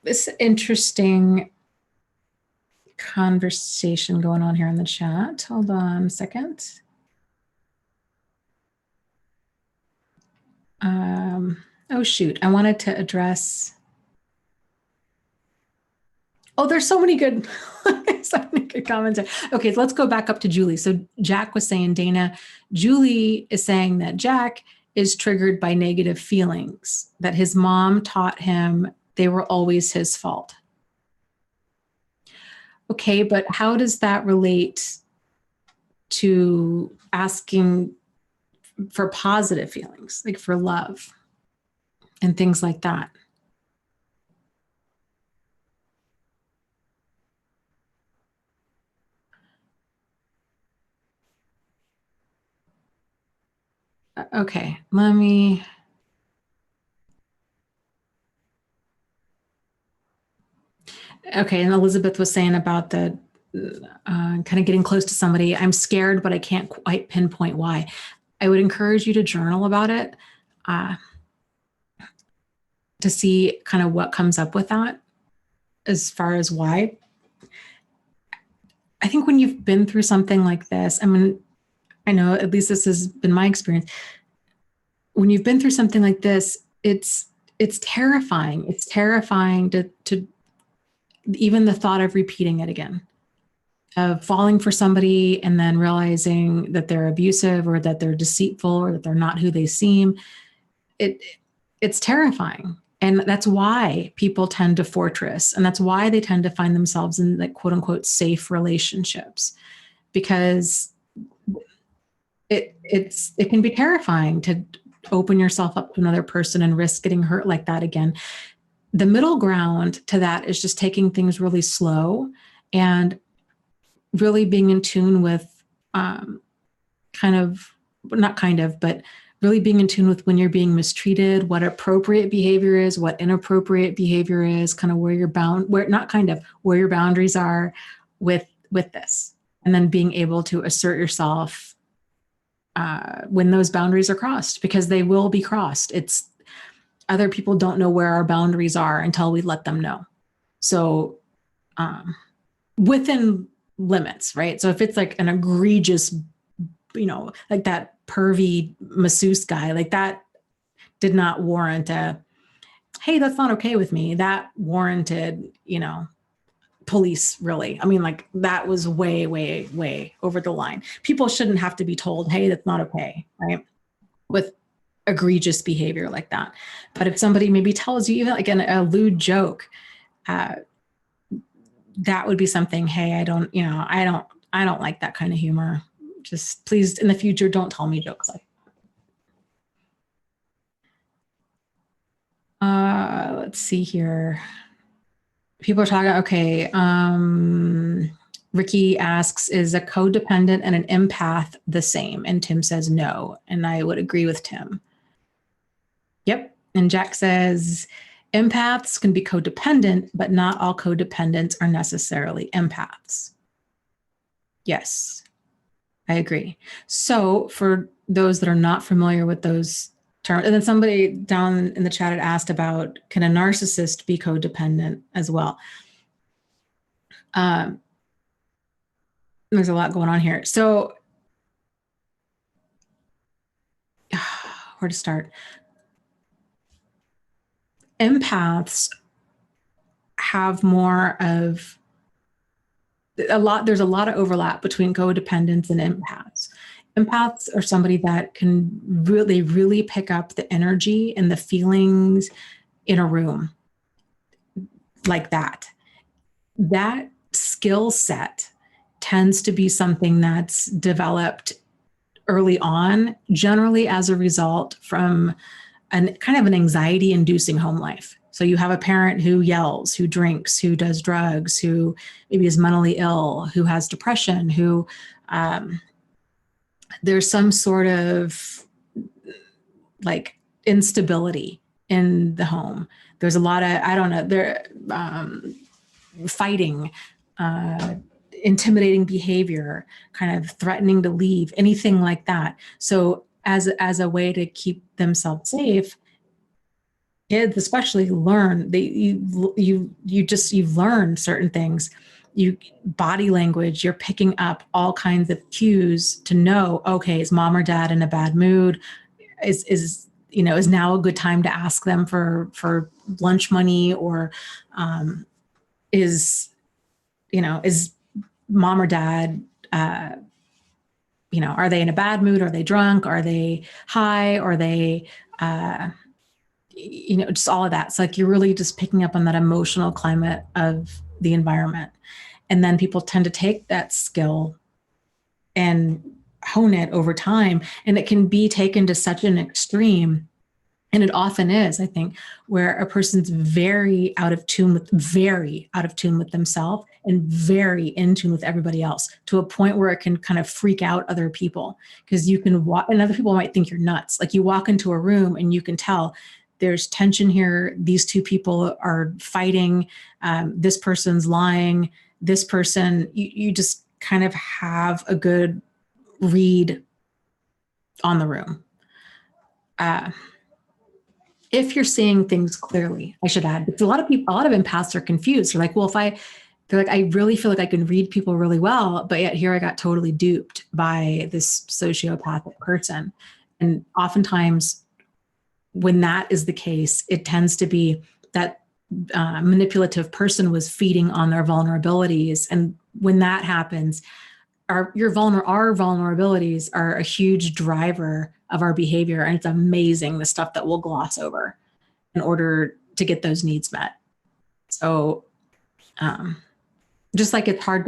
This interesting conversation going on here in the chat. Hold on a second. Oh, shoot. I wanted to address. Oh, there's so many good comments. Okay, so let's go back up to Julie. So Jack was saying, Dana, Julie is saying that Jack is triggered by negative feelings, that his mom taught him they were always his fault. Okay, but how does that relate to asking for positive feelings, like for love and things like that? Okay, okay, and Elizabeth was saying about the kind of getting close to somebody. I'm scared, but I can't quite pinpoint why. I would encourage you to journal about it to see kind of what comes up with that as far as why. I think when you've been through something like this, I mean, I know at least this has been my experience. When you've been through something like this, it's terrifying. It's terrifying to even the thought of repeating it again, of falling for somebody and then realizing that they're abusive or that they're deceitful or that they're not who they seem. It's terrifying. And that's why people tend to fortress. And that's why they tend to find themselves in like quote unquote safe relationships, because it can be terrifying to open yourself up to another person and risk getting hurt like that again. The middle ground to that is just taking things really slow and really being in tune with but really being in tune with when you're being mistreated, what appropriate behavior is, what inappropriate behavior is, kind of where your boundaries are with this. And then being able to assert yourself when those boundaries are crossed, because they will be crossed. Other people don't know where our boundaries are until we let them know. So within limits, right? So if it's like an egregious, like that pervy masseuse guy, like that did not warrant hey, that's not okay with me. That warranted, police, really. I mean, like that was way, way, way over the line. People shouldn't have to be told, hey, that's not okay, right? With egregious behavior like that. But if somebody maybe tells you, even again, a lewd joke, that would be something, hey, I don't like that kind of humor. Just please in the future, don't tell me jokes like that. Let's see here. People are talking, okay. Ricky asks, is a codependent and an empath the same? And Tim says no. And I would agree with Tim. Yep. And Jack says, Empaths can be codependent, but not all codependents are necessarily empaths. Yes, I agree. So for those that are not familiar with those terms, and then somebody down in the chat had asked about, can a narcissist be codependent as well? There's a lot going on here. So where to start? Empaths have more of there's a lot of overlap between codependents and empaths. Empaths are somebody that can really pick up the energy and the feelings in a room like that. That skill set tends to be something that's developed early on, generally as a result from an kind of an anxiety-inducing home life. So you have a parent who yells, who drinks, who does drugs, who maybe is mentally ill, who has depression, who there's some sort of like instability in the home. There's a lot of, I don't know, there fighting, intimidating behavior, kind of threatening to leave, anything like that. So as a way to keep themselves safe, kids especially learn, you've learned certain things. Body language, you're picking up all kinds of cues to know, okay, is mom or dad in a bad mood? Is now a good time to ask them for lunch money, or is mom or dad, are they in a bad mood? Are they drunk? Are they high? Are they, just all of that. It's like you're really just picking up on that emotional climate of the environment. And then people tend to take that skill and hone it over time. And it can be taken to such an extreme. And it often is, I think, where a person's very out of tune with themselves and very in tune with everybody else, to a point where it can kind of freak out other people. Because you can walk, and other people might think you're nuts. Like you walk into a room and you can tell there's tension here. These two people are fighting. This person's lying. This person, you just kind of have a good read on the room. If you're seeing things clearly, I should add, because a lot of empaths are confused. They're like, well, I really feel like I can read people really well, but yet here I got totally duped by this sociopathic person. And oftentimes when that is the case, it tends to be that manipulative person was feeding on their vulnerabilities. And when that happens, our vulnerabilities are a huge driver of our behavior. And it's amazing the stuff that we'll gloss over in order to get those needs met. So just like it's hard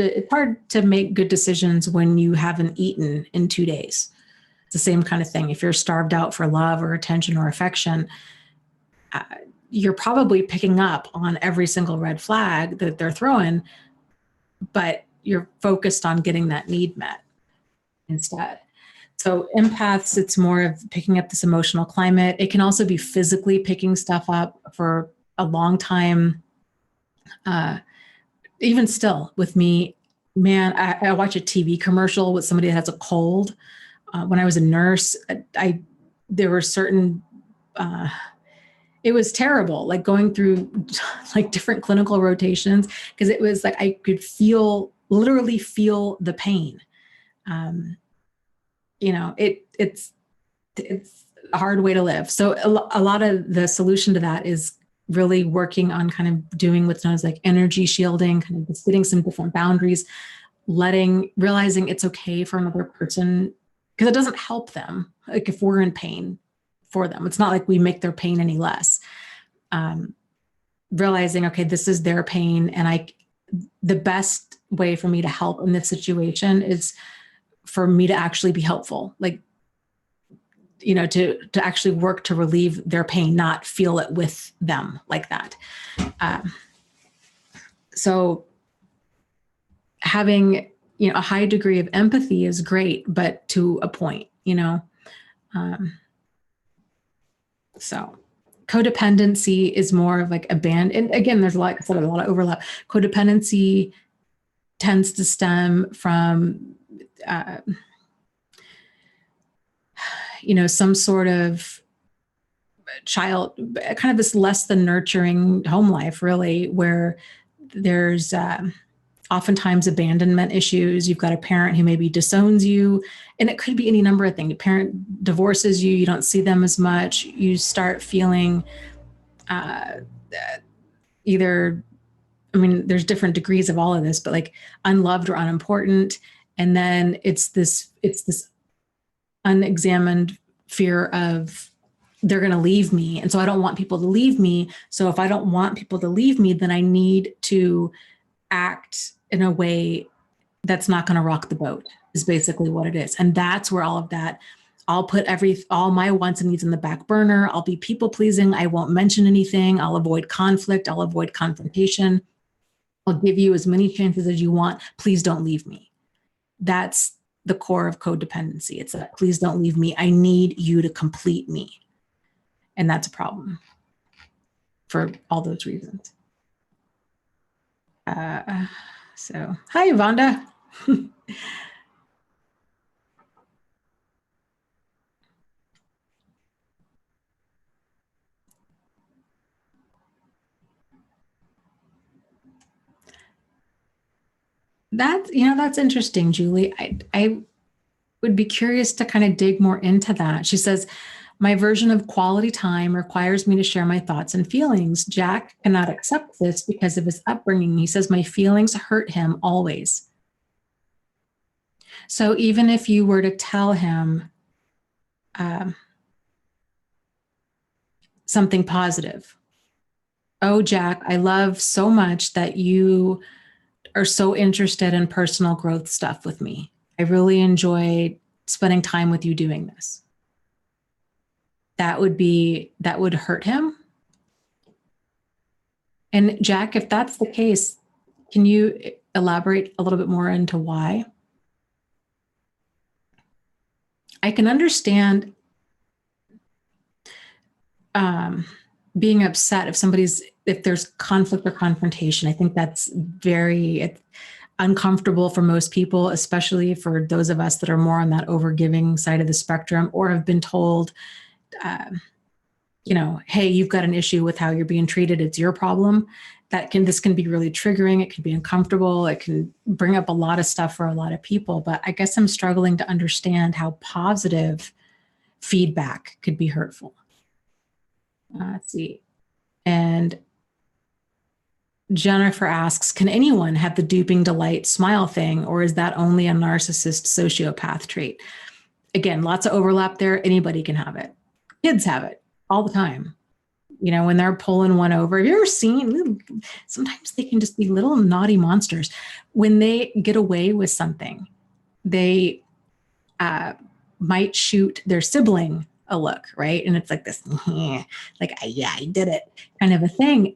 to make good decisions when you haven't eaten in 2 days. It's the same kind of thing. If you're starved out for love or attention or affection, you're probably picking up on every single red flag that they're throwing, but you're focused on getting that need met instead. So empaths, it's more of picking up this emotional climate. It can also be physically picking stuff up for a long time. Even still with me, man, I watch a TV commercial with somebody that has a cold. When I was a nurse, there were certain, it was terrible, like going through like different clinical rotations, because it was like I could literally feel the pain. It's a hard way to live. So a lot of the solution to that is really working on kind of doing what's known as like energy shielding, kind of setting some different boundaries, realizing it's okay for another person, because it doesn't help them. Like if we're in pain for them, it's not like we make their pain any less. Realizing, okay, this is their pain, and the best way for me to help in this situation is for me to actually be helpful, like, to actually work to relieve their pain, not feel it with them like that. So having, a high degree of empathy is great, but to a point, so Codependency is more of like and again, there's like I said, a lot of overlap. Codependency tends to stem from, some sort of child, kind of this less than nurturing home life, really, where there's oftentimes abandonment issues. You've got a parent who maybe disowns you, and it could be any number of things. A parent divorces you, you don't see them as much. You start feeling either, there's different degrees of all of this, but like unloved or unimportant. And then it's this unexamined fear of they're going to leave me. And so I don't want people to leave me. So if I don't want people to leave me, then I need to act in a way that's not going to rock the boat, is basically what it is. And that's where all of that, I'll put all my wants and needs in the back burner. I'll be people pleasing. I won't mention anything. I'll avoid conflict. I'll avoid confrontation. I'll give you as many chances as you want. Please don't leave me. That's the core of codependency. It's that please don't leave me. I need you to complete me. And that's a problem for all those reasons. So, hi, Vonda. That's interesting, Julie. I would be curious to kind of dig more into that. She says, my version of quality time requires me to share my thoughts and feelings. Jack cannot accept this because of his upbringing. He says, my feelings hurt him always. So even if you were to tell him something positive, oh, Jack, I love so much that you are so interested in personal growth stuff with me. I really enjoy spending time with you doing this. That would hurt him. And Jack, if that's the case, can you elaborate a little bit more into why? I can understand being upset if there's conflict or confrontation. I think that's very uncomfortable for most people, especially for those of us that are more on that overgiving side of the spectrum, or have been told, hey, you've got an issue with how you're being treated. It's your problem. This can be really triggering. It can be uncomfortable. It can bring up a lot of stuff for a lot of people. But I guess I'm struggling to understand how positive feedback could be hurtful. Let's see. And Jennifer asks, can anyone have the duping delight smile thing, or is that only a narcissist sociopath trait? Again, lots of overlap there. Anybody can have it. Kids have it all the time. When they're pulling one over, have you ever seen, sometimes they can just be little naughty monsters. When they get away with something, they might shoot their sibling a look, right? And it's like this, like, yeah, I did it kind of a thing.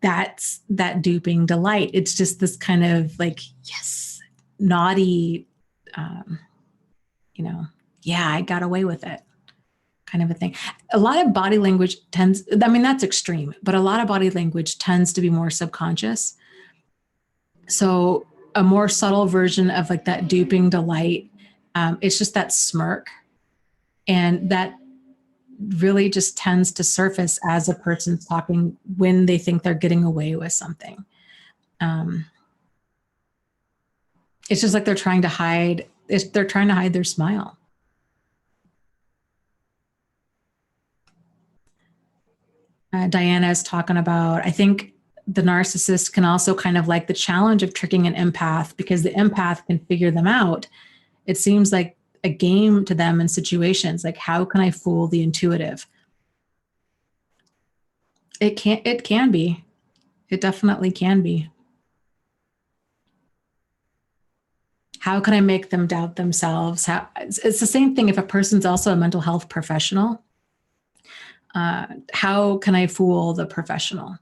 That's that duping delight. It's just this kind of like, yes, naughty, yeah, I got away with it kind of a thing. A lot of body language that's extreme, but a lot of body language tends to be more subconscious. So a more subtle version of like that duping delight, it's just that smirk. And that really just tends to surface as a person's talking when they think they're getting away with something. It's just like they're trying to hide their smile. Diana is talking about, I think the narcissist can also kind of like the challenge of tricking an empath, because the empath can figure them out. It seems like a game to them in situations like, how can I fool the intuitive? It can be. It definitely can be. How can I make them doubt themselves? It's the same thing if a person's also a mental health professional. How can I fool the professional?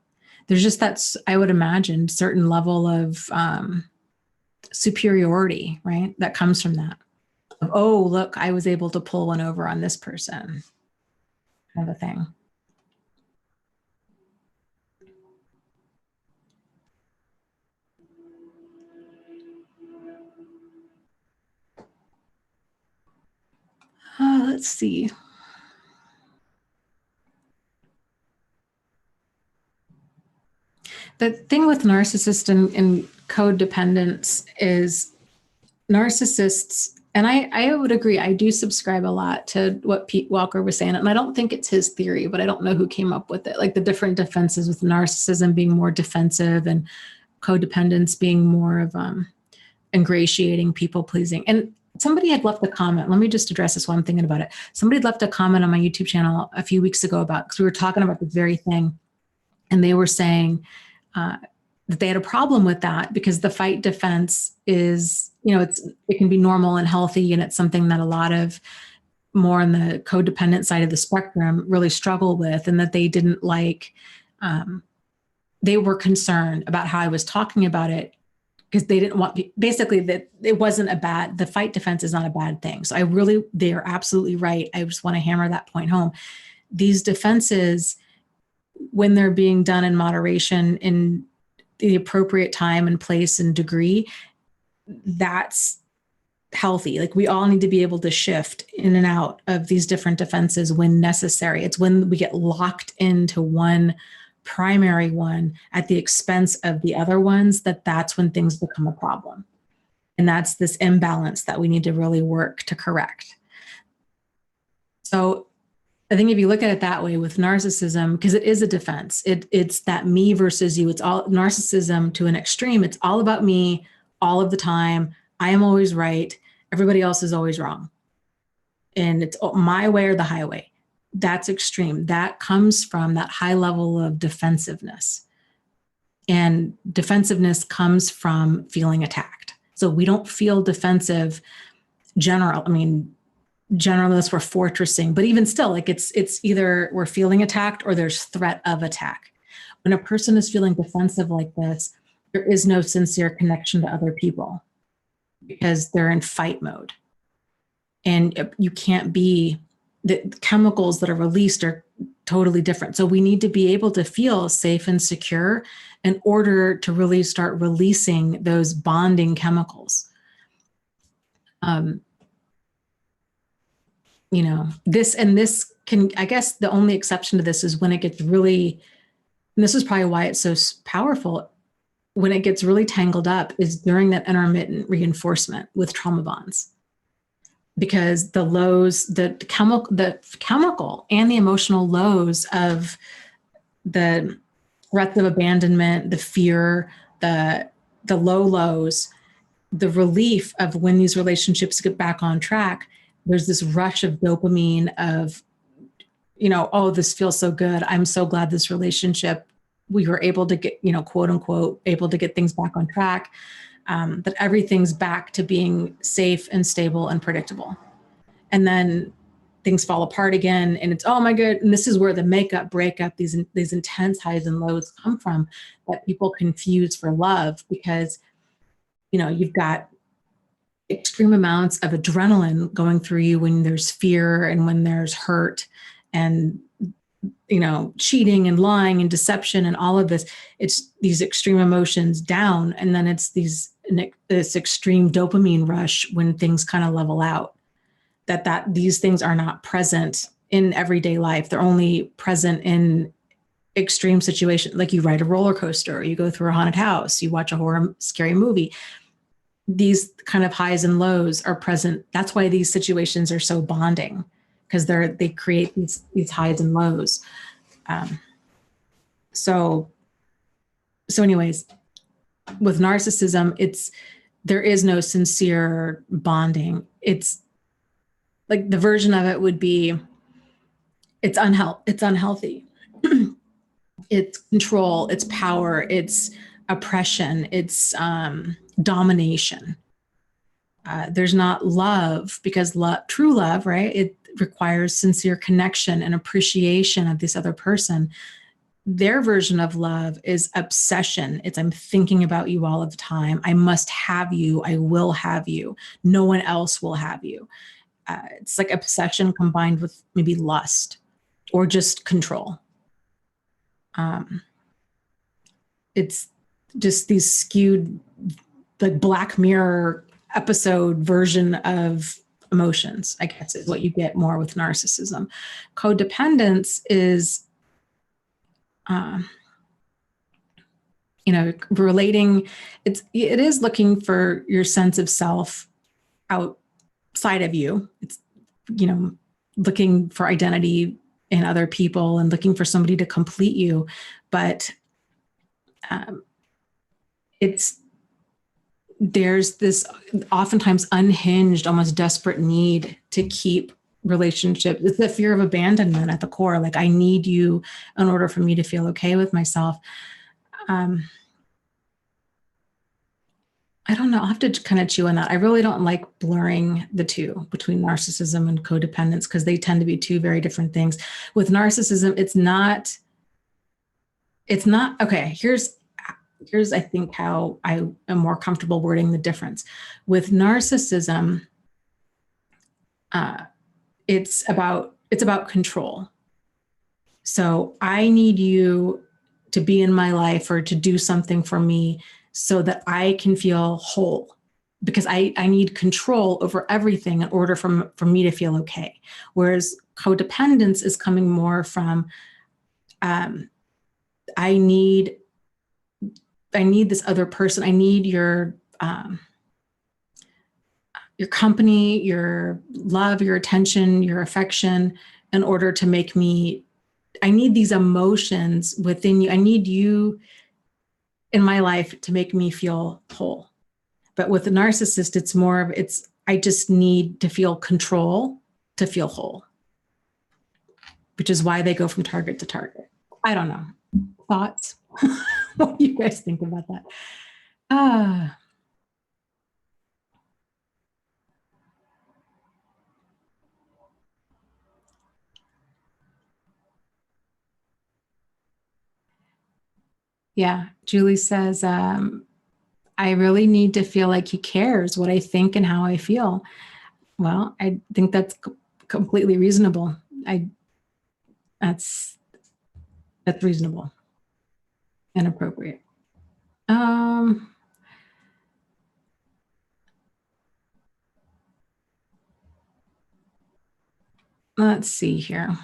There's just that, I would imagine, certain level of superiority, right? That comes from that. Oh, look, I was able to pull one over on this person, kind of a thing. let's see. The thing with narcissists and codependence is narcissists, and I would agree, I do subscribe a lot to what Pete Walker was saying, and I don't think it's his theory, but I don't know who came up with it, like the different defenses with narcissism being more defensive and codependence being more of ingratiating, people pleasing. And somebody had left a comment. Let me just address this while I'm thinking about it. Somebody had left a comment on my YouTube channel a few weeks ago about, because we were talking about this very thing, and they were saying that they had a problem with that because the fight defense is, it can be normal and healthy, and it's something that a lot of more on the codependent side of the spectrum really struggle with, and that they didn't like. They were concerned about how I was talking about it because they didn't want, basically, that it wasn't the fight defense is not a bad thing. So they are absolutely right. I just want to hammer that point home. These defenses, when they're being done in moderation, in the appropriate time and place and degree, that's healthy. Like, we all need to be able to shift in and out of these different defenses when necessary. It's when we get locked into one primary one at the expense of the other ones that's when things become a problem. And that's this imbalance that we need to really work to correct. So I think if you look at it that way with narcissism, because it is a defense, it's that me versus you. It's all narcissism to an extreme. It's all about me all of the time. I am always right. Everybody else is always wrong. And it's my way or the highway. That's extreme. That comes from that high level of defensiveness. And defensiveness comes from feeling attacked. So we don't feel defensive generally, unless we're fortressing, but even still, like it's either we're feeling attacked or there's threat of attack. When a person is feeling defensive like this, there is no sincere connection to other people because they're in fight mode. And you can't be, the chemicals that are released are totally different. So we need to be able to feel safe and secure in order to really start releasing those bonding chemicals. This can, I guess the only exception to this is when it gets really, and this is probably why it's so powerful, when it gets really tangled up is during that intermittent reinforcement with trauma bonds. Because the lows, the chemical and the emotional lows of the threats of abandonment, the fear, the low lows, the relief of when these relationships get back on track, there's this rush of dopamine of, oh, this feels so good. I'm so glad this relationship, we were able to get, quote unquote, able to get things back on track. That everything's back to being safe and stable and predictable. And then things fall apart again, and it's, oh my God. And this is where the makeup, breakup, these intense highs and lows come from, that people confuse for love, because, you've got extreme amounts of adrenaline going through you when there's fear and when there's hurt and, cheating and lying and deception and all of this. It's these extreme emotions down. And then it's this extreme dopamine rush when things kind of level out, that these things are not present in everyday life. They're only present in extreme situations. Like you ride a roller coaster, or you go through a haunted house, you watch a horror, scary movie. These kind of highs and lows are present. That's why these situations are so bonding, because they create these highs and lows. So anyways, with narcissism, there is no sincere bonding. It's like the version of it would be, it's unhealthy. It's control, it's power, it's oppression, it's domination. There's not love, because true love, right? It requires sincere connection and appreciation of this other person. Their version of love is obsession. It's, I'm thinking about you all of the time. I must have you. I will have you. No one else will have you. It's like obsession combined with maybe lust or just control. It's just these skewed, like Black Mirror episode version of emotions, I guess, is what you get more with narcissism. Codependence is, relating. It is looking for your sense of self outside of you. It's, looking for identity in other people and looking for somebody to complete you. But there's this oftentimes unhinged, almost desperate need to keep relationship. It's the fear of abandonment at the core. Like, I need you in order for me to feel okay with myself. I don't know. I'll have to kind of chew on that. I really don't like blurring the two between narcissism and codependence, because they tend to be two very different things. With narcissism, it's not, okay, here's I think how I am more comfortable wording the difference. With narcissism, it's about control. So I need you to be in my life or to do something for me so that I can feel whole, because I need control over everything in order for me to feel okay. Whereas codependence is coming more from, I need this other person. I need your company, your love, your attention, your affection in order to make me, I need these emotions within you. I need you in my life to make me feel whole. But with a narcissist, it's more of, I just need to feel control to feel whole, which is why they go from target to target. I don't know. Thoughts? What do you guys think about that? Yeah, Julie says, I really need to feel like he cares what I think and how I feel. Well, I think that's completely reasonable. That's reasonable and appropriate. Let's see here.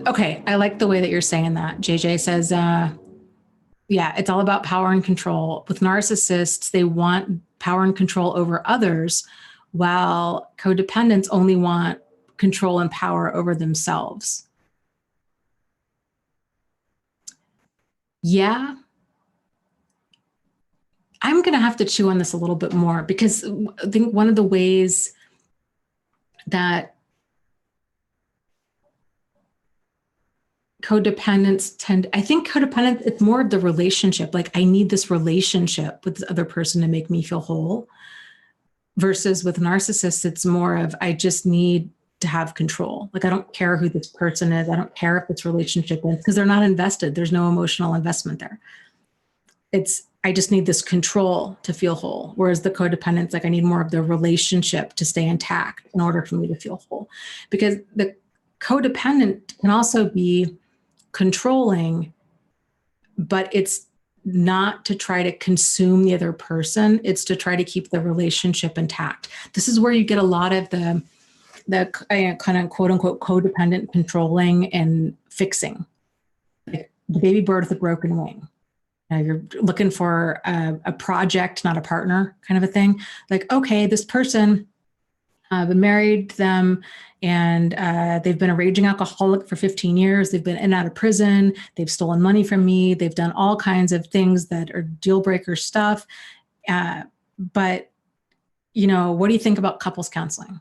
Okay, I like the way that you're saying that. JJ says, yeah, it's all about power and control. With narcissists, they want power and control over others, while codependents only want control and power over themselves. Yeah. I'm going to have to chew on this a little bit more, because I think one of the ways that codependents I think codependent, it's more of the relationship. Like, I need this relationship with this other person to make me feel whole, versus with narcissists, it's more of, I just need to have control. Like, I don't care who this person is. I don't care if this relationship is, because they're not invested. There's no emotional investment there. I just need this control to feel whole. Whereas the codependent's like, I need more of the relationship to stay intact in order for me to feel whole. Because the codependent can also be controlling, but it's not to try to consume the other person. It's to try to keep the relationship intact. This is where you get a lot of the kind of quote unquote codependent controlling and fixing. Like the baby bird with a broken wing. You're looking for a project, not a partner, kind of a thing. Like, okay, this person, I've been married to them, and they've been a raging alcoholic for 15 years. They've been in and out of prison. They've stolen money from me. They've done all kinds of things that are deal breaker stuff. But, what do you think about couples counseling?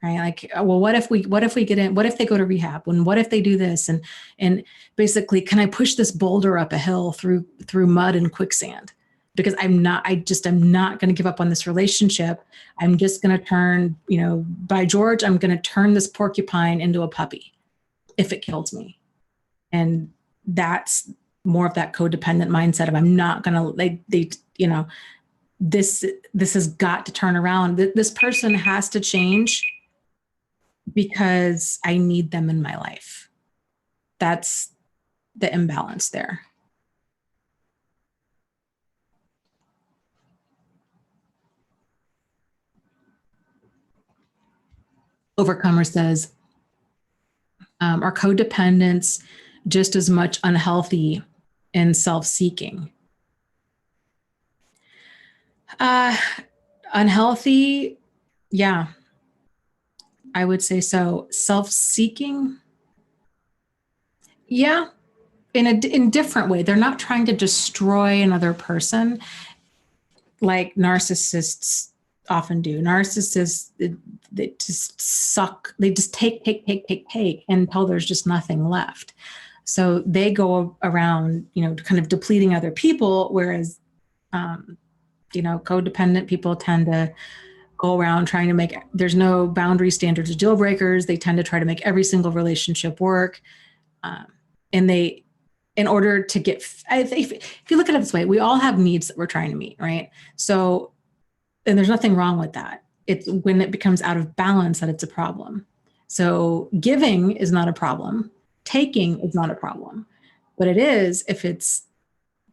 Right? Like, well, what if we get in, what if they go to rehab? And what if they do this? And basically, can I push this boulder up a hill through mud and quicksand? Because I'm not going to give up on this relationship. I'm just going to turn, by George, I'm going to turn this porcupine into a puppy if it kills me. And that's more of that codependent mindset of, I'm not going to, this has got to turn around. This person has to change because I need them in my life. That's the imbalance there. Overcomer says, are codependents just as much unhealthy and self-seeking? Unhealthy, yeah, I would say so. Self-seeking, yeah, in a different way. They're not trying to destroy another person like narcissists often do. Narcissists, they just suck. They just take until there's just nothing left. So they go around, kind of depleting other people, whereas, codependent people tend to go around trying to make, there's no boundary standards or deal breakers. They tend to try to make every single relationship work. And in order to get, if you look at it this way, we all have needs that we're trying to meet, right? So, and there's nothing wrong with that. It's when it becomes out of balance that it's a problem. So giving is not a problem. Taking is not a problem. But it is if it's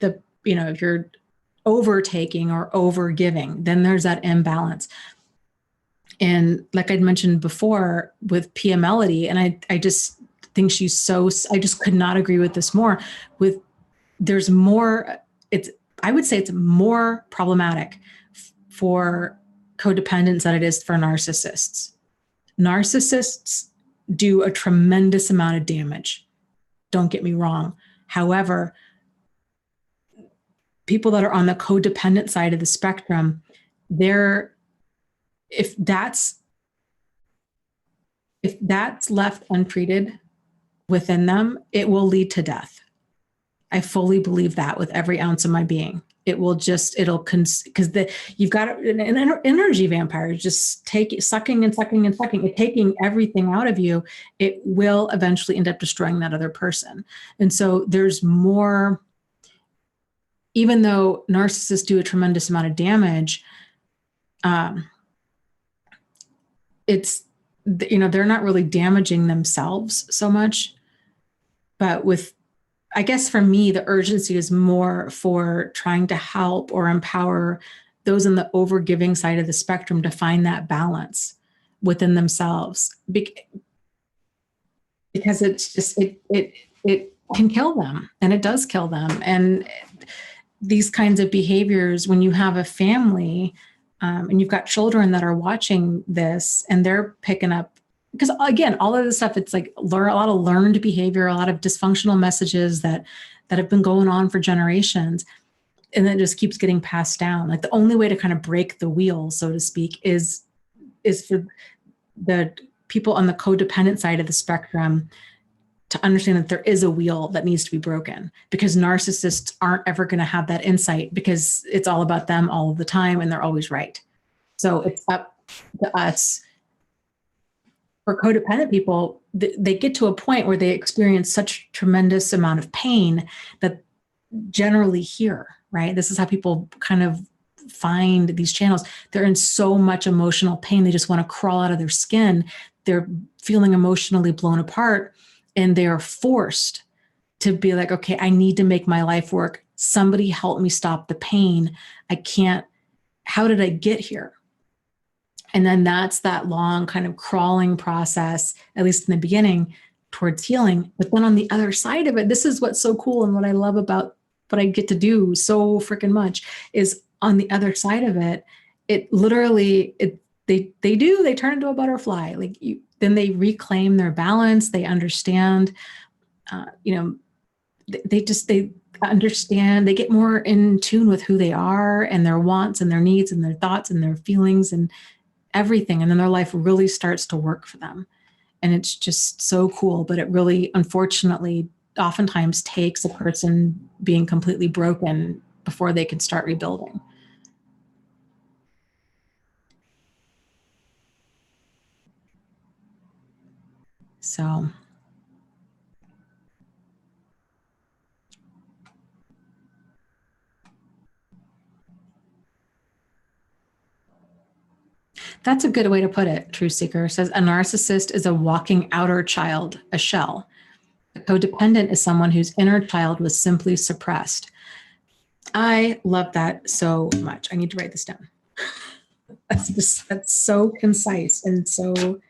if you're overtaking or over giving, then there's that imbalance. And like I'd mentioned before with Pia Melody, and I just think I just could not agree with this more. There's more, I would say it's more problematic for codependents than it is for narcissists. Narcissists do a tremendous amount of damage. Don't get me wrong. However, people that are on the codependent side of the spectrum, if that's left untreated within them, it will lead to death. I fully believe that with every ounce of my being. Because you've got an energy vampire just sucking and sucking and sucking and taking everything out of you. It will eventually end up destroying that other person. And so there's more, even though narcissists do a tremendous amount of damage, they're not really damaging themselves so much, but I guess for me, the urgency is more for trying to help or empower those in the overgiving side of the spectrum to find that balance within themselves, because it's just, it can kill them, and it does kill them. And these kinds of behaviors, when you have a family, and you've got children that are watching this and they're picking up, because again, all of this stuff, it's like a lot of learned behavior, a lot of dysfunctional messages that have been going on for generations. And then it just keeps getting passed down. Like the only way to kind of break the wheel, so to speak, is for the people on the codependent side of the spectrum to understand that there is a wheel that needs to be broken, because narcissists aren't ever going to have that insight, because it's all about them all of the time and they're always right. So it's up to us. For codependent people, they get to a point where they experience such tremendous amount of pain that generally here, right? This is how people kind of find these channels. They're in so much emotional pain. They just want to crawl out of their skin. They're feeling emotionally blown apart, and they are forced to be like, okay, I need to make my life work. Somebody help me stop the pain. I can't, how did I get here? And then that's that long kind of crawling process, at least in the beginning, towards healing. But then on the other side of it, this is what's so cool, and what I love about what I get to do so freaking much, is on the other side of it, it literally, they turn into a butterfly. Then they reclaim their balance. They understand, they understand, they get more in tune with who they are and their wants and their needs and their thoughts and their feelings and everything. And then their life really starts to work for them. And it's just so cool. But it really, unfortunately, oftentimes takes a person being completely broken before they can start rebuilding. So That's a good way to put it. Truth Seeker says a narcissist is a walking outer child, a shell. A codependent is someone whose inner child was simply suppressed. I love that so much. I need to write this down. That's so concise and so,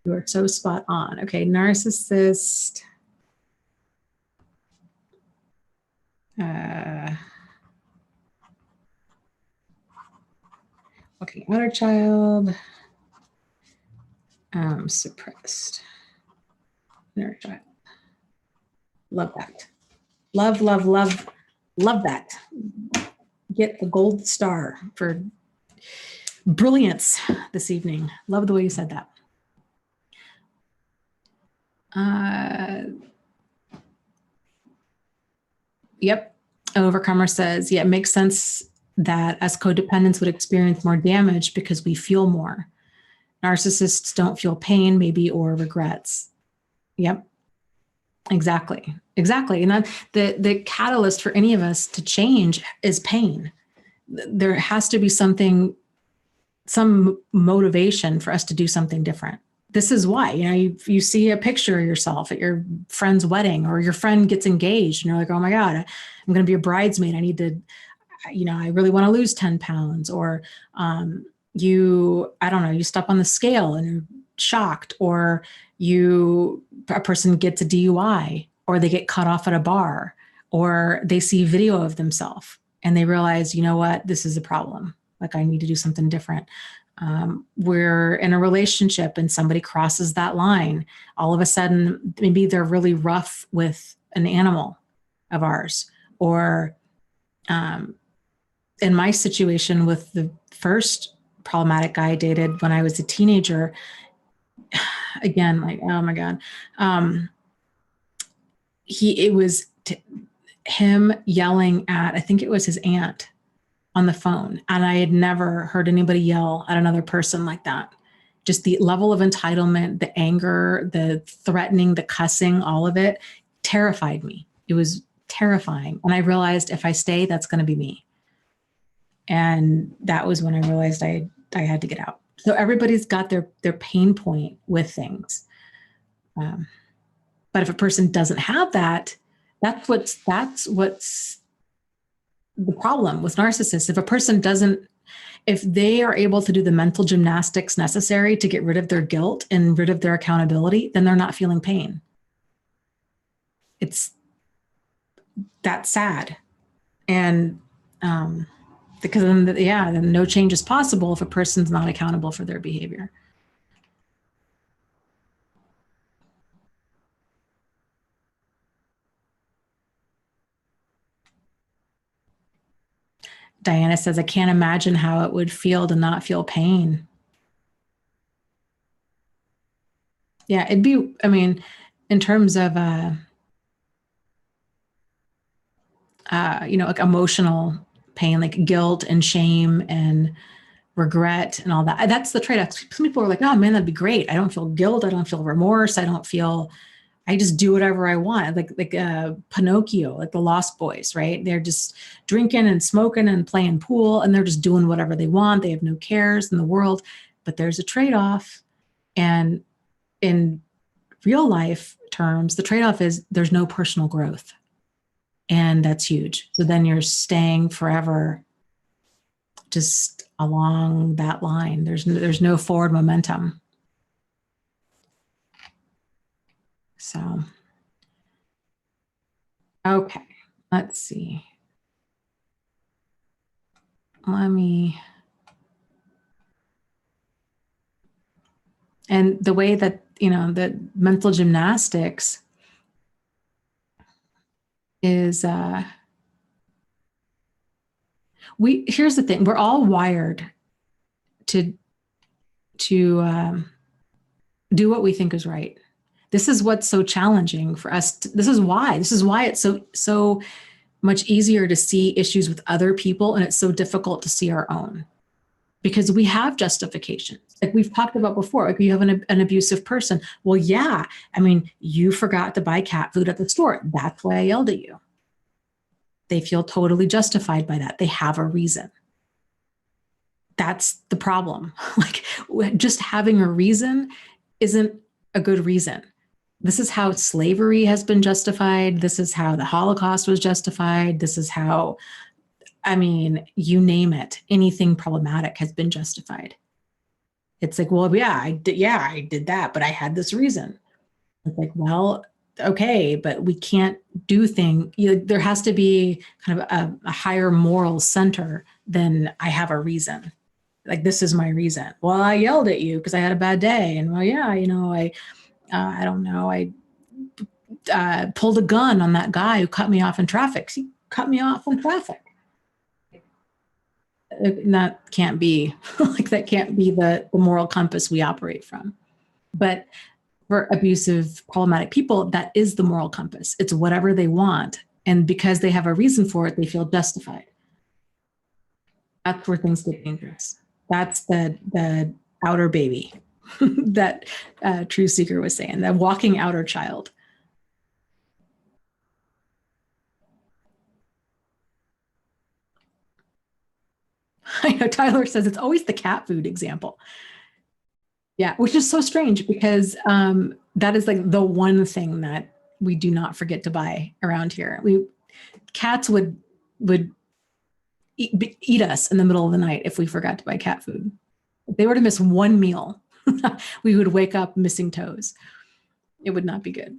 you are so spot on. Okay, narcissist. Okay, outer child. Suppressed. Inner child. Love that. Love, love, love, love that. Get the gold star for brilliance this evening. Love the way you said that. Yep. Overcomer says, yeah, it makes sense that as codependents would experience more damage because we feel more. Narcissists don't feel pain, maybe, or regrets. Yep. Exactly. Exactly. And that the catalyst for any of us to change is pain. There has to be something, some motivation for us to do something different. This is why, you see a picture of yourself at your friend's wedding, or your friend gets engaged and you're like, oh my God, I'm going to be a bridesmaid. I need to, I really want to lose 10 pounds. Or I don't know, you step on the scale and you're shocked, or a person gets a DUI, or they get cut off at a bar, or they see video of themselves and they realize, you know what, this is a problem. Like, I need to do something different. We're in a relationship and somebody crosses that line. All of a sudden, maybe they're really rough with an animal of ours. Or in my situation with the first problematic guy I dated when I was a teenager, again, like, oh my God. It was him yelling at, I think it was his aunt on the phone. And I had never heard anybody yell at another person like that. Just the level of entitlement, the anger, the threatening, the cussing, all of it terrified me. It was terrifying. And I realized if I stay, that's going to be me. And that was when I realized I had to get out. So everybody's got their pain point with things. But if a person doesn't have that, that's what's the problem with narcissists. If a person if they are able to do the mental gymnastics necessary to get rid of their guilt and rid of their accountability, then they're not feeling pain. That's sad. And because then no change is possible if a person's not accountable for their behavior. Diana says, I can't imagine how it would feel to not feel pain. Yeah, it'd be, in terms of, like emotional pain, like guilt and shame and regret and all that. That's the trade-off. Some people are like, oh man, that'd be great. I don't feel guilt. I don't feel remorse. I just do whatever I want. Like Pinocchio, like the Lost Boys, right? They're just drinking and smoking and playing pool, and they're just doing whatever they want. They have no cares in the world, but there's a trade-off. And in real life terms, the trade-off is there's no personal growth. And that's huge. So then you're staying forever just along that line. There's no forward momentum. So, okay, let's see. And the way that, the mental gymnastics is, here's the thing, we're all wired to do what we think is right. This is what's so challenging for us. This is why it's so much easier to see issues with other people, and it's so difficult to see our own, because we have justifications. Like we've talked about before, like you have an abusive person. Well, yeah, you forgot to buy cat food at the store. That's why I yelled at you. They feel totally justified by that. They have a reason. that's the problem. Like, just having a reason isn't a good reason. This is how slavery has been justified. This is how the Holocaust was justified. This is how, I mean, you name it, anything problematic has been justified. It's like, well, yeah, I did that, but I had this reason. It's like, well, okay, but we can't do things. There has to be kind of a higher moral center than I have a reason. Like, this is my reason. Well, I yelled at you because I had a bad day, and well, yeah, I don't know, I pulled a gun on that guy who cut me off in traffic. He cut me off in traffic. That can't be like, that can't be the moral compass we operate from. But for abusive, problematic people, that is the moral compass. It's whatever they want. And because they have a reason for it, they feel justified. That's where things get dangerous. That's the outer baby that True Seeker was saying, the walking outer child. I know Tyler says it's always the cat food example. Yeah, which is so strange because that is like the one thing that we do not forget to buy around here. Cats would eat us in the middle of the night if we forgot to buy cat food. If they were to miss one meal, we would wake up missing toes. It would not be good.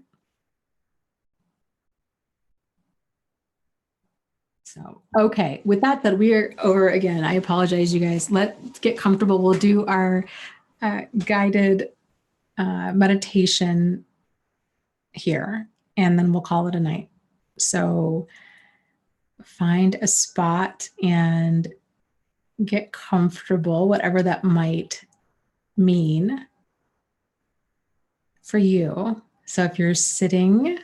So, okay, with that, we are over again. I apologize, you guys. Let's get comfortable. We'll do our guided meditation here, and then we'll call it a night. So find a spot and get comfortable, whatever that might mean for you. So if you're sitting,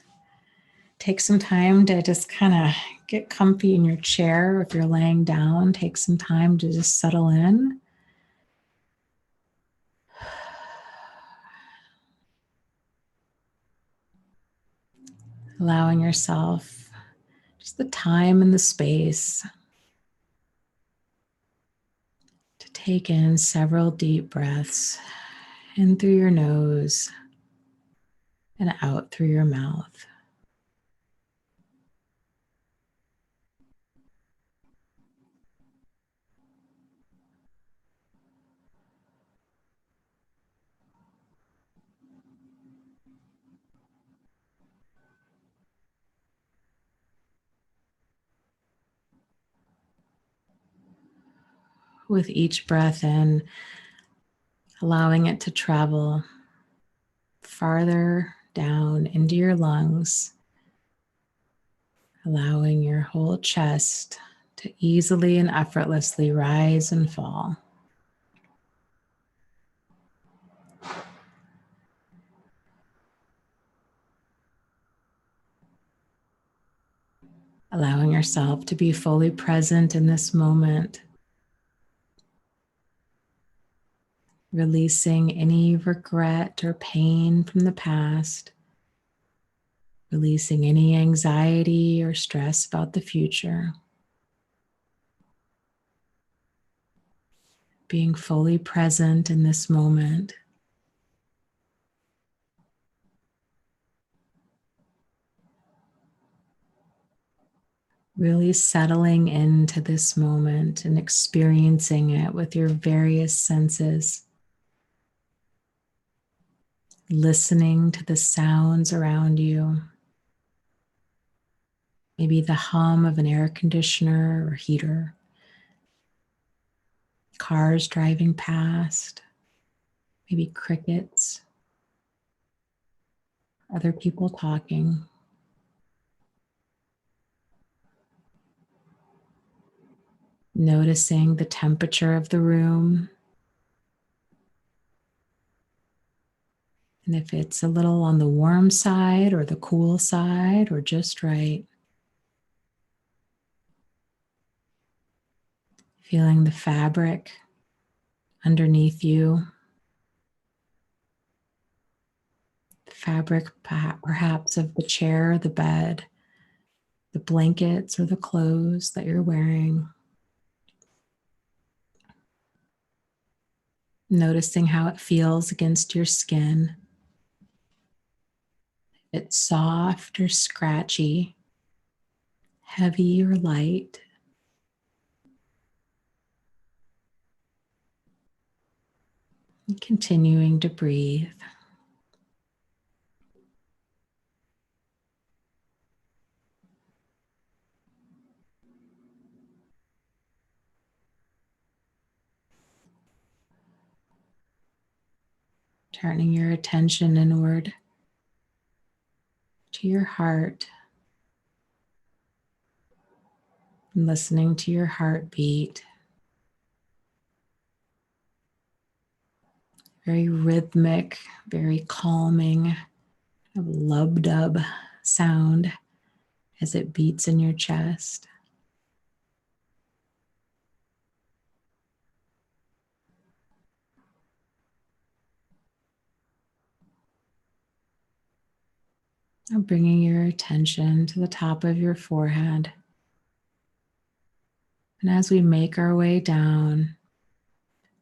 take some time to just kind of get comfy in your chair. If you're laying down, take some time to just settle in. Allowing yourself just the time and the space to take in several deep breaths in through your nose and out through your mouth. With each breath in, allowing it to travel farther down into your lungs, allowing your whole chest to easily and effortlessly rise and fall. Allowing yourself to be fully present in this moment. Releasing any regret or pain from the past. Releasing any anxiety or stress about the future. Being fully present in this moment. Really settling into this moment and experiencing it with your various senses. Listening to the sounds around you. Maybe the hum of an air conditioner or heater. Cars driving past. Maybe crickets. Other people talking. Noticing the temperature of the room. And if it's a little on the warm side or the cool side or just right. Feeling the fabric underneath you. The fabric perhaps of the chair, the bed, the blankets or the clothes that you're wearing. Noticing how it feels against your skin. It's soft or scratchy, heavy or light. And continuing to breathe. Turning your attention inward to your heart. And listening to your heartbeat. Very rhythmic, very calming, lub-dub sound as it beats in your chest. Now bringing your attention to the top of your forehead. And as we make our way down,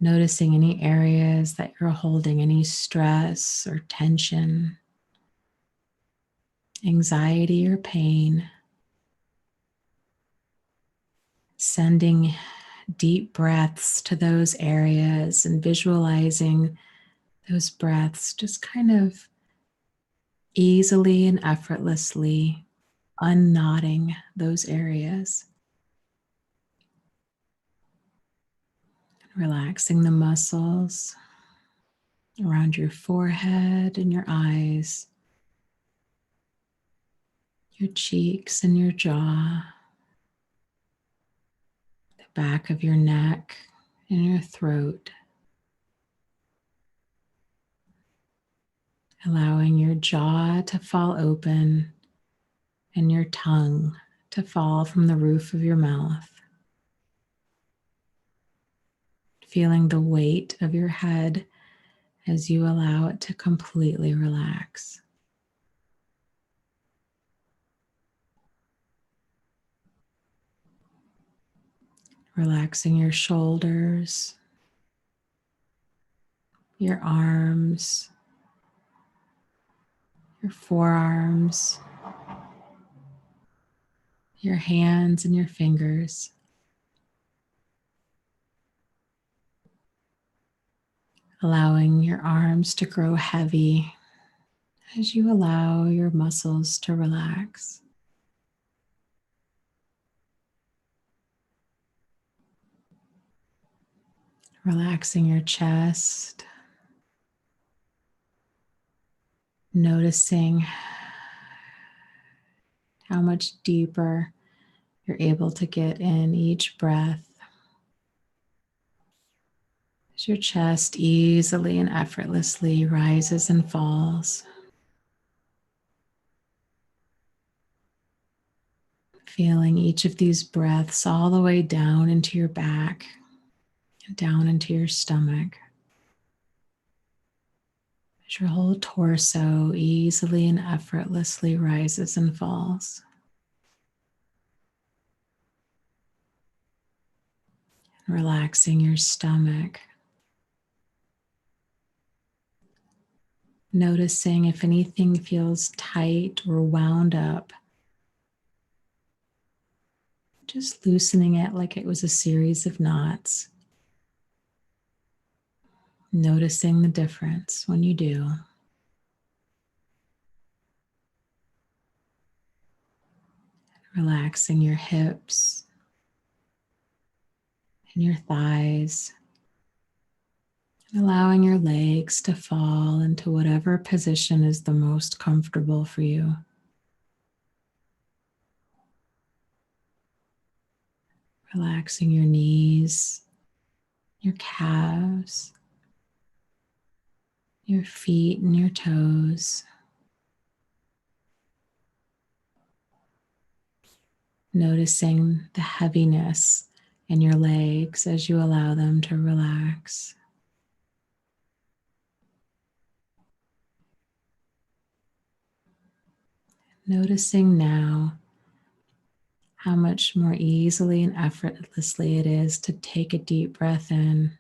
noticing any areas that you're holding any stress or tension, anxiety or pain, sending deep breaths to those areas and visualizing those breaths just kind of easily and effortlessly unknotting those areas. Relaxing the muscles around your forehead and your eyes, your cheeks and your jaw, the back of your neck and your throat. Allowing your jaw to fall open and your tongue to fall from the roof of your mouth. Feeling the weight of your head as you allow it to completely relax. Relaxing your shoulders, your arms, your forearms, your hands and your fingers. Allowing your arms to grow heavy as you allow your muscles to relax. Relaxing your chest, noticing how much deeper you're able to get in each breath. As your chest easily and effortlessly rises and falls. Feeling each of these breaths all the way down into your back and down into your stomach. As your whole torso easily and effortlessly rises and falls. Relaxing your stomach. Noticing if anything feels tight or wound up. Just loosening it like it was a series of knots. Noticing the difference when you do. Relaxing your hips and your thighs. And allowing your legs to fall into whatever position is the most comfortable for you. Relaxing your knees, your calves, your feet and your toes. Noticing the heaviness in your legs as you allow them to relax. Noticing now how much more easily and effortlessly it is to take a deep breath in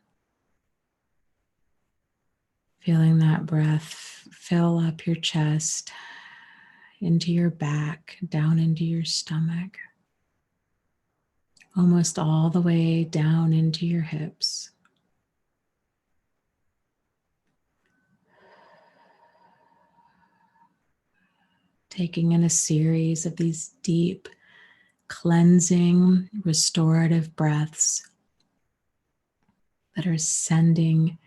Feeling that breath fill up your chest, into your back, down into your stomach, almost all the way down into your hips. Taking in a series of these deep, cleansing, restorative breaths that are sending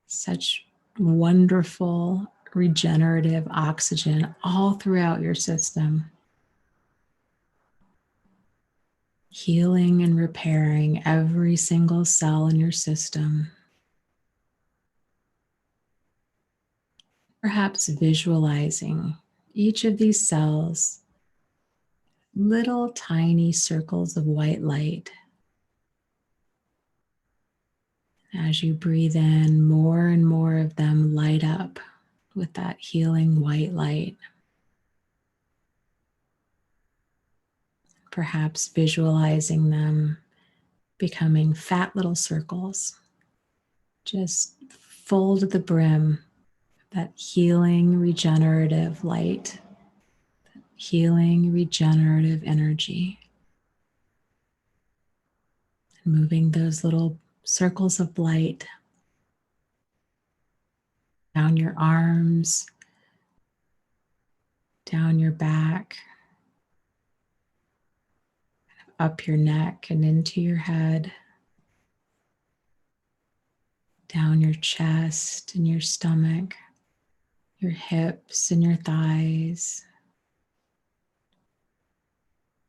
such wonderful, regenerative oxygen all throughout your system, healing and repairing every single cell in your system. Perhaps visualizing each of these cells, little tiny circles of white light. As you breathe in, more and more of them light up with that healing white light. Perhaps visualizing them becoming fat little circles, just full to the brim, that healing, regenerative light, healing, regenerative energy. Moving those little circles of light down your arms, down your back, up your neck and into your head, down your chest and your stomach, your hips and your thighs.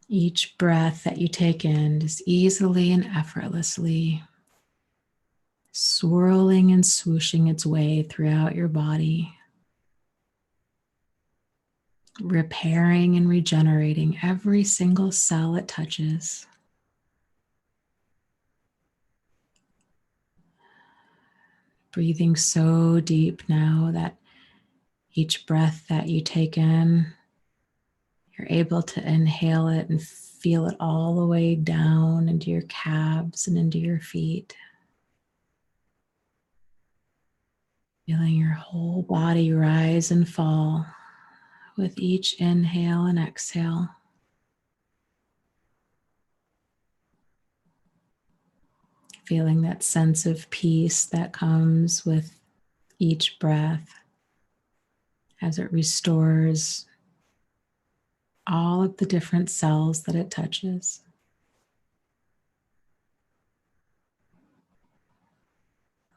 Each breath that you take in is easily and effortlessly swirling and swooshing its way throughout your body, repairing and regenerating every single cell it touches. Breathing so deep now that each breath that you take in, you're able to inhale it and feel it all the way down into your calves and into your feet. Feeling your whole body rise and fall with each inhale and exhale. Feeling that sense of peace that comes with each breath as it restores all of the different cells that it touches.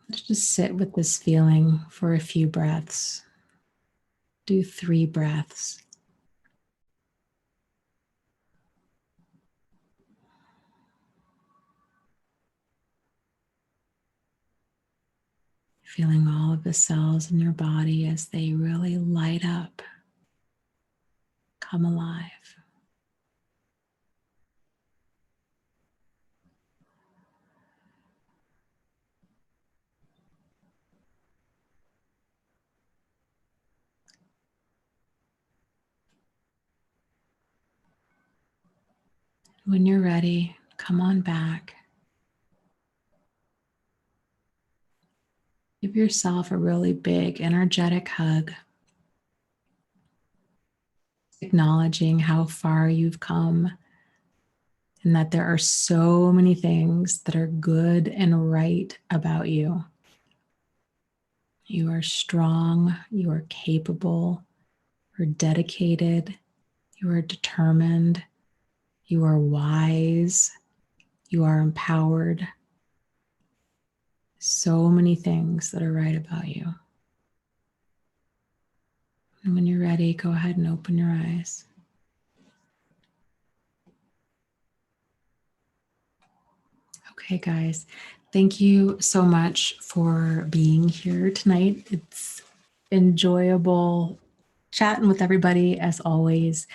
Let's just sit with this feeling for a few breaths. Do 3 breaths. Feeling all of the cells in your body as they really light up, come alive. When you're ready, come on back. Give yourself a really big, energetic hug, acknowledging how far you've come and that there are so many things that are good and right about you. You are strong, you are capable, you're dedicated, you are determined, you are wise, you are empowered. So many things that are right about you. And when you're ready, go ahead and open your eyes. Okay, guys, thank you so much for being here tonight. It's enjoyable chatting with everybody as always.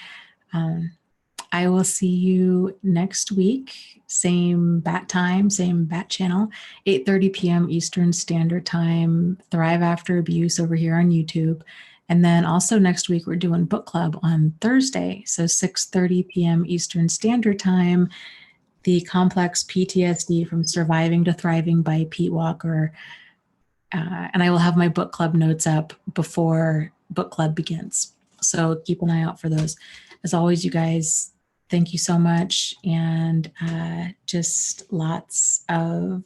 I will see you next week, same bat time, same bat channel, 8:30 p.m. Eastern Standard Time, Thrive After Abuse over here on YouTube. And then also next week, we're doing book club on Thursday, so 6:30 p.m. Eastern Standard Time, The Complex PTSD from Surviving to Thriving by Pete Walker. And I will have my book club notes up before book club begins. So keep an eye out for those. As always, you guys, thank you so much. And just lots of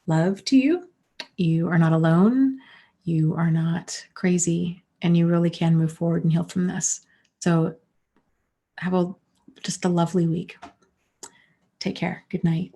love to you. You are not alone. You are not crazy. And you really can move forward and heal from this. So have just a lovely week. Take care. Good night.